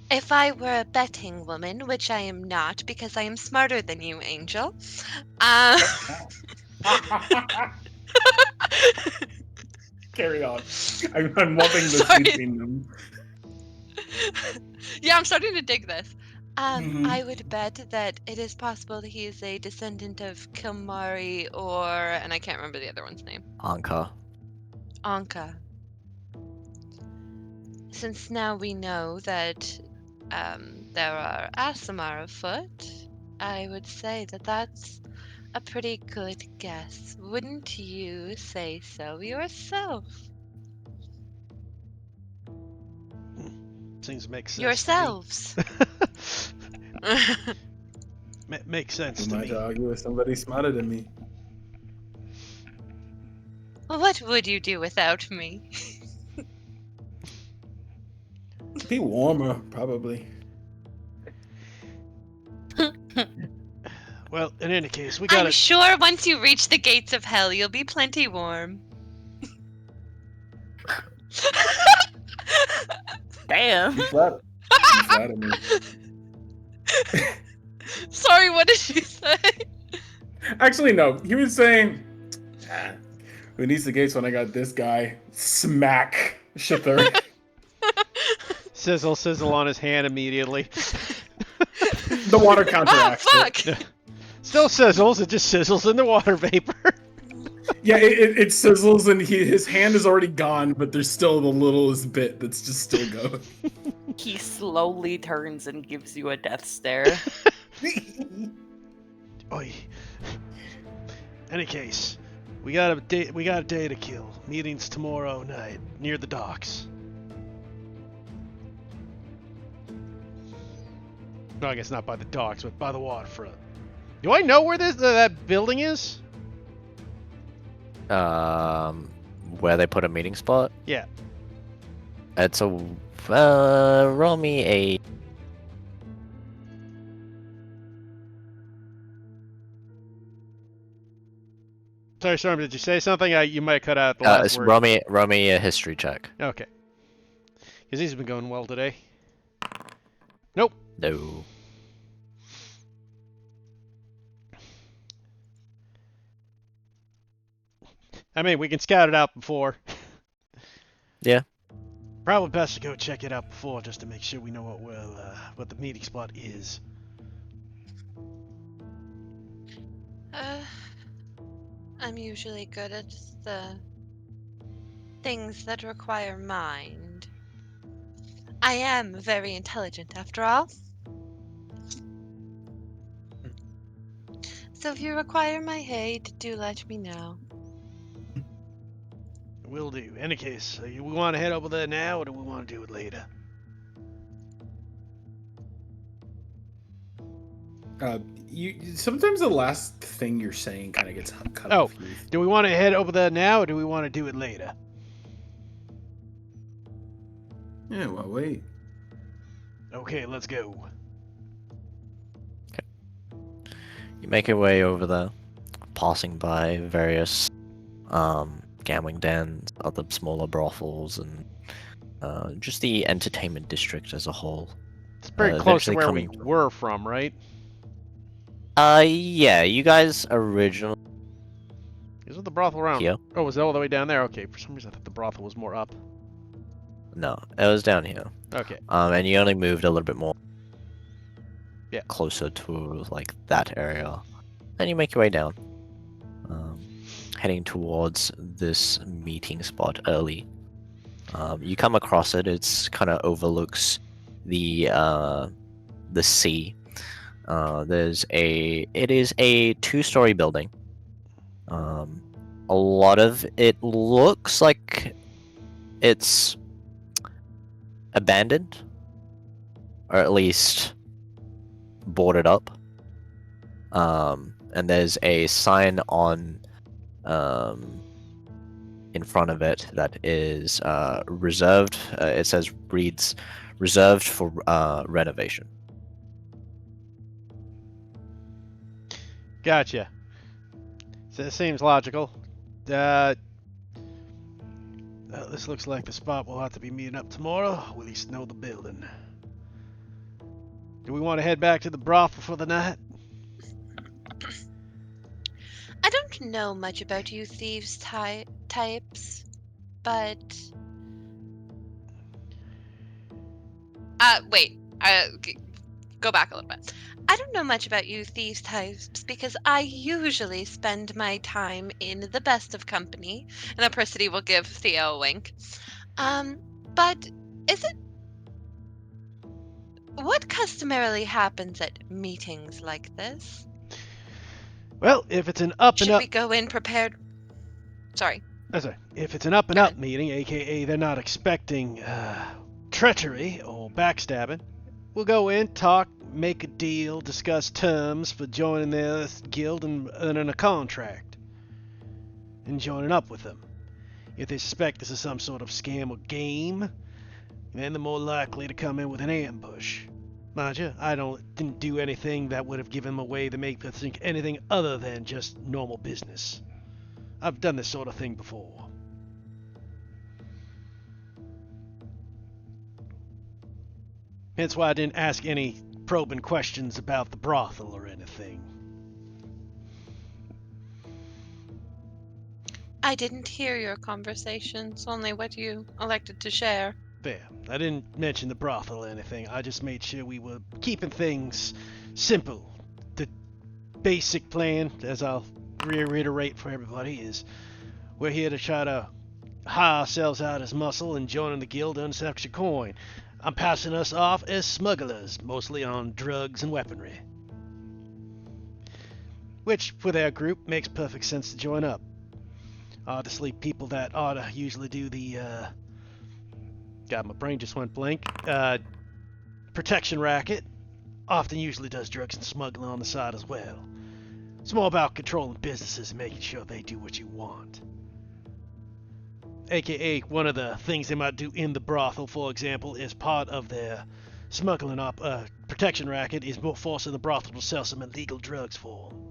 If I were a betting woman, which I am not because I am smarter than you, Angel. Uh, Carry on. I'm loving this Sorry. between them. Yeah, I'm starting to dig this. Mhm. I would bet that it is possible that he is a descendant of Kilmari or, and I can't remember the other one's name, Anka. Anka. Since now we know that there are Asimar afoot, I would say that that's a pretty good guess. Wouldn't you say so yourself? Seems to make sense to me. Yourselves. Makes sense Who am to I to me. argue with somebody smarter than me? What would you do without me? Be warmer, probably. Well, in any case, we I'm gotta. sure once you reach the gates of hell, you'll be plenty warm. Damn. You flatter. You flatter me. Sorry, what did she say? Actually, no. He was saying, "Ah, who needs the gates when I got this guy? Smack. Shither. Sizzle, sizzle on his hand immediately. The water Ah, counteracts fuck! it. Still sizzles, it just sizzles in the water vapor. Yeah, it sizzles and his hand is already gone, but there's still the littlest bit that's just still going. He slowly turns and gives you a death stare. Oi. Any case, we got a day to kill. Meetings tomorrow night near the docks. No, I guess not by the docks, but by the waterfront. Do I know where that building is? Where they put a meeting spot? Yeah. It's a roll me a Sorry, Storm, did you say something? You might cut out the last word. roll me a history check. Okay. Because these have been going well today. Nope. No. I mean, we can scout it out before. Yeah. Probably best to go check it out before, just to make sure we know what the meeting spot is. I'm usually good at the things that require mind. I am very intelligent, after all. So if you require my aid, do let me know. Will do. Any case, we want to head over there now, or do we want to do it later? Sometimes the last thing you're saying kind of gets cut Oh, off. Youth. do we want to head over there now, or do we want to do it later? Yeah, well, wait. Okay, let's go. You make your way over there, passing by various gambling dens, other smaller brothels, and just the entertainment district as a whole. It's pretty close to eventually where we coming- were from, right? Yeah, you guys originally Isn't the brothel around? here. Oh, was it all the way down there? Okay, for some reason I thought the brothel was more up. No, it was down here. Okay. And you only moved a little bit more. Yeah. Closer to like that area, and you make your way down, heading towards this meeting spot early. You come across it. It's kind of overlooks the sea. It is a two-story building. A lot of it looks like it's abandoned, or at least boarded up. And there's a sign on in front of it that is reserved. Reads reserved for renovation. Gotcha. So it seems logical. Well, this looks like the spot we'll have to be meeting up tomorrow. We at least know the building. Do we want to head back to the brothel for the night? I don't know much about you thieves types, but wait. Go back a little bit. I don't know much about you thieves types because I usually spend my time in the best of company. And Apricity will give Theo a wink. But is it what customarily happens at meetings like this? Well, if it's an up and Should up... we go in prepared? Sorry. That's right. If it's an up and up meeting, aka they're not expecting treachery or backstabbing, we'll go in, talk, make a deal, discuss terms for joining their guild and earning a contract, and joining up with them. If they suspect this is some sort of scam or game, then they're more likely to come in with an ambush. Mind you, I didn't do anything that would have given them away to make them think anything other than just normal business. I've done this sort of thing before. Hence why I didn't ask any probing questions about the brothel or anything. I didn't hear your conversations, only what you elected to share. Fair. I didn't mention the brothel or anything. I just made sure we were keeping things simple. The basic plan, as I'll reiterate for everybody, is we're here to try to hire ourselves out as muscle and joining the guild earn some extra coin. I'm passing us off as smugglers, mostly on drugs and weaponry. Which, for their group, makes perfect sense to join up. Obviously, people that ought to usually do the, God, my brain just went blank. Protection racket often usually does drugs and smuggling on the side as well. It's more about controlling businesses and making sure they do what you want. AKA, one of the things they might do in the brothel, for example, is part of their smuggling protection racket is forcing the brothel to sell some illegal drugs for them.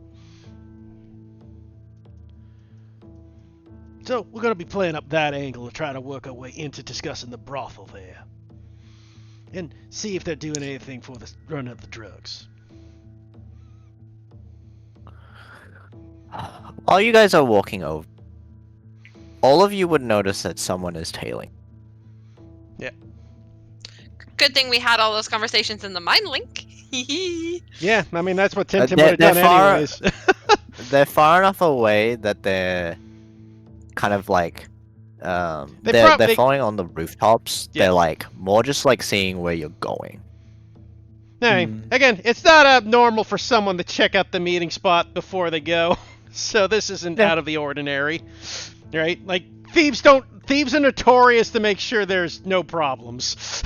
So, we're going to be playing up that angle to try to work our way into discussing the brothel there. And see if they're doing anything for the run of the drugs. While you guys are walking over, all of you would notice that someone is tailing. Yeah. Good thing we had all those conversations in the mind link. Yeah, I mean, that's what Tim would they're have done far- anyways. They're far enough away that they're kind of like They they're falling on the rooftops. Yeah. They're like more just like seeing where you're going. Hey, again, it's not abnormal for someone to check out the meeting spot before they go, so this isn't out of the ordinary, right? Like thieves are notorious to make sure there's no problems,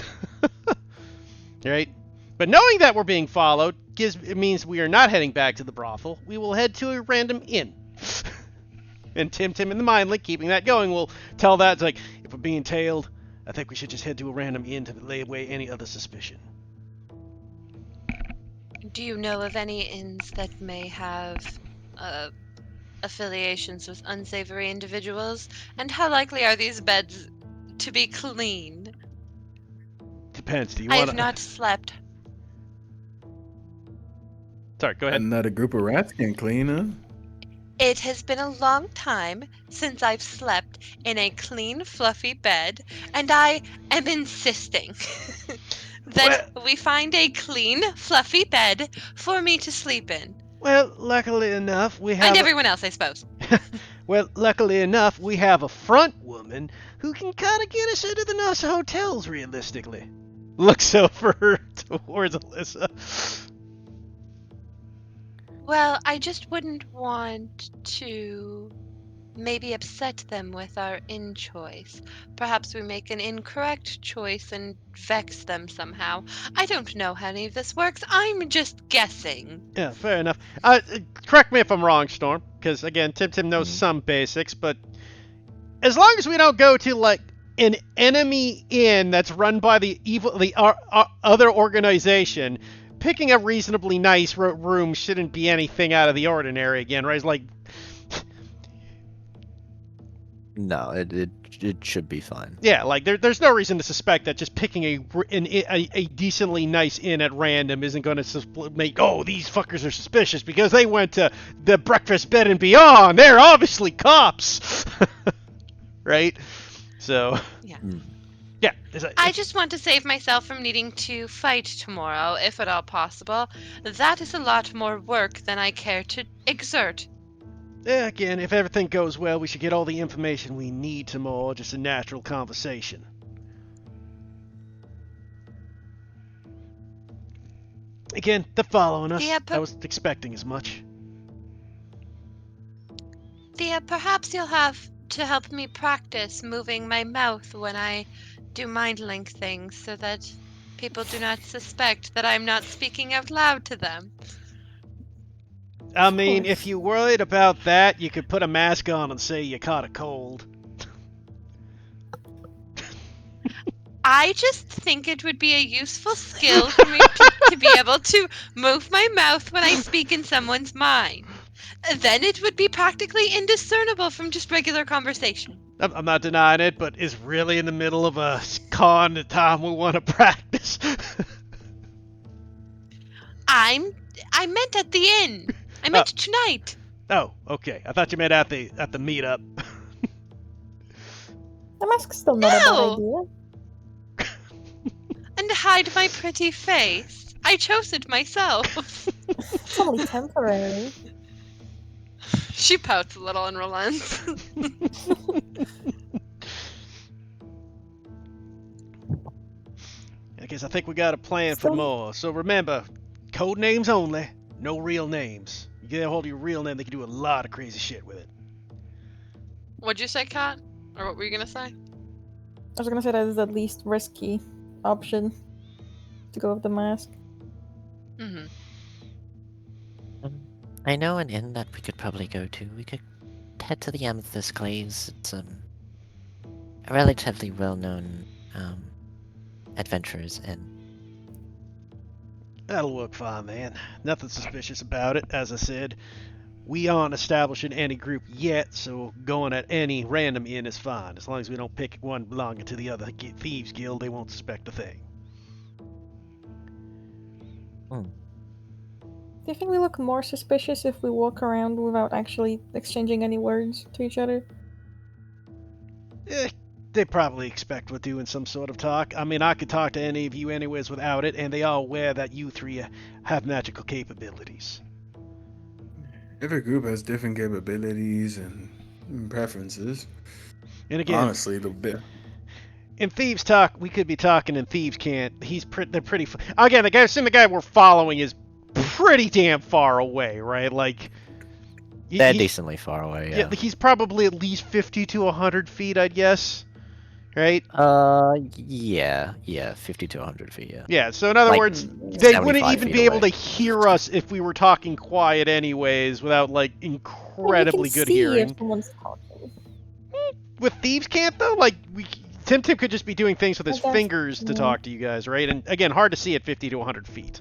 right? But knowing that we're being followed it means we are not heading back to the brothel. We will head to a random inn. And Tim in the mind link, keeping that going, will tell that it's like, if we're being tailed, I think we should just head to a random inn to lay away any other suspicion. Do you know of any inns that may have affiliations with unsavory individuals? And how likely are these beds to be clean? Depends. Do you I want have not slept. Sorry, go ahead. And that a group of rats can clean, huh? It has been a long time since I've slept in a clean, fluffy bed, and I am insisting that we find a clean, fluffy bed for me to sleep in. Well, luckily enough, we have... And everyone else, I suppose. Well, luckily enough, we have a front woman who can kind of get us into the nice hotels, realistically. Looks over towards Alyssa. Well, I just wouldn't want to maybe upset them with our in-choice. Perhaps we make an incorrect choice and vex them somehow. I don't know how any of this works. I'm just guessing. Yeah, fair enough. Correct me if I'm wrong, Storm, because again, Tim knows some basics, but as long as we don't go to like an enemy inn that's run by the other organization, picking a reasonably nice room shouldn't be anything out of the ordinary again, right? It's like... No, it should be fine. Yeah, like there's no reason to suspect that just picking a decently nice inn at random isn't going to make these fuckers are suspicious because they went to the breakfast bed and beyond. They're obviously cops, right? So Yeah. yeah, I just want to save myself from needing to fight tomorrow, if at all possible. That is a lot more work than I care to exert. again, if everything goes well, we should get all the information we need tomorrow. Just a natural conversation. Again, they're following us. Thea, I was expecting as much. Thea, perhaps you'll have to help me practice moving my mouth when I do mind link things so that people do not suspect that I'm not speaking out loud to them. I mean, course. if you're worried about that, you could put a mask on and say you caught a cold. I just think it would be a useful skill for me to be able to move my mouth when I speak in someone's mind. Then it would be practically indiscernible from just regular conversation. I'm not denying it, but is really in the middle of a con the time we want to practice. I meant at the inn. I meant tonight. Oh, okay. I thought you meant at the meetup. The mask's still not a bad No! idea. And hide my pretty face. I chose it myself. It's only temporary. She pouts a little and relents. I guess I think we got a plan for Still- more. So remember, code names only, no real names. You get a hold of your real name, they can do a lot of crazy shit with it. What'd you say, Kat? Or what were you gonna say? I was gonna say that is the least risky option to go with the mask. Mm-hmm. I know an inn that we could probably go to. We could head to the Amethyst Glades. It's a relatively well-known adventurers inn. That'll work fine, man. Nothing suspicious about it. As I said, we aren't establishing any group yet, so going at any random inn is fine. As long as we don't pick one belonging to the other thieves guild, they won't suspect a thing. Do you think we look more suspicious if we walk around without actually exchanging any words to each other? They probably expect we're doing some sort of talk. I mean, I could talk to any of you anyways without it, and they are aware that you three have magical capabilities. Every group has different capabilities and preferences. And again, Honestly, the bit. in Thieves Talk, we could be talking and Thieves can't. They're pretty... Again, the guy we're following is pretty damn far away, right? Like... They're he's- decently far away, yeah. he's probably at least 50 to 100 feet, I'd guess. Right? Yeah, 50 to 100 feet, yeah. Yeah, so in other Like, words, they wouldn't 75 even feet be able to away. hear us if we were talking quiet anyways, without, like, incredibly good see hearing. if someone's talking. With Thieves Can't, though, like, Tim could just be doing things with his I guess, fingers to yeah. talk to you guys, right? And again, hard to see at 50 to 100 feet.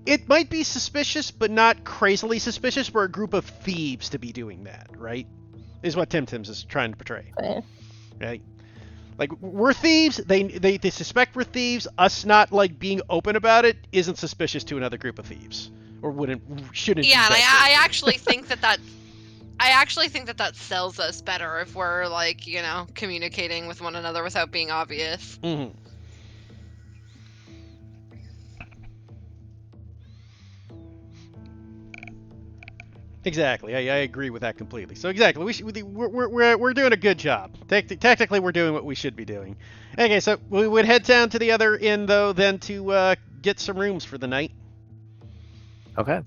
It might be suspicious, but not crazily suspicious for a group of thieves to be doing that, right? Is what Tim's is trying to portray, Fair. right? Like, we're thieves, they suspect we're thieves, us not, like, being open about it isn't suspicious to another group of thieves. Or shouldn't Yeah, be and that I actually think that I actually think that sells us better if we're like, communicating with one another without being obvious. hmm Exactly, I agree with that completely. So exactly, we're doing a good job. Technically, we're doing what we should be doing. Okay, so we would head down to the other inn though, then to get some rooms for the night. Okay.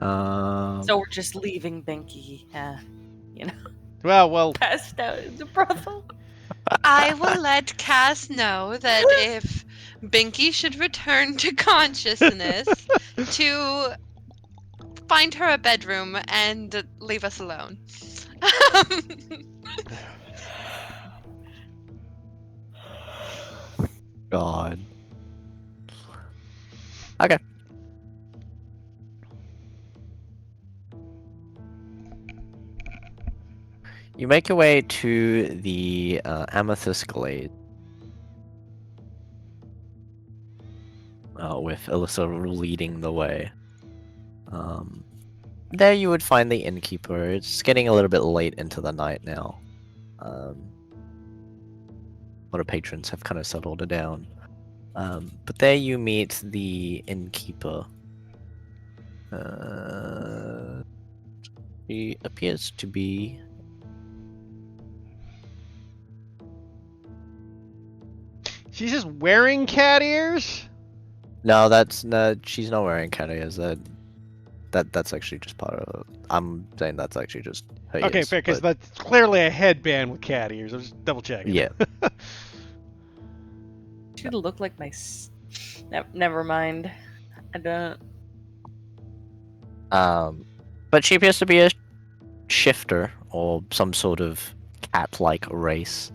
So we're just leaving Binky, Well, passed out in the brothel. I will let Cass know that if Binky should return to consciousness, to find her a bedroom and leave us alone. God. Okay. You make your way to the Amethyst Glade. With Alyssa leading the way. There you would find the innkeeper. It's getting a little bit late into the night now. A lot of patrons have kind of settled down. But there you meet the innkeeper. He appears to be... She's just wearing cat ears? No, she's not wearing cat ears. That's actually just part of it. I'm saying that's actually just her Okay, ears, fair, because but- that's clearly a headband with cat ears. I was just double checking. Yeah. She look like my. Never mind. I don't. But she appears to be a shifter or some sort of cat-like race.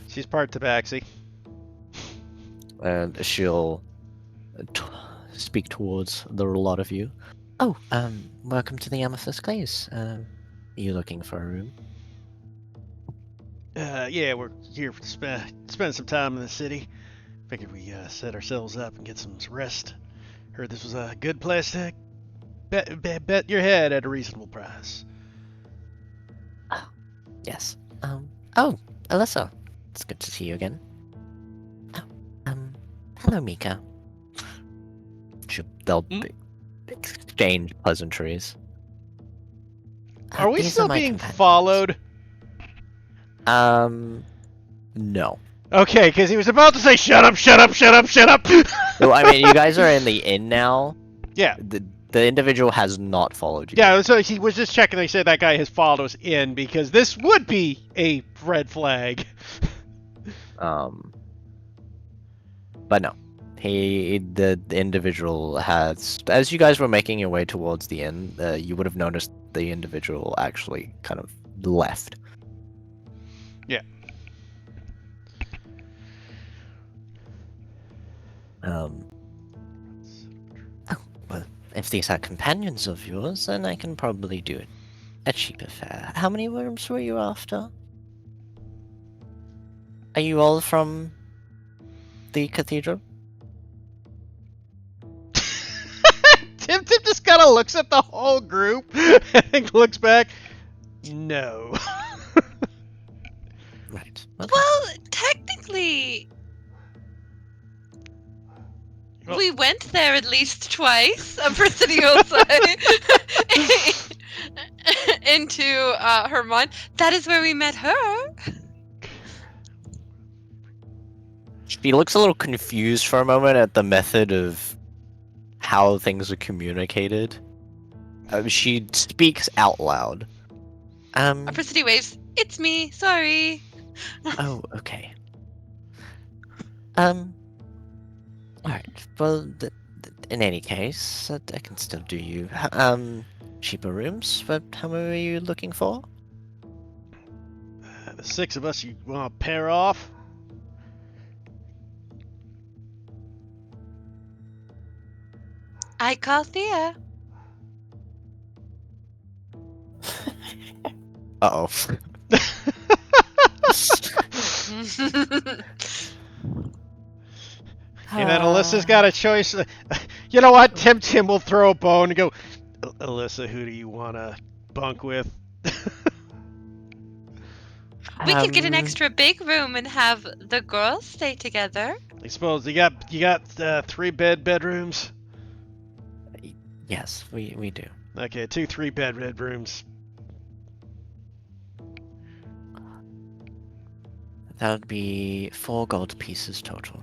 She's part tabaxi. And she'll speak towards the lot of you. Oh, welcome to the Amethyst Glades. Are you looking for a room? Yeah, we're here to spend some time in the city. Figured we set ourselves up and get some rest. Heard this was a good place to bet your head at a reasonable price. Yes. Oh, Alyssa. It's good to see you again. Oh, hello, Mika. They'll exchange pleasantries. Are we These still my being companions. followed? No. Okay, because he was about to say, shut up, shut up, shut up, shut up! Well, I mean, you guys are in the inn now. Yeah. The individual has not followed you. Yeah, so he was just checking. They said that guy has followed us in because this would be a red flag. But no. The individual has, as you guys were making your way towards the inn, you would have noticed the individual actually kind of left. Yeah. Oh, well, if these are companions of yours, then I can probably do it at cheaper fare. How many rooms were you after? Are you all from the cathedral? Tim just kind of looks at the whole group and looks back. No. Right. Okay. Well, technically, Well- we went there at least twice. A person will say into her mind. That is where we met her. She looks a little confused for a moment at the method of how things are communicated. She speaks out loud. Apricity waves. It's me. Sorry. Oh, okay. Alright. Well, in any case, I can still do you. Cheaper rooms. But how many are you looking for? The six of us, you want to pair off? I call Thea. Uh-oh. And then Alyssa's got a choice. You know what? Tim will throw a bone and go, Alyssa, who do you want to bunk with? We could get an extra big room and have the girls stay together. I suppose you got 3 bedrooms. Yes, we do. Okay, 2 3-bedrooms. That would be 4 gold pieces total.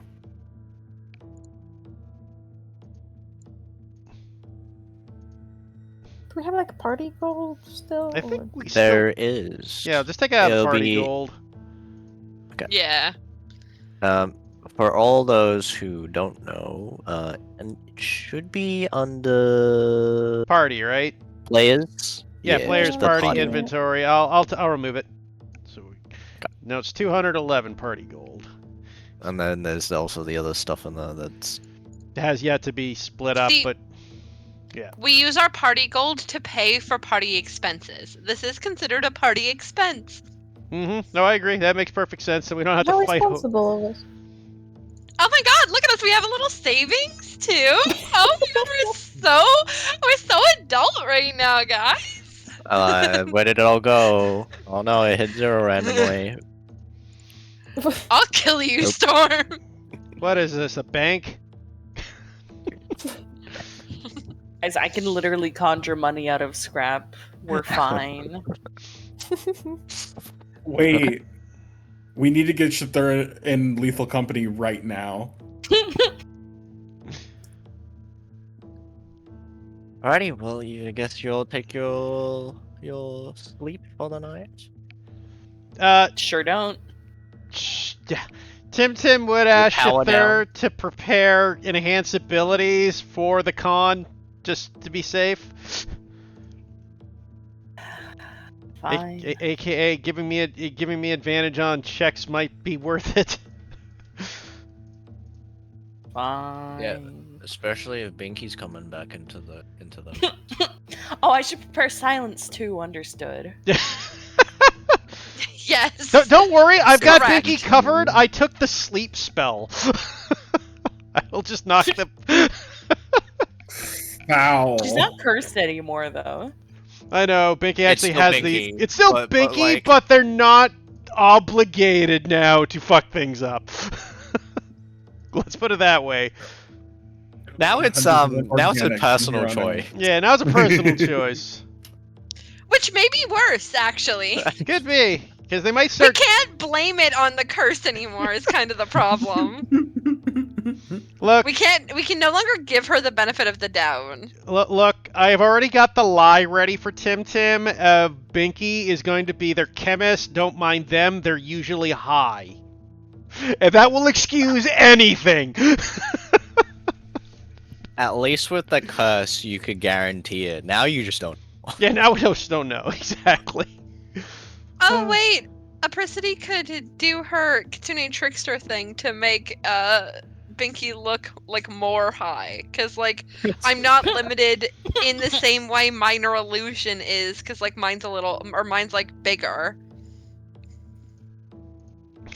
Do we have like party gold still? I or- think we There still... is. Yeah, just take out It'll party be- gold. Yeah. For all those who don't know, and it should be under Party, right? players. Yeah, it's players the party party. inventory. I'll remove it. So no, it's 211 party gold. And then there's also the other stuff in there that's It has yet to be split up, See- but Yeah. We use our party gold to pay for party expenses. This is considered a party expense. No, I agree. That makes perfect sense. So we don't have How to fight. responsible of us. Oh my god, look at us. We have a little savings too. Oh my god, we're so adult right now, guys. Where did it all go? Oh no, it hit 0 randomly. I'll kill you, Nope. Storm. What is this? A bank? Guys, I can literally conjure money out of scrap. We're fine. Wait, we need to get Shathur in lethal company right now. Alrighty, well, I guess you'll take your sleep for the night. Sure don't. Yeah. Tim would You ask power Shathur to prepare enhanced abilities for the con, just to be safe. Fine. AKA giving me advantage on checks might be worth it. Fine. Especially if Binky's coming back into the. Oh, I should prepare silence too, understood. Yes. Don't worry, I've got Correct. Binky covered. I took the sleep spell. I'll just knock them. Ow. She's not cursed anymore, though. I know, Binky actually still has Binky, It's still but, Binky, like- but they're not obligated now to fuck things up. Let's put it that way. Now it's 100% now it's a organic personal from here on choice. Yeah, now it's a personal choice. Which may be worse, actually. Could be, because they might We start. can't blame it on the curse anymore. Is kind of the problem. Look, We can no longer give her the benefit of the doubt. look, I've already got the lie ready for Tim. Binky is going to be their chemist. Don't mind them; they're usually high, and that will excuse anything. At least with the curse, you could guarantee it. Now you just don't. Yeah, now we just don't know exactly. Oh wait, Apricity could do her Kitsune Trickster thing to make Binky look like more high, cause like I'm not limited in the same way minor illusion is, cause like mine's like bigger.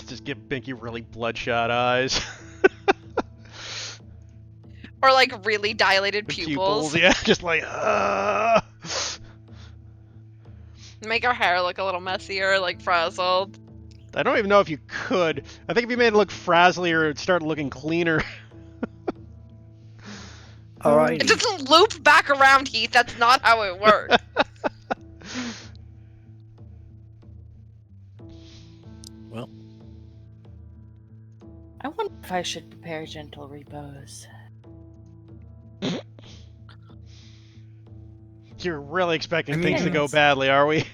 Just give Binky really bloodshot eyes. Or like really dilated The pupils. yeah, just like. Make her hair look a little messier, like frazzled. I don't even know if you could. I think if you made it look frazzlier, it would start looking cleaner. Alright. It doesn't loop back around, Heath. That's not how it works. Well, I wonder if I should prepare gentle repose. You're really expecting I mean, things to go yes. badly, are we?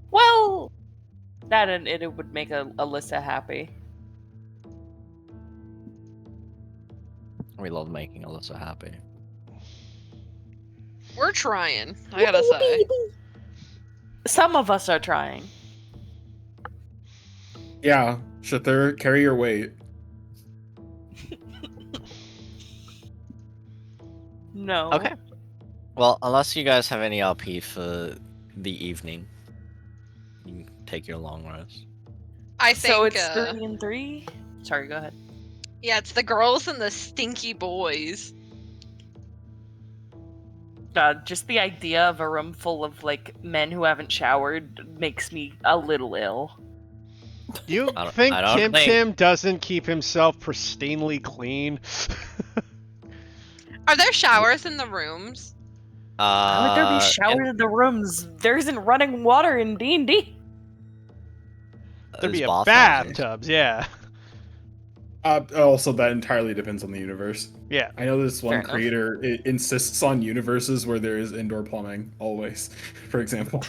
Well, that and it would make Alyssa happy. we love making Alyssa happy. We're trying, I gotta say. Some of us are trying. Yeah, Shathur, carry your weight. No. Okay. Well, unless you guys have any RP for the evening, you can take your long rest. I think. So it's 3 and 3? Sorry, go ahead. Yeah, it's the girls and the stinky boys. Just the idea of a room full of like men who haven't showered makes me a little ill. You I don't- think I don't think- Tim doesn't keep himself pristinely clean? Are there showers in the rooms? How would there be showers in the rooms? There isn't running water in D&D. There'd be a bathtubs. bathtubs, yeah. Also, that entirely depends on the universe. Yeah. I know this Fair one enough. creator insists on universes where there is indoor plumbing, always, for example.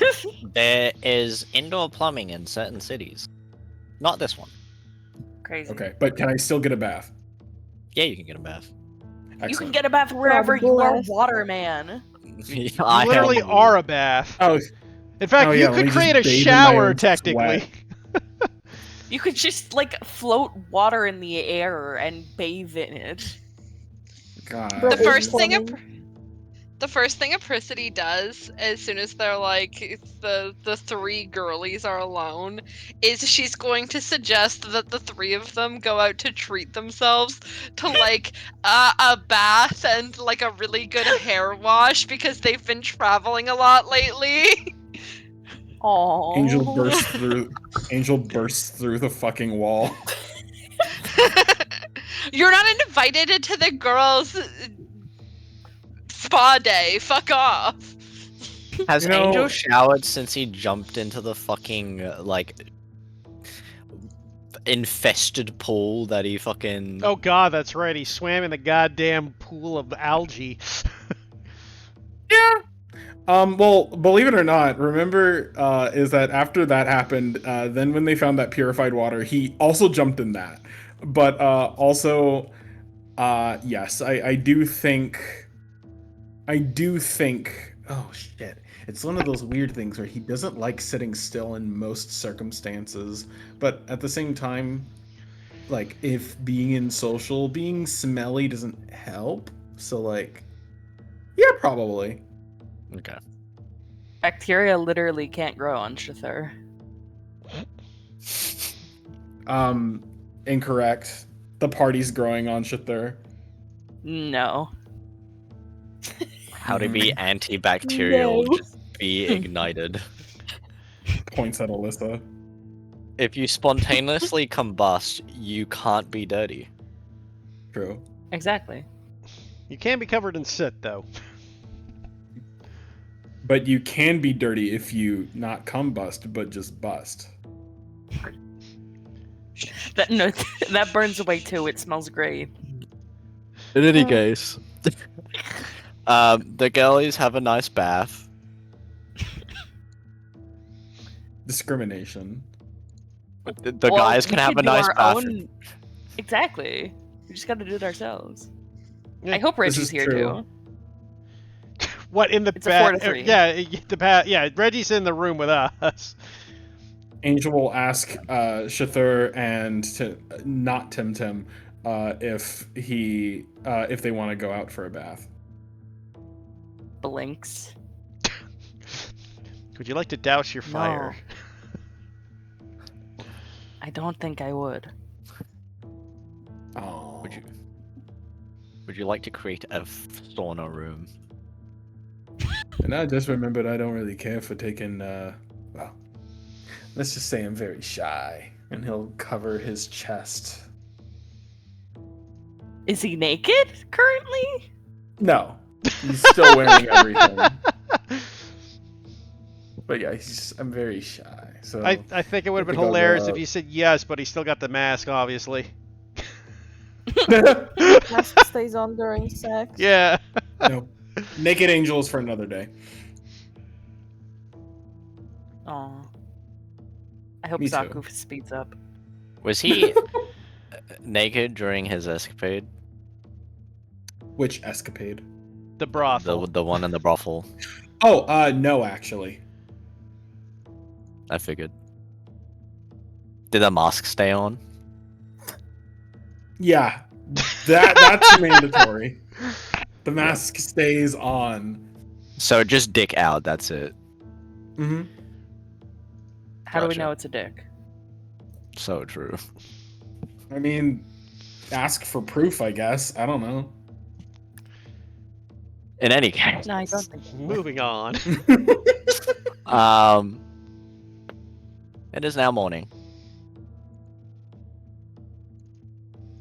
There is indoor plumbing in certain cities. Not this one. Crazy. Okay, but can I still get a bath? Yeah, you can get a bath. You can Excellent. get a bath wherever you are, blast. water man. You literally are a bath. Oh, In fact, Oh, you yeah, let could me create just a bathe in my shower, own technically. sweat. You could just like float water in the air and bathe in it. God. Bro The is first thing planning. The first thing Apricity does, as soon as they're like the three girlies are alone, is she's going to suggest that the three of them go out to treat themselves to like a bath and like a really good hair wash because they've been traveling a lot lately. Aww. Angel bursts through the fucking wall. You're not invited into the girls' spa day. Fuck off. Has You know- Angel showered since he jumped into the fucking like infested pool that he fucking? Oh god, that's right. He swam in the goddamn pool of algae. Well, believe it or not, remember, is that after that happened, then when they found that purified water, he also jumped in that. But also, yes, I do think, oh shit, it's one of those weird things where he doesn't like sitting still in most circumstances, but at the same time, like if being smelly doesn't help. So like, yeah, probably. Okay. Bacteria literally can't grow on Shathur. Incorrect. The party's growing on Shathur. No. How to be antibacterial? No. Just be ignited. Points at Alyssa. If you spontaneously combust, you can't be dirty. True. Exactly. You can be covered in soot, though. But you can be dirty if you not combust, but just bust. No, that burns away too. It smells great. In any case, the girlies have a nice bath. Discrimination. The Well, guys we can have should a do nice our bath. own- Exactly. We just gotta do it ourselves. Yeah. I hope This Reggie's is here true. too. What in the It's a 4 to 3. Yeah, yeah. Reggie's in the room with us. Angel will ask Shathur and not Tim Tim if they want to go out for a bath. Blinks. Would you like to douse your fire? I don't think I would. Oh. Would you like to create a sauna room? And I just remembered I don't really care for taking. Well, let's just say I'm very shy, and he'll cover his chest. Is he naked currently? No, he's still wearing everything. But yeah, I'm very shy. So I think it would have been think I'll go hilarious if out. you said yes, but he still got the mask, obviously. Mask stays on during sex. Yeah. No, naked angels for another day. Aw. I hope Me too. Zaku speeds up. Was he naked during his escapade? Which escapade? The brothel. The one in the brothel. Oh, no, actually. I figured. Did the mask stay on? Yeah, that's mandatory. The mask stays on. So just dick out, that's it. Mm-hmm. How do we Gotcha. know it's a dick? So true. I mean, ask for proof, I guess. I don't know. In any case. No, I don't think so. Moving on. It is now morning.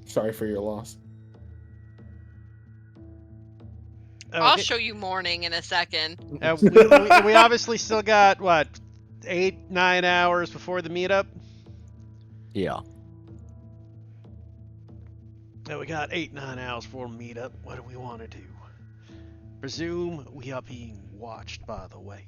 Sorry for your loss. I'll Okay. show you morning in a second. We obviously still got, what, 8-9 hours before the meetup? Yeah. Yeah, we got 8-9 hours before the meetup. What do we want to do? Presume we are being watched, by the way.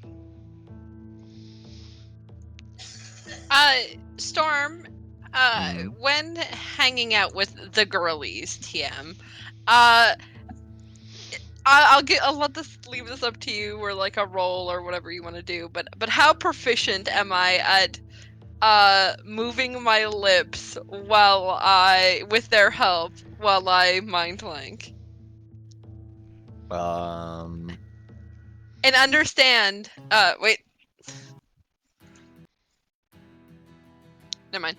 Storm, Mhm. when hanging out with the girlies, TM, I'll leave this up to you, or like a roll or whatever you want to do. But how proficient am I at moving my lips with their help while I mind blank? Um, And understand. Wait. Never mind.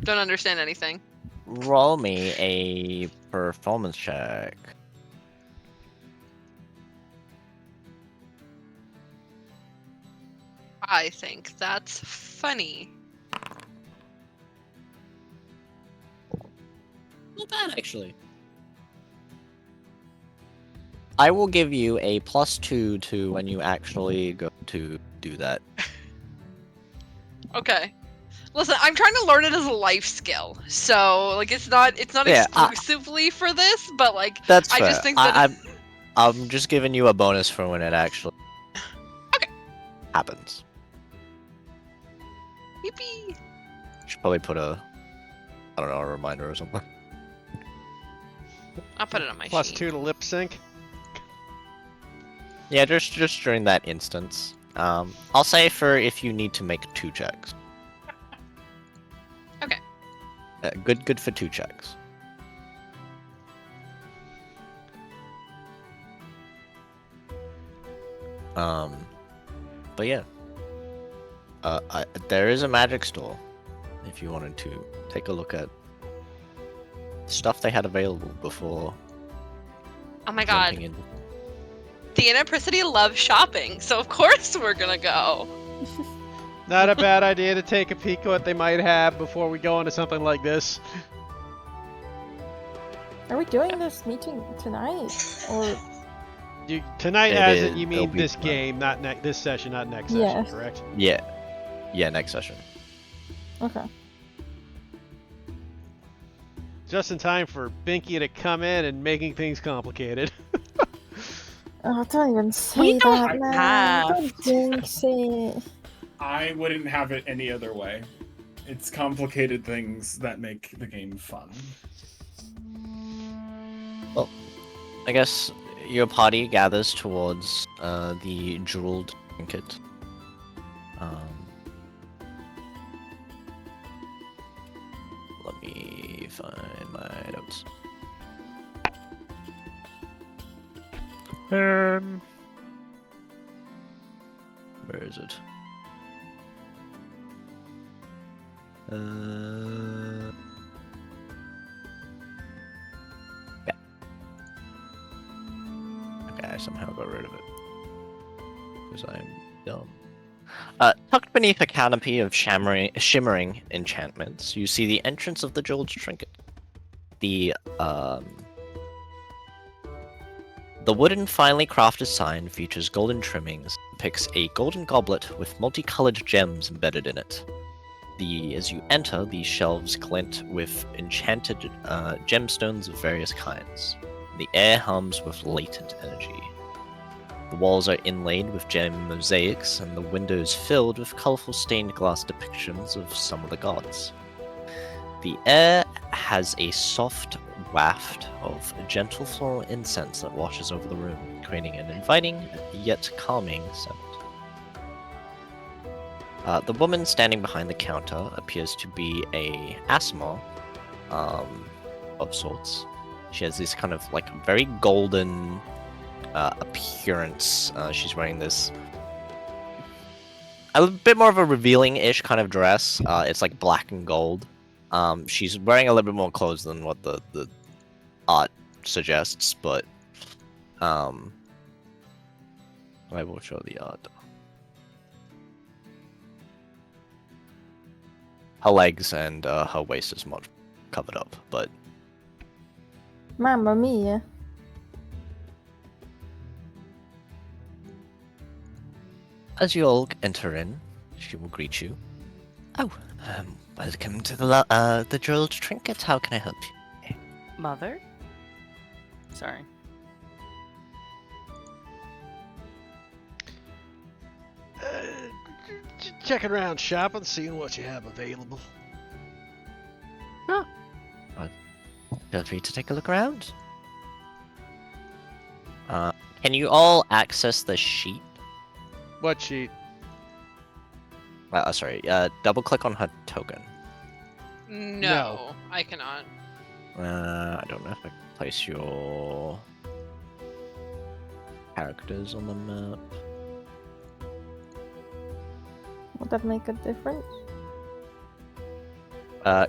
Don't understand anything. roll me a performance check. I think that's funny. Not bad, actually. I will give you a +2 to when you actually go to do that. Okay. Listen, I'm trying to learn it as a life skill, so like it's not Yeah, exclusively for this, but like That's I fair. just think that I'm just giving you a bonus for when it actually Okay. happens. Yippee. Should probably put a, I don't know, a reminder or something. I'll put it on my Plus sheet. 2 to lip sync. Yeah, just during that instance. I'll say for if you need to make 2 checks. Okay. Good for 2 checks. But yeah. There is a magic store if you wanted to take a look at stuff they had available before Oh my god. jumping in. The Innopricity loves shopping, so of course we're gonna go. Not a bad idea to take a peek at what they might have before we go into something like this. Are we doing this meeting tonight? Or Tonight, It as is- in you it'll mean be this tonight. game, not this session, not next Yes. session, correct? Yeah, next session. okay. Just in time for Binky to come in and making things complicated. Oh, don't even say We don't that, man. have Don't jinx it. I wouldn't have it any other way. It's complicated things that make the game fun. I guess your party gathers towards the jeweled trinket. Let me find my notes. Where is it? Yeah. Okay, I somehow got rid of it. Because I'm dumb. Tucked beneath a canopy of shimmering enchantments, you see the entrance of the jeweled trinket. The wooden, finely crafted sign features golden trimmings, depicts a golden goblet with multicolored gems embedded in it. As you enter, the shelves glint with enchanted gemstones of various kinds. The air hums with latent energy. The walls are inlaid with gem mosaics, and the windows filled with colorful stained glass depictions of some of the gods. The air has a soft waft of gentle floral incense that washes over the room, creating an inviting yet calming scent. The woman standing behind the counter appears to be a Asma of sorts. She has this kind of like very golden appearance. She's wearing this a bit more of a revealing-ish kind of dress. It's like black and gold. She's wearing a little bit more clothes than what the art suggests, but I will show the art. Her legs and her waist is much covered up, but Mamma mia. as you all enter in, she will greet you. Oh, welcome to the jeweled trinket. How can I help you? Mother? Sorry. Checking around shopping, seeing what you have available. Feel free to take a look around. Can you all access the sheet? What sheet? Sorry. Double click on her token. No, I cannot. I don't know if I can place your. characters on the map. Would that make a difference?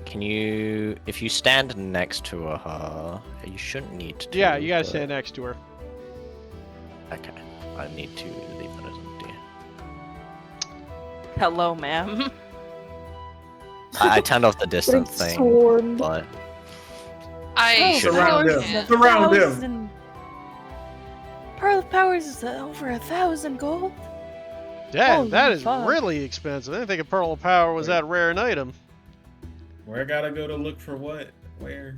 Can you, if you stand next to her, you shouldn't need to. Yeah, you gotta but- stand next to her. Okay, I need to leave that as empty. Hello, ma'am. I turned off the Getting distance thing, swarmed. but I Surround him. can't. Surround him. Pearl of Powers is over 1,000 gold. Damn, Holy that is fuck. really expensive. I didn't think a Pearl of Power was that rare an item. Where I gotta go to look for what? Where?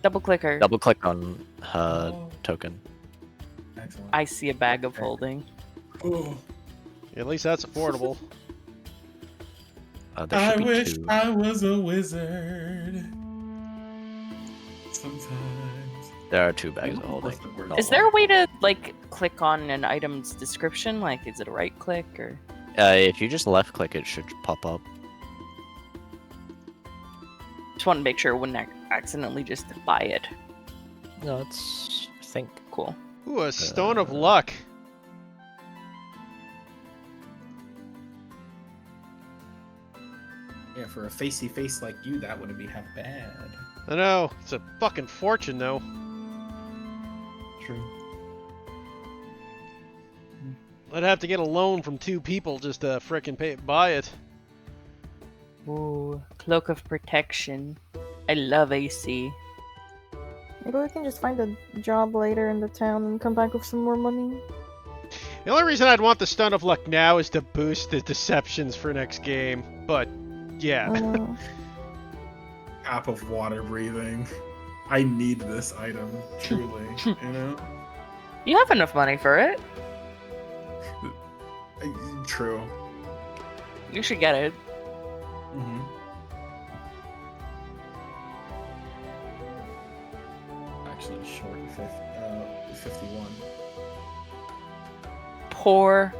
Double clicker. double click on her Oh, token. excellent. I see a bag of holding. Oh, At least that's affordable. There I should be wish two. I was a wizard. Sometimes. There are 2 bags of holding. not Is there a one. way to like click on an item's description? Like, is it a right click or? If you just left click, it should pop up. Just want to make sure I wouldn't accidentally just buy it. No, it's I think. Cool. Ooh, a Stone of Luck. Yeah, for a facey face like you, that wouldn't be half bad. I know, it's a fucking fortune though. True. I'd have to get a loan from 2 people just to frickin' buy it. Ooh, Cloak of Protection. I love AC. Maybe we can just find a job later in the town and come back with some more money. The only reason I'd want the Stone of Luck now is to boost the deceptions for next game. But, yeah. Uh, Cup of water breathing. I need this item, truly. You know? You have enough money for it. True. You should get it. Mm-hmm. Actually, short 51. Poor.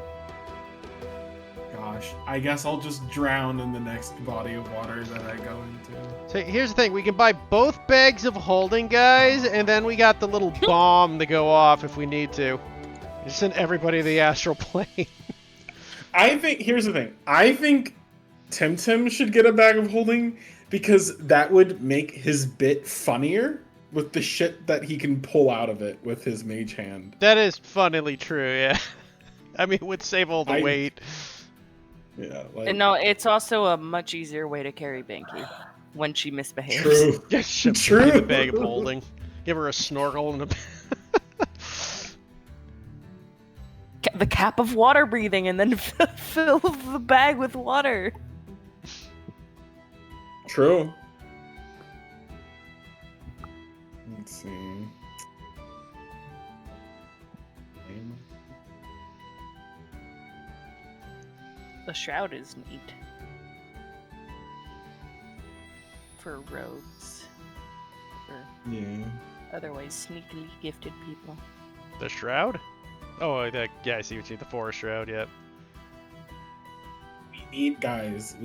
Gosh, I guess I'll just drown in the next body of water that I go into. So here's the thing, we can buy both bags of holding, guys, and then we got the little bomb to go off if we need to. Just send everybody to the astral plane. I think, here's the thing. I think Tim should get a bag of holding because that would make his bit funnier with the shit that he can pull out of it with his mage hand. That is funnily true, yeah. I mean, it would save all the weight. Yeah, like, And no, it's also a much easier way to carry Banky when she misbehaves. true. Just shove True. her in the bag of holding. Give her a snorkel and a... The cap of water breathing and then fill the bag with water. True. Let's see. The shroud is neat. For rogues. For Yeah. otherwise sneakily gifted people. The shroud? Oh, yeah, I see what you mean. The forest shroud, yeah. We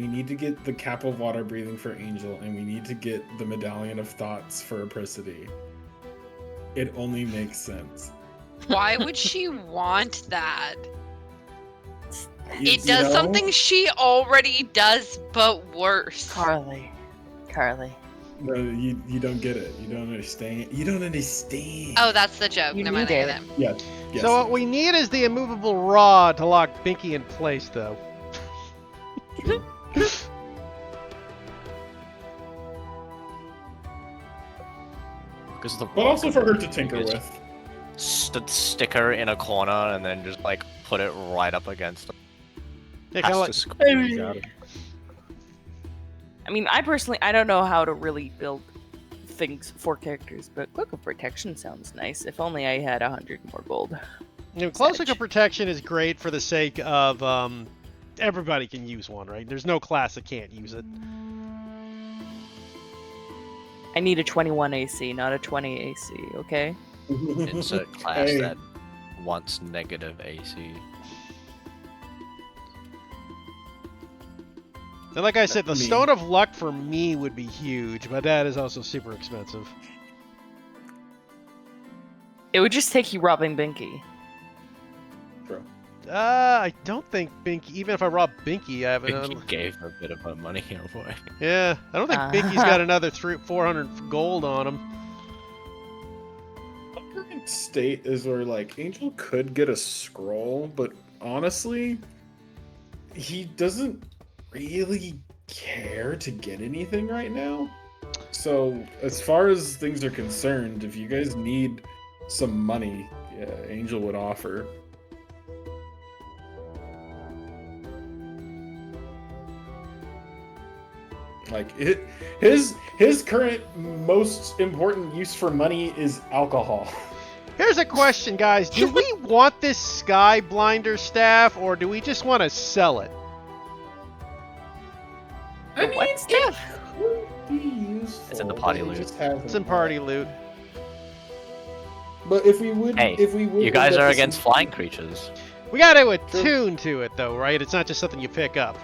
need to get the cap of water breathing for Angel, and we need to get the medallion of thoughts for Apricity. It only makes sense. Why would she want that? You It does know? something she already does, but worse. Carly. No, you don't get it. You don't understand. You don't understand. Oh, that's the joke. You Never mind, need I it. get it. Yes. Yes. So what we need is the immovable rod to lock Binky in place, though. Because the But also for her to tinker Because- with. stick her in a corner and then just like put it right up against him. Yeah, Has kinda to like, squeeze out of it. I mean, I personally, I don't know how to really build things for characters, but Cloak of Protection sounds nice. If only I had 100 more gold. Close Sedge. Look Protection is great for the sake of everybody can use one, right? There's no class that can't use it. I need a 21 AC, not a 20 AC, okay? Insert class Hey. that wants negative AC. And like I said, the Me. Stone of Luck for me would be huge, but that is also super expensive. It would just take you robbing Binky. I don't think Binky. Even if I rob Binky, I have another. Binky gave a bit of her money away. Yeah, I don't think Binky's got another 400 gold on him. My current state is where like Angel could get a scroll, but honestly, he doesn't really care to get anything right now. So as far as things are concerned, if you guys need some money, yeah, Angel would offer. Like his current most important use for money is alcohol. Here's a question, guys. Do we want this Sky Blinder staff, or do we just want to sell it? I mean, What stuff? it could be useful, It's in the party but it loot. just hasn't It's in party loot. But if we would, Hey, if we would, You guys end up are with against some- flying creatures. We got to attune to it, though, right? It's not just something you pick up.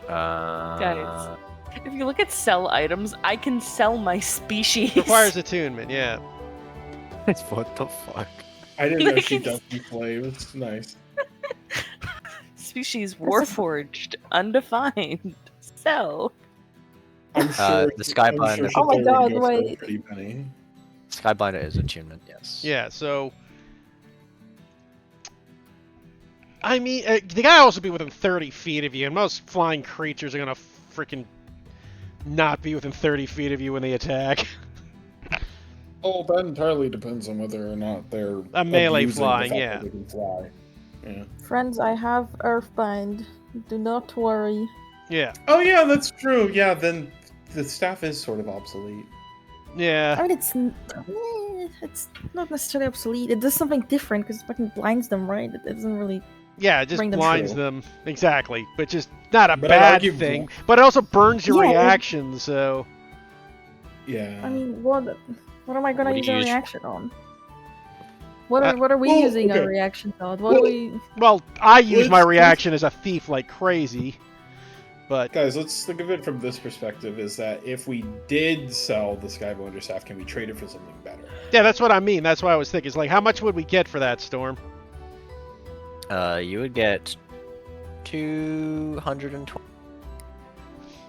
Guys. If you look at sell items, I can sell my species. Requires attunement, yeah. What the fuck? I didn't know Like she it's- does play. It's nice. Species warforged, undefined. Sell. I'm sure. the Skyblind- I'm Oh my Shadori would God, go for a wait. pretty penny. Skyblinder is attunement, yes. Yeah, so... I mean, they gotta also be within 30 feet of you, and most flying creatures are gonna freaking not be within 30 feet of you when they attack. Oh, that entirely depends on whether or not they're A melee abusing the flying, fact yeah. that they can fly. Yeah. Friends, I have Earthbind. Do not worry. Yeah, Oh yeah, that's true. Yeah, then the staff is sort of obsolete. I yeah. mean, it's not necessarily obsolete. It does something different because it fucking blinds them, right? It doesn't really. Yeah, it just Bring them blinds through. them. Exactly. Which is not a But I'd bad argue thing, but it also burns your Yeah, it- reaction, so... Yeah. I mean, what am I gonna What do use you a use- reaction on? What are we well, using okay. our reactions on? What Well- do we? Well, I use my Let's- reaction as a thief like crazy, but... Guys, let's think of it from this perspective: is that if we did sell the Skyblinder staff, can we trade it for something better? Yeah, that's what I mean. That's why I was thinking. It's like, how much would we get for that, Storm? You would get 220.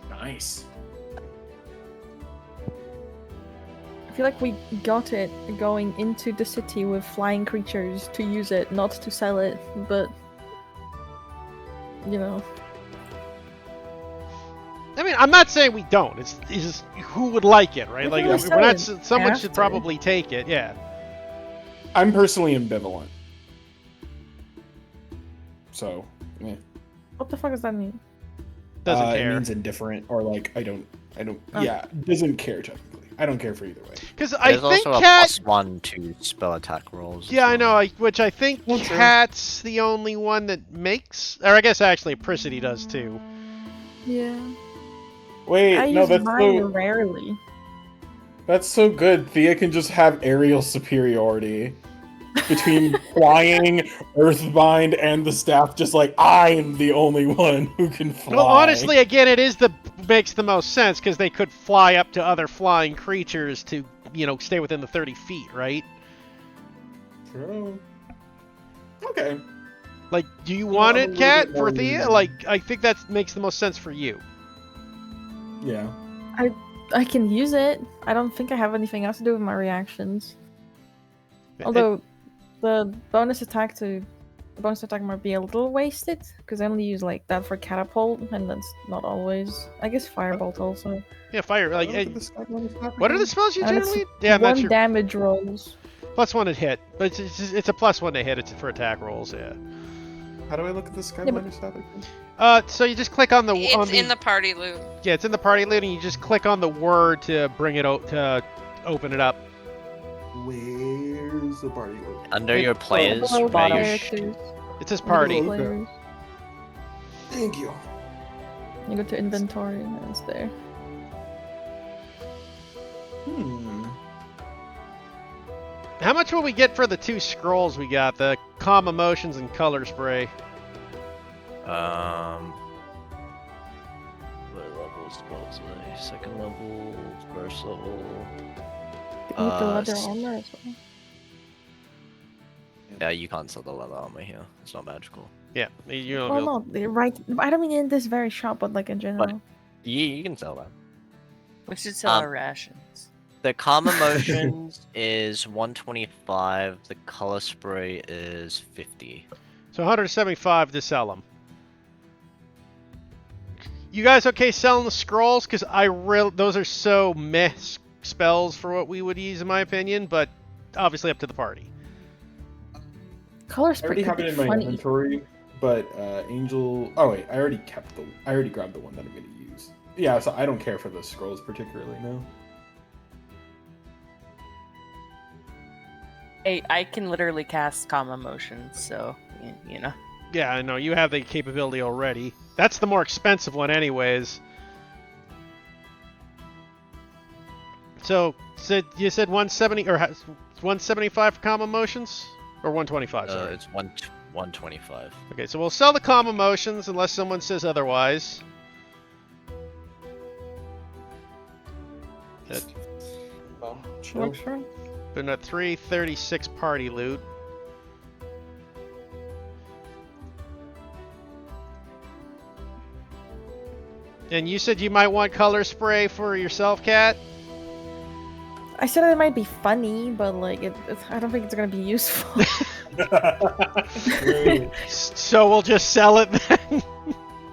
Nice. I feel like we got it going into the city with flying creatures to use it, not to sell it, but you know. I mean, I'm not saying we don't. It's just who would like it, right? We Like, can always we're not. sell it Someone should after. probably take it. Yeah. I'm personally ambivalent. So, eh. What the fuck does that mean? Doesn't It care. means indifferent, or like I don't. Oh. Yeah, doesn't care technically. I don't care for either way. Because I There's think also a Cat. +1 to spell attack rolls. as Yeah, I know. well. Which I think Well, true. Cat's the only one that makes. Or I guess actually Pricity does too. Yeah. Wait, I no, use that's mine so rarely. that's so good. Thea can just have aerial superiority between flying, Earthbind, and the staff. Just like I'm the only one who can fly. Well, honestly, again, it is makes the most sense because they could fly up to other flying creatures to, stay within the 30 feet, right? True. Okay. Like, do you want I'm a it, little Cat, bit for more Thea? lenient. Like, I think that makes the most sense for you. Yeah. I can use it. I don't think I have anything else to do with my reactions. Although the bonus attack might be a little wasted because I only use like that for catapult, and that's not always. I guess firebolt also. Yeah, fire. Like, Look at the Skyblinder staff what are again. the spells you And it's generally? Yeah, I'm not one sure. damage rolls. +1 to hit, but it's a +1 to hit. It's for attack rolls. Yeah. How do I look at the Skyblinder staff again? So you just click on the. It's in the party loot. Yeah, it's in the party loot, and you just click on the word to bring it to open it up. Where's the party loot? Under It- your players, Below where you characters, It says under party. the Okay. players. Thank you. You go to inventory, and it's there. How much will we get for the 2 scrolls we got? The calm emotions and color spray. What level spells are they? Second level, first level. You need the leather s- armor as well. Yeah, you can't sell the leather armor here. It's not magical. Yeah, you don't Well, be able- no, right. I don't mean in this very shop, but like in general. You can sell that. We should sell our rations. The Karma Motions is 125. The color spray is 50. So 175 to sell them. You guys okay selling the scrolls? Because those are so meh spells for what we would use, in my opinion. But obviously up to the party. Color I spray already could have be it in my funny. inventory, but Angel. Oh wait, I already grabbed the one that I'm gonna use. Yeah, so I don't care for the scrolls particularly. No. I can literally cast calm emotions, so you know. Yeah, I know you have the capability already. That's the more expensive one, anyways. So you said 170 or 175 for calm emotions, or 125? Sorry. It's 125. Okay, so we'll sell the calm emotions unless someone says otherwise. Works for me. Been at 336 party loot. And you said you might want color spray for yourself, Kat? I said it might be funny, but like I don't think it's gonna be useful. So we'll just sell it then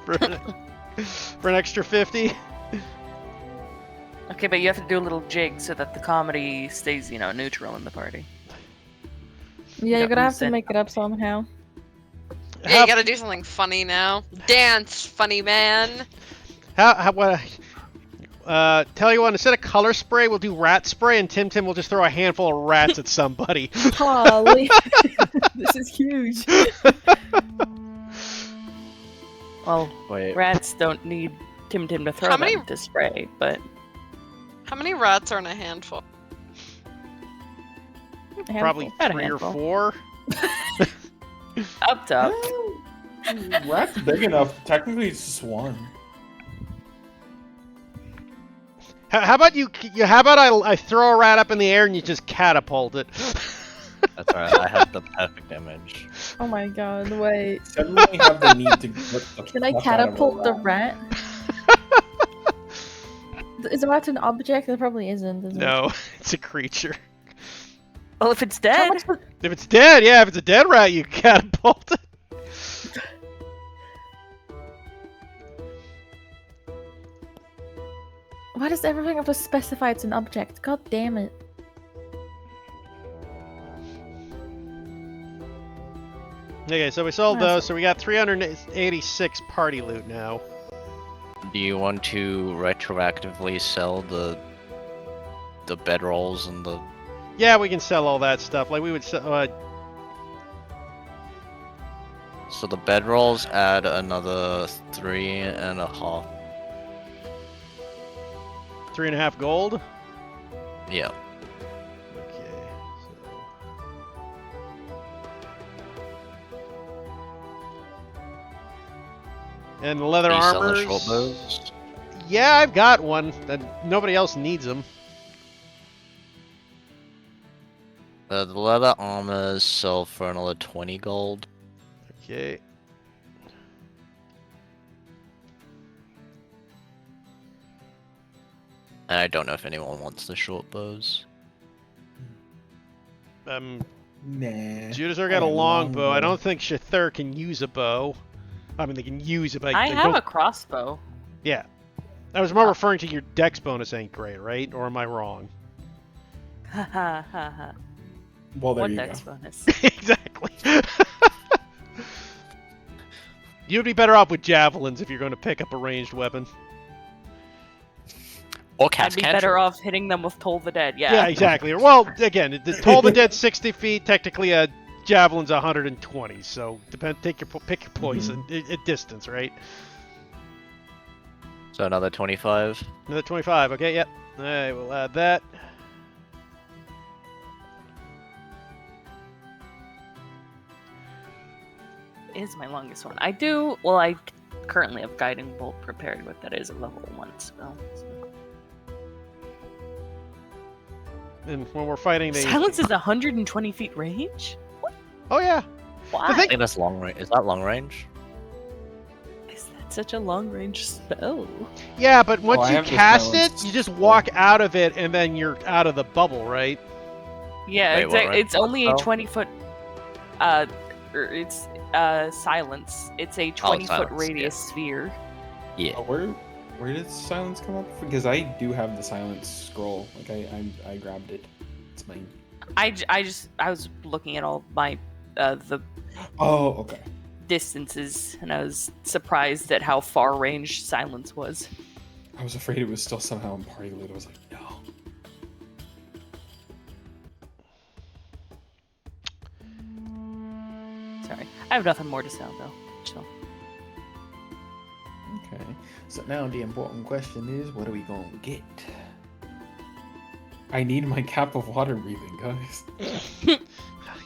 for an extra 50. Okay, but you have to do a little jig so that the comedy stays, neutral in the party. Yeah, you're gonna have to Listen. make it up somehow. Yeah, you gotta do something funny now. Dance, funny man. Tell you what, instead of color spray, we'll do rat spray, and Tim will just throw a handful of rats at somebody. Holy, this is huge. Well, Wait. rats don't need Tim to throw How them many- to spray, but How many rats are in a handful? Probably About a 3 or handful. 4. up top. Rat's big enough. Technically, it's just one. How about I throw a rat up in the air and you just catapult it? That's alright. I have the perfect image. Oh my god, wait. Suddenly have the need to. Get the Can I fuck out of a catapult the rat. rat? Is a rat an object? It probably isn't. Is it? No, it's a creature. Well, if it's How dead, much would- If it's dead, yeah, if it's a dead rat, you catapult it. Why does everything have to specify it's an object? God damn it. Okay, so we sold Nice. those, so we got 386 party loot now. Do you want to retroactively sell the bedrolls and the? Yeah, we can sell all that stuff. Like we would sell. So the bedrolls add another 3.5. 3.5 gold. Yeah. Okay, so. And the leather Do you sell the armors. short bows? Yeah, I've got one. And nobody else needs them. The leather armors sell for another 20 gold. Okay. And I don't know if anyone wants the short bows. Nah. Judas got a Oh, longbow. I longbow. don't think Shathur can use a bow. I mean, they can use it, but I they have don't- a crossbow. Yeah. I was more referring to your dex bonus ain't great, right? Or am I wrong? Ha ha ha ha. Well, there One you dex go. bonus. Exactly. You'd be better off with javelins if you're going to pick up a ranged weapon. Or I'd cast be cantrip. better off hitting them with Toll the Dead. Yeah, exactly. Well, again, the Toll the Dead 60 feet. Technically, a javelin's 120. So pick your poison at distance, right? So another 25. Another 25. Okay, yep. All right, we'll add that. Is my longest one. I do. Well, I currently have Guiding Bolt prepared with that is a level 1 spell. So. And when we're fighting the Silence is 120 feet range? Oh yeah. Why? I think that's long range. Is that long range? Is that such a long range spell? Yeah, but once I you have the cast it, silence you just spell. walk out of it, and then you're out of the bubble, right? Yeah, Wait, what, right? it's only a Oh. 20-foot. It's silence. It's a 20-foot silence, radius sphere. Yeah. Oh, where did silence come up? Because I do have the silence scroll. Like I grabbed it. It's mine. I was looking at all my the Oh, okay. distances, and I was surprised at how far range silence was. I was afraid it was still somehow in party loot. I was like, no. Sorry, I have nothing more to say though. So Okay. So now the important question is, what are we gonna get? I need my cap of water breathing, guys.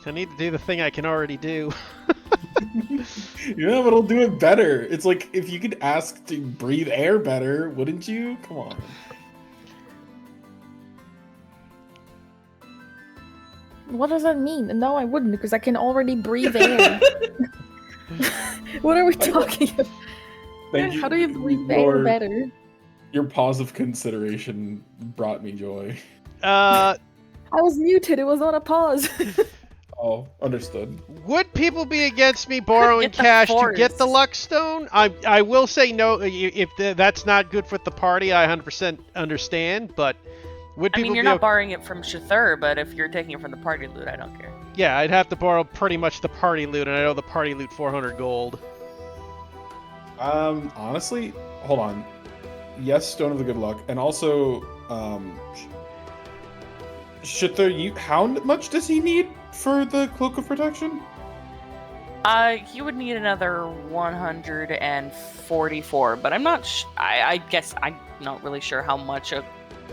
I need to do the thing I can already do. Yeah, but it'll do it better. It's like if you could ask to breathe air better, wouldn't you? Come on. What does that mean? No, I wouldn't, because I can already breathe air. What are we talking about? Thank you. How do you breathe air better? Your pause of consideration brought me joy. Uh, I was muted. It was on a pause. Oh, understood. would people be against me borrowing Get the cash to get the forest. luck stone? I will say no. If that's not good for the party, I 100% understand. But would I people mean, you're be? not borrowing it from Shathur, but if you're taking it from the party loot, I don't care. Yeah, I'd have to borrow pretty much the party loot, and I know the party loot 400 gold. Honestly, hold on. Yes, Stone of the Good Luck, and also, Shither, how much does he need for the Cloak of Protection? You would need another 144, but I'm not. I guess I'm not really sure how much a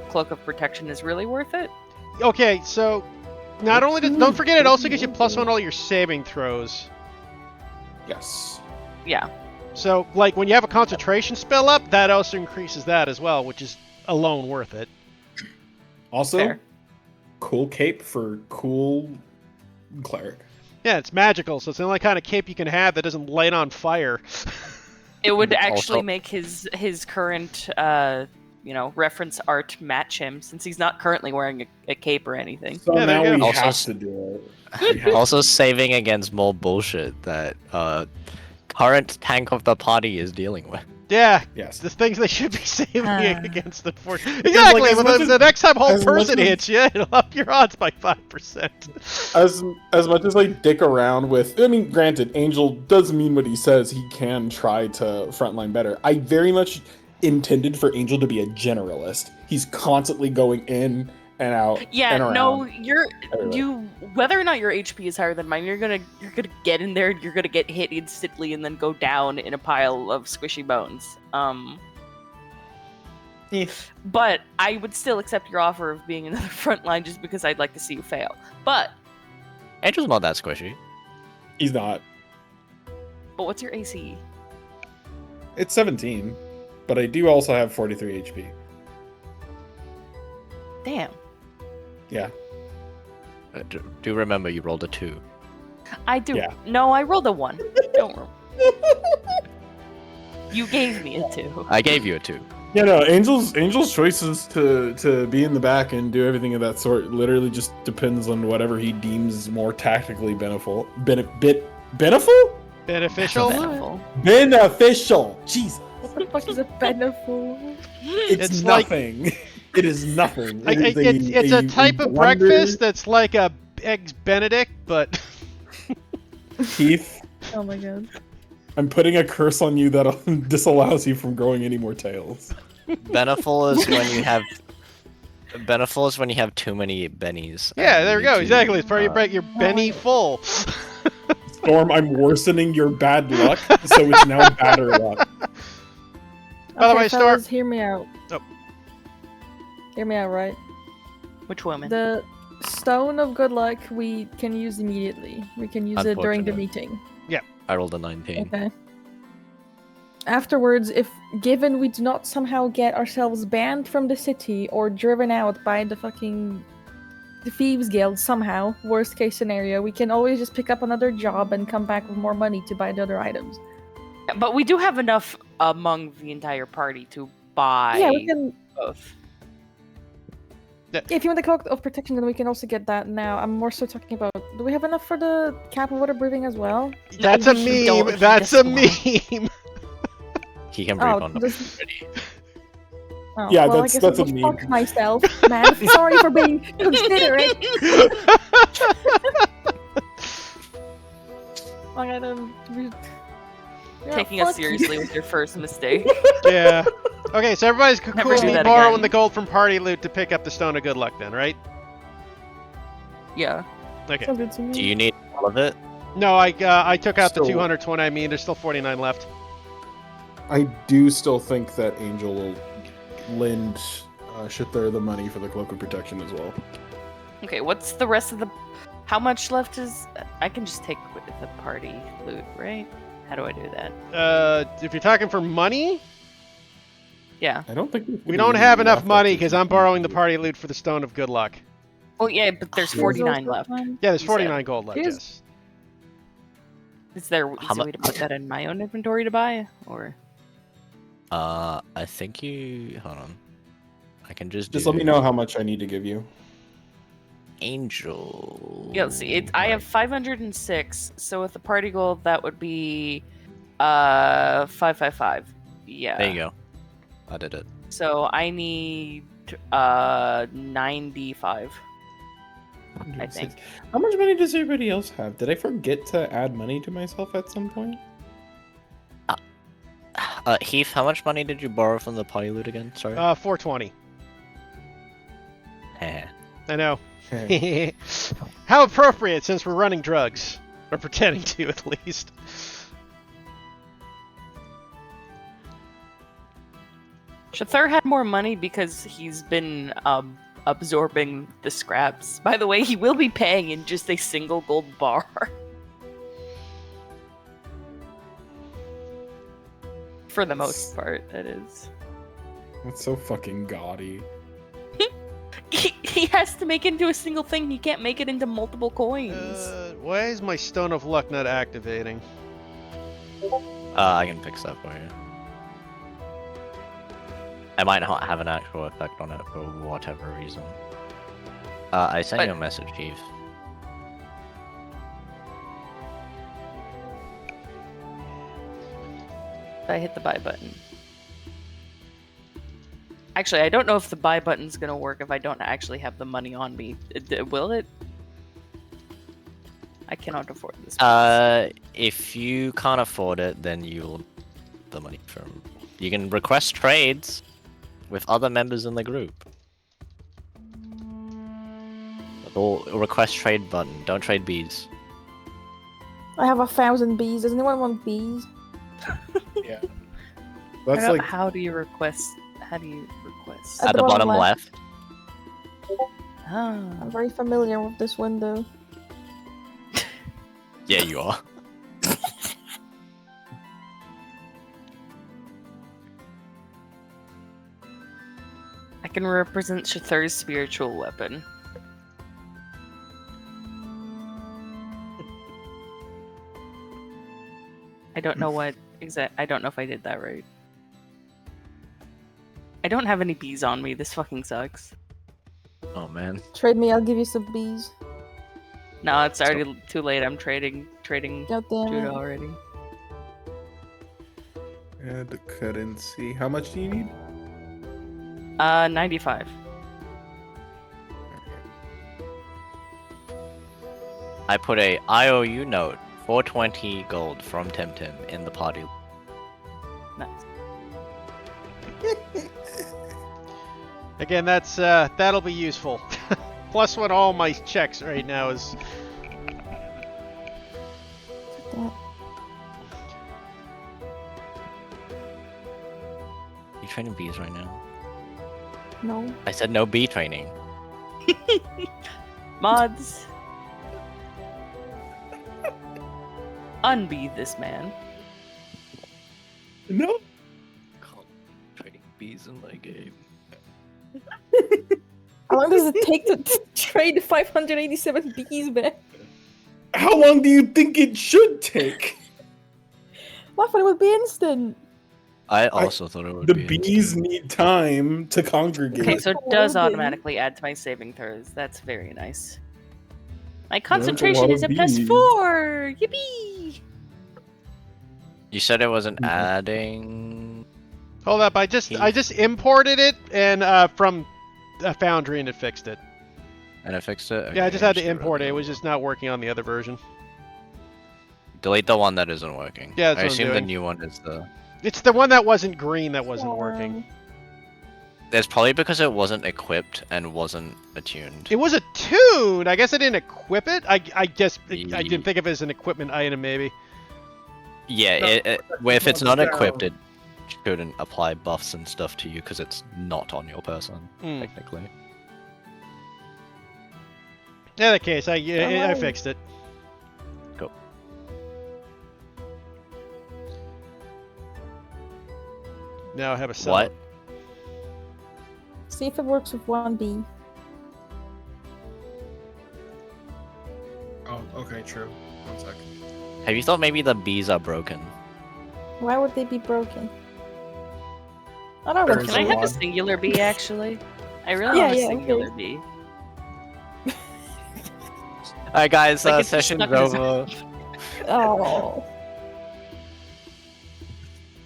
cloak of protection is really worth it. Okay, so not only don't forget it also gives you +1 all your saving throws. Yes. Yeah. So like when you have a concentration spell up, that also increases that as well, which is alone worth it. Also, Fair. cool cape for cool cleric. Yeah, it's magical, so it's the only kind of cape you can have that doesn't light on fire. It would Also- actually make his current reference art match him, since he's not currently wearing a cape or anything. So Yeah, there now you we go. Also have s- to do it. We have Also to. saving against more bullshit that current tank of the party is dealing with. Yeah, Yes. the things they should be saving against, unfortunately. Because, Exactly, like, as when much the next time whole as much person as- hits you, it'll up your odds by 5%. As much as I dick around with, I mean, granted, Angel does mean what he says. He can try to frontline better. I very much intended for Angel to be a generalist. He's constantly going in and out. Yeah, and around. no, everywhere. whether or not your HP is higher than mine, you're gonna get in there, you're gonna get hit instantly, and then go down in a pile of squishy bones. But I would still accept your offer of being another frontline just because I'd like to see you fail. But Angel's not that squishy. He's not. what's your AC? It's 17, but I do also have 43 HP. Damn. Yeah. Do remember you rolled a 2. I do. Yeah. No, I rolled a 1. Don't roll. You gave me a 2. I gave you a 2. Yeah, no, Angel's choices to be in the back and do everything of that sort literally just depends on whatever he deems more tactically beneficial. Beneficial? Beneficial? Beneficial. Beneficial. Jesus. What the fuck is a beneful? It's like- nothing. It is nothing. Like, It is it's a type of blunder. breakfast that's like a Eggs Benedict, but Keith, Oh my god. I'm putting a curse on you that disallows you from growing any more tails. Beneful is when you have. Beneful is when you have too many bennies. yeah, and there you we go. need to, Exactly. It's part of your break. You're Oh Benny full. Storm, I'm worsening your bad luck, so it's now badder luck. By the Okay, way, Storm. fellas, hear me out. Oh. Hear me out, right? Which woman? The Stone of Good Luck we can use immediately. We can use it during the Unfortunate. meeting. I rolled a 19. Okay. Afterwards, if given we do not somehow get ourselves banned from the city or driven out by the fucking the Thieves Guild somehow. Worst case scenario, we can always just pick up another job and come back with more money to buy the other items. But we do have enough among the entire party to buy Yeah, we can. both. If you want the cloak of protection, then we can also get that now. I'm more so talking about. Do we have enough for the cap of water breathing as well? That's No, a we don't. meme. He That's a doesn't meme. He can breathe Oh, on them this- already. Oh, Yeah, well, that's I guess a I'll just fuck meme. myself, man. Sorry for being considerate. I gotta. Yeah, Taking us fuck you. seriously was your first mistake. Yeah. Okay, so everybody's cool Never with do me that borrowing again. the gold from party loot to pick up the stone of good luck then, right? Yeah. Okay. Sounds good to me. Do you need all of it? No, I took out the Still- 220. I mean, there's still 49 left. I do still think that Angel will lend Shithir the money for the cloak of protection as well. Okay, what's the rest of the... How much left is... I can just take with the party loot, right? How do I do that? If you're talking for money, Yeah. I don't think we don't have enough money because I'm borrowing the party loot for the stone of good luck. Oh, yeah, but there's There's 49 also left. time. Yeah, there's You 49 gold left. Cheers. Yes. Is there How a way to put that in my own inventory to buy? Or... I think you. Hold on. I can just. Just do let me know how much I need to give you. Angel. Yeah, let's see. I have 506, so with the party gold, that would be 555. Yeah. There you go. I did it. So I need 95. I think. How much money does everybody else have? Did I forget to add money to myself at some point? Heath, how much money did you borrow from the party loot again? Sorry. 420. Heh. I know. How appropriate since we're running drugs. Or pretending to, at least. Shathur had more money because he's been absorbing the scraps. By the way, he will be paying in just a single gold bar. For the most part, that is. That's so fucking gaudy. He has to make it into a single thing. He can't make it into multiple coins. Why is my stone of luck not activating? I can fix that for you. I might not have an actual effect on it for whatever reason. I sent you a message, Heath. I hit the buy button. Actually, I don't know if the buy button's gonna work if I don't actually have the money on me. Will it? I cannot afford this. If you can't afford it, then you'll the money from. You can request trades with other members in the group. Or request trade button. Don't trade bees. I have 1,000 bees. Does anyone want bees? Yeah. That's like How do you request? How do you request? At At the the bottom bottom left. Oh. I'm very familiar with this window. Yeah, you are. I can represent Shathur's spiritual weapon. I don't know what I don't know if I did that right. I don't have any bees on me. This fucking sucks. Oh man. Trade me, I'll give you some bees. No, it's already too late. I'm trading God damn Judah it. already. add currency. How much do you need? 95. I put a IOU note, 420 gold from Tim in the party. Nice. Again, that's that'll be useful. Plus what all my checks right now is. You training bees right now? No. I said no bee training. Mods. Unbe this man. No. Training bees in my game. How long does it take to trade 587 bees back. How long do you think it should take? I thought it would be instant. I also thought it would The be bees instant. need time to congregate. Okay, so it Loading. does automatically add to my saving throws. That's very nice. My a concentration lot is a of plus bees. 4! Yippee! You said it wasn't Mhm. adding. Hold up, I just imported it and from a Foundry and it fixed it. And it fixed it? Yeah, I Okay, just had to get rid of import it. that. It was just not working on the other version. Delete the one that isn't working. Yeah, that's I what I'm assume the doing. new one is the. It's the one that wasn't green that wasn't working. There's probably because it wasn't equipped and wasn't attuned. It was a tune. I guess I didn't equip it. I guess I didn't think of it as an equipment item, maybe. Yeah, No, if it's not down. equipped, it shouldn't apply buffs and stuff to you because it's not on your person, Hmm. technically. In that case, I Alright. fixed it. Cool. Now I have a cell. What? See if it works with 1 bee. Oh, okay, true. 1 sec. Have you thought maybe the bees are broken? Why would they be broken? I don't There's Can I know. have a lot. singular bee, actually? I really Yeah, want a yeah, singular okay. bee. Alright, guys, Like, it's just session's stuck in his over. Oh.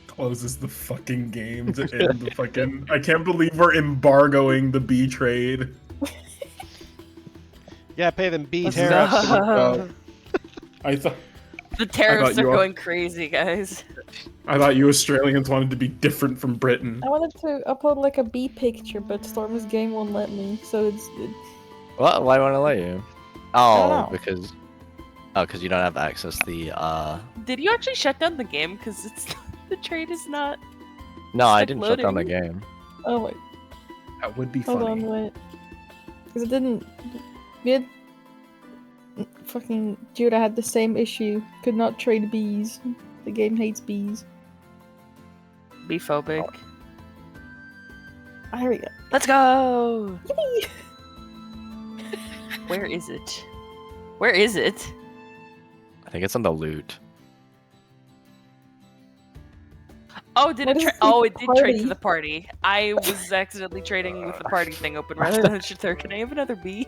Closes the fucking game to end the fucking. I can't believe we're embargoing the bee trade. Yeah, pay them bee Let's tariffs. go. I thought The tariffs you are all- going crazy, guys. you Australians wanted to be different from Britain. I wanted to upload like a bee picture, but Storm's game won't let me, so it's What? Why won't I let you? don't Oh, know. because. Oh, because you don't have access to the, Did you actually shut down the game? Because it's the trade is not. No, I Stick didn't shut down the loading. game. oh wait, That would be hold funny. on, wait, because it didn't. We had fucking Judah had the same issue. Could not trade bees. The game hates bees. Bee phobic. Ah, here we go. Let's go! Yippee! Where is it? Where is it? I think it's on the loot. Oh, did What it? is Oh, the it did trade party? to the party. I was accidentally trading with the party thing open rather than Shathur. Can I have another bee?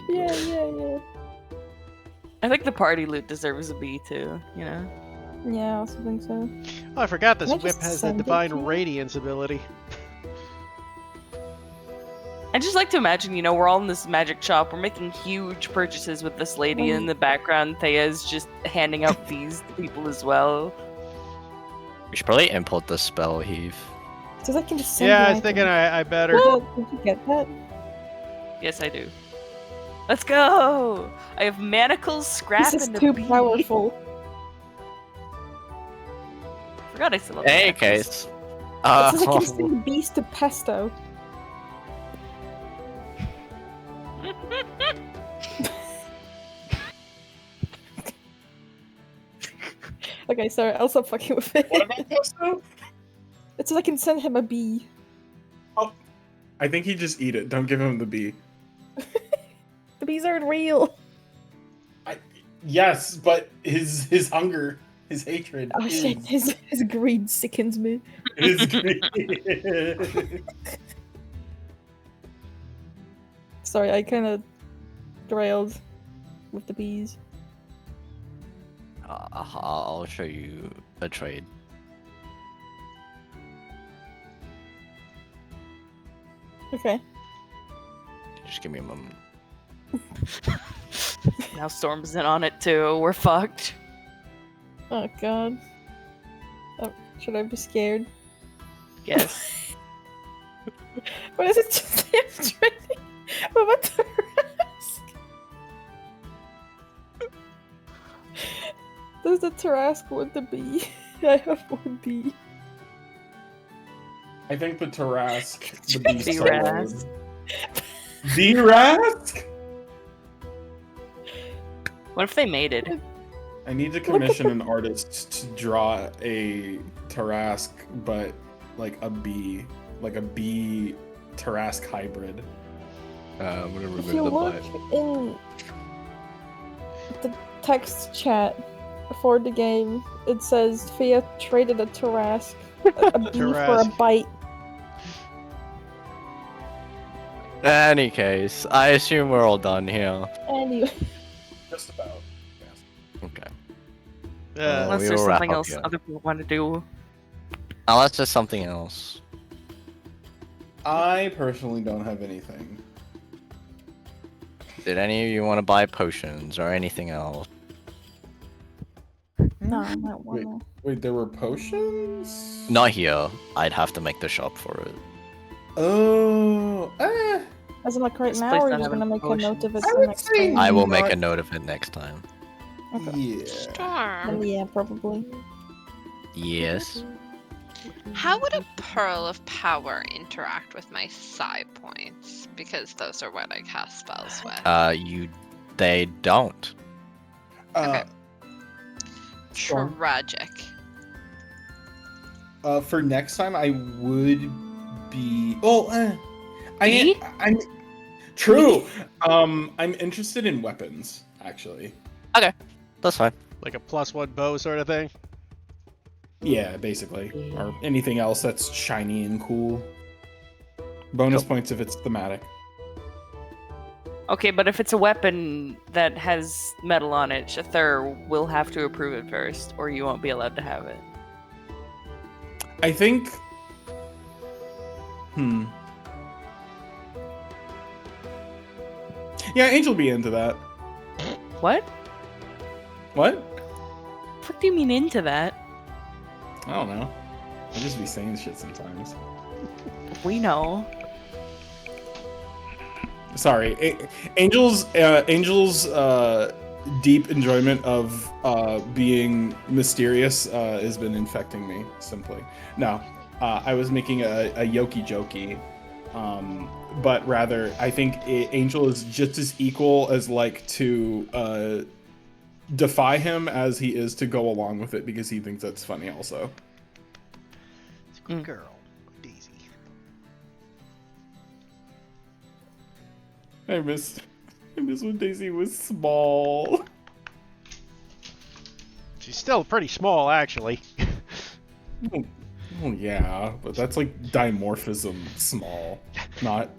Yeah. I think the party loot deserves a bee too. You know. Yeah, I also think so. Oh, I forgot this Can I whip just has the send it Divine to you? Radiance ability. I just like to imagine, we're all in this magic shop. We're making huge purchases with this lady in the background. Thea's just handing out bees to people as well. We should probably import the spell heave. Because I can just send Yeah, the I was thinking items. I better. Did you get that? Yes, I do. Let's go! I have manacles, scrap, This is and a too bee. powerful. Forgot I still have Hey, manacles. case. It says I can send bees to pesto. Okay, sorry, I'll stop fucking with it. What about pesto? It says I can send him a bee. I think he just eat it. Don't give him the bee. The bees aren't real. Yes, but his hunger, his hatred, Oh shit, his greed sickens me. is great. Sorry, I kind of derailed with the bees. I'll show you a trade. Okay. Just give me a moment. Now Storm's in on it too. We're fucked. Oh god. Oh, should I be scared? Yes. What is it just him trading? What the Tarask? Does the Tarask want the bee? I have one bee. I think the Tarask, the beast. D-Rask. D-Rask? What if they mated? I need to commission an artist to draw a Tarask, but like a bee Tarask hybrid. I'm gonna remove If you the look bite. in the text chat for the game, it says Thea traded a Tarask, a bee for a Tarask. bite. Any case, I assume we're all done here. Anyway, Just about. Yes. Okay. Uh, we Unless there's will wrap something up else here. other people want to do. Unless there's something else. I personally don't have anything. Did any of you want to buy potions or anything else? no, not one. Wait, there were potions? Not here. I'd have to make the shop for it. Oh, As in, like right This now, place or don't you're just have gonna any make a note of it I for would next say time? I will make Not- a note of it next time. Okay. yeah. Then Storm. yeah, probably. Yes. How would a pearl of power interact with my psi points? Because those are what I cast spells with. They don't. Uh, Okay. Storm. Tragic. For next time, I would be. Oh, Me? I'm true. I'm interested in weapons, actually. That's fine. like a +1 bow sort of thing. Yeah, basically, or anything else that's shiny and cool. Bonus Cool. points if it's thematic. Okay, but if it's a weapon that has metal on it, Shathur will have to approve it first, or you won't be allowed to have it. I think. Yeah, Angel be into that. What? What? What do you mean into that? I don't know. I just be saying shit sometimes. We know. Sorry, Angel's deep enjoyment of being mysterious has been infecting me. Simply, no. I was making a yoki jokey, but rather I think Angel is just as equal as like to defy him as he is to go along with it because he thinks that's funny also. It's a good girl, Daisy. I miss when Daisy was small. She's still pretty small, actually. Oh yeah, but that's like dimorphism small, not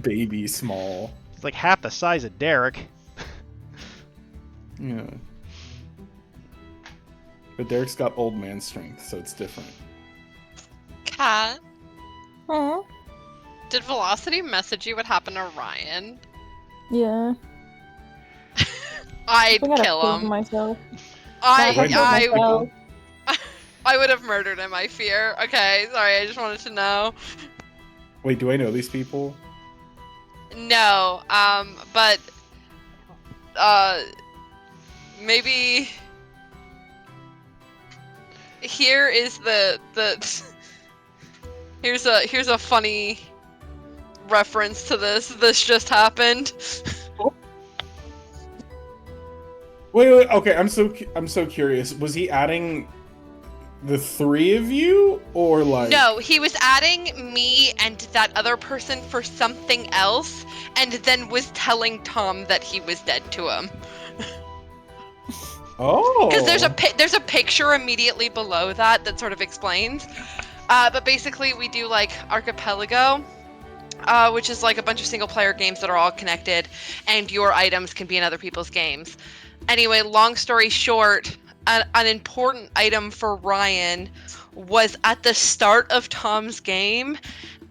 baby small. It's like half the size of Derek. Yeah. But Derek's got old man strength, so it's different. Cat, Huh? did Velocity message you what happened to Ryan? Yeah. I'd I gotta kill prove him. myself. I Wait, myself. I would have murdered him, I fear. Okay, sorry, I just wanted to know. Wait, do I know these people? No, but maybe here is the here's a funny reference to this. This just happened. Wait, okay, I'm so curious. Was he adding the three of you, or like? No, he was adding me and that other person for something else, and then was telling Tom that he was dead to him. Oh. Because there's a picture immediately below that sort of explains. But basically, we do like Archipelago, which is like a bunch of single player games that are all connected, and your items can be in other people's games. Anyway, long story short, an important item for Ryan was at the start of Tom's game,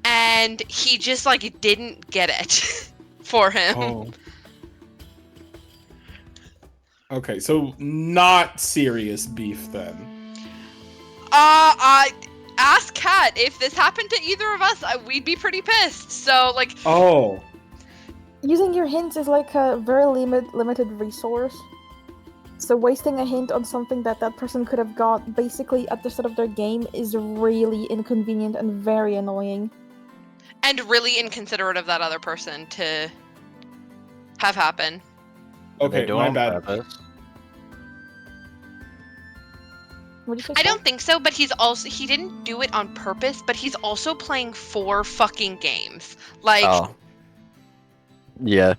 and he just like didn't get it for him. Oh. Okay, so not serious beef then. Ask Kat if this happened to either of us, we'd be pretty pissed. So like, Oh. Using your hints is like a very limited resource. So wasting a hint on something that person could have got basically at the start of their game is really inconvenient and very annoying. and really inconsiderate of that other person to have happen. They Okay, do it my on bad. purpose. What'd you say? I Star? don't think so, but he didn't do it on purpose, but he's also playing 4 fucking games. Like, Oh. Yeah.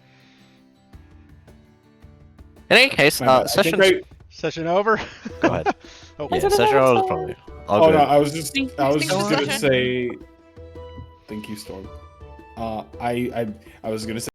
In any case, My bad. I think session. Session over. Go ahead. Oh, Yeah, Session session over, roll is Storm. probably. All Oh good. no, I was just Thank gonna you. say. Thank you, Storm. I was gonna say.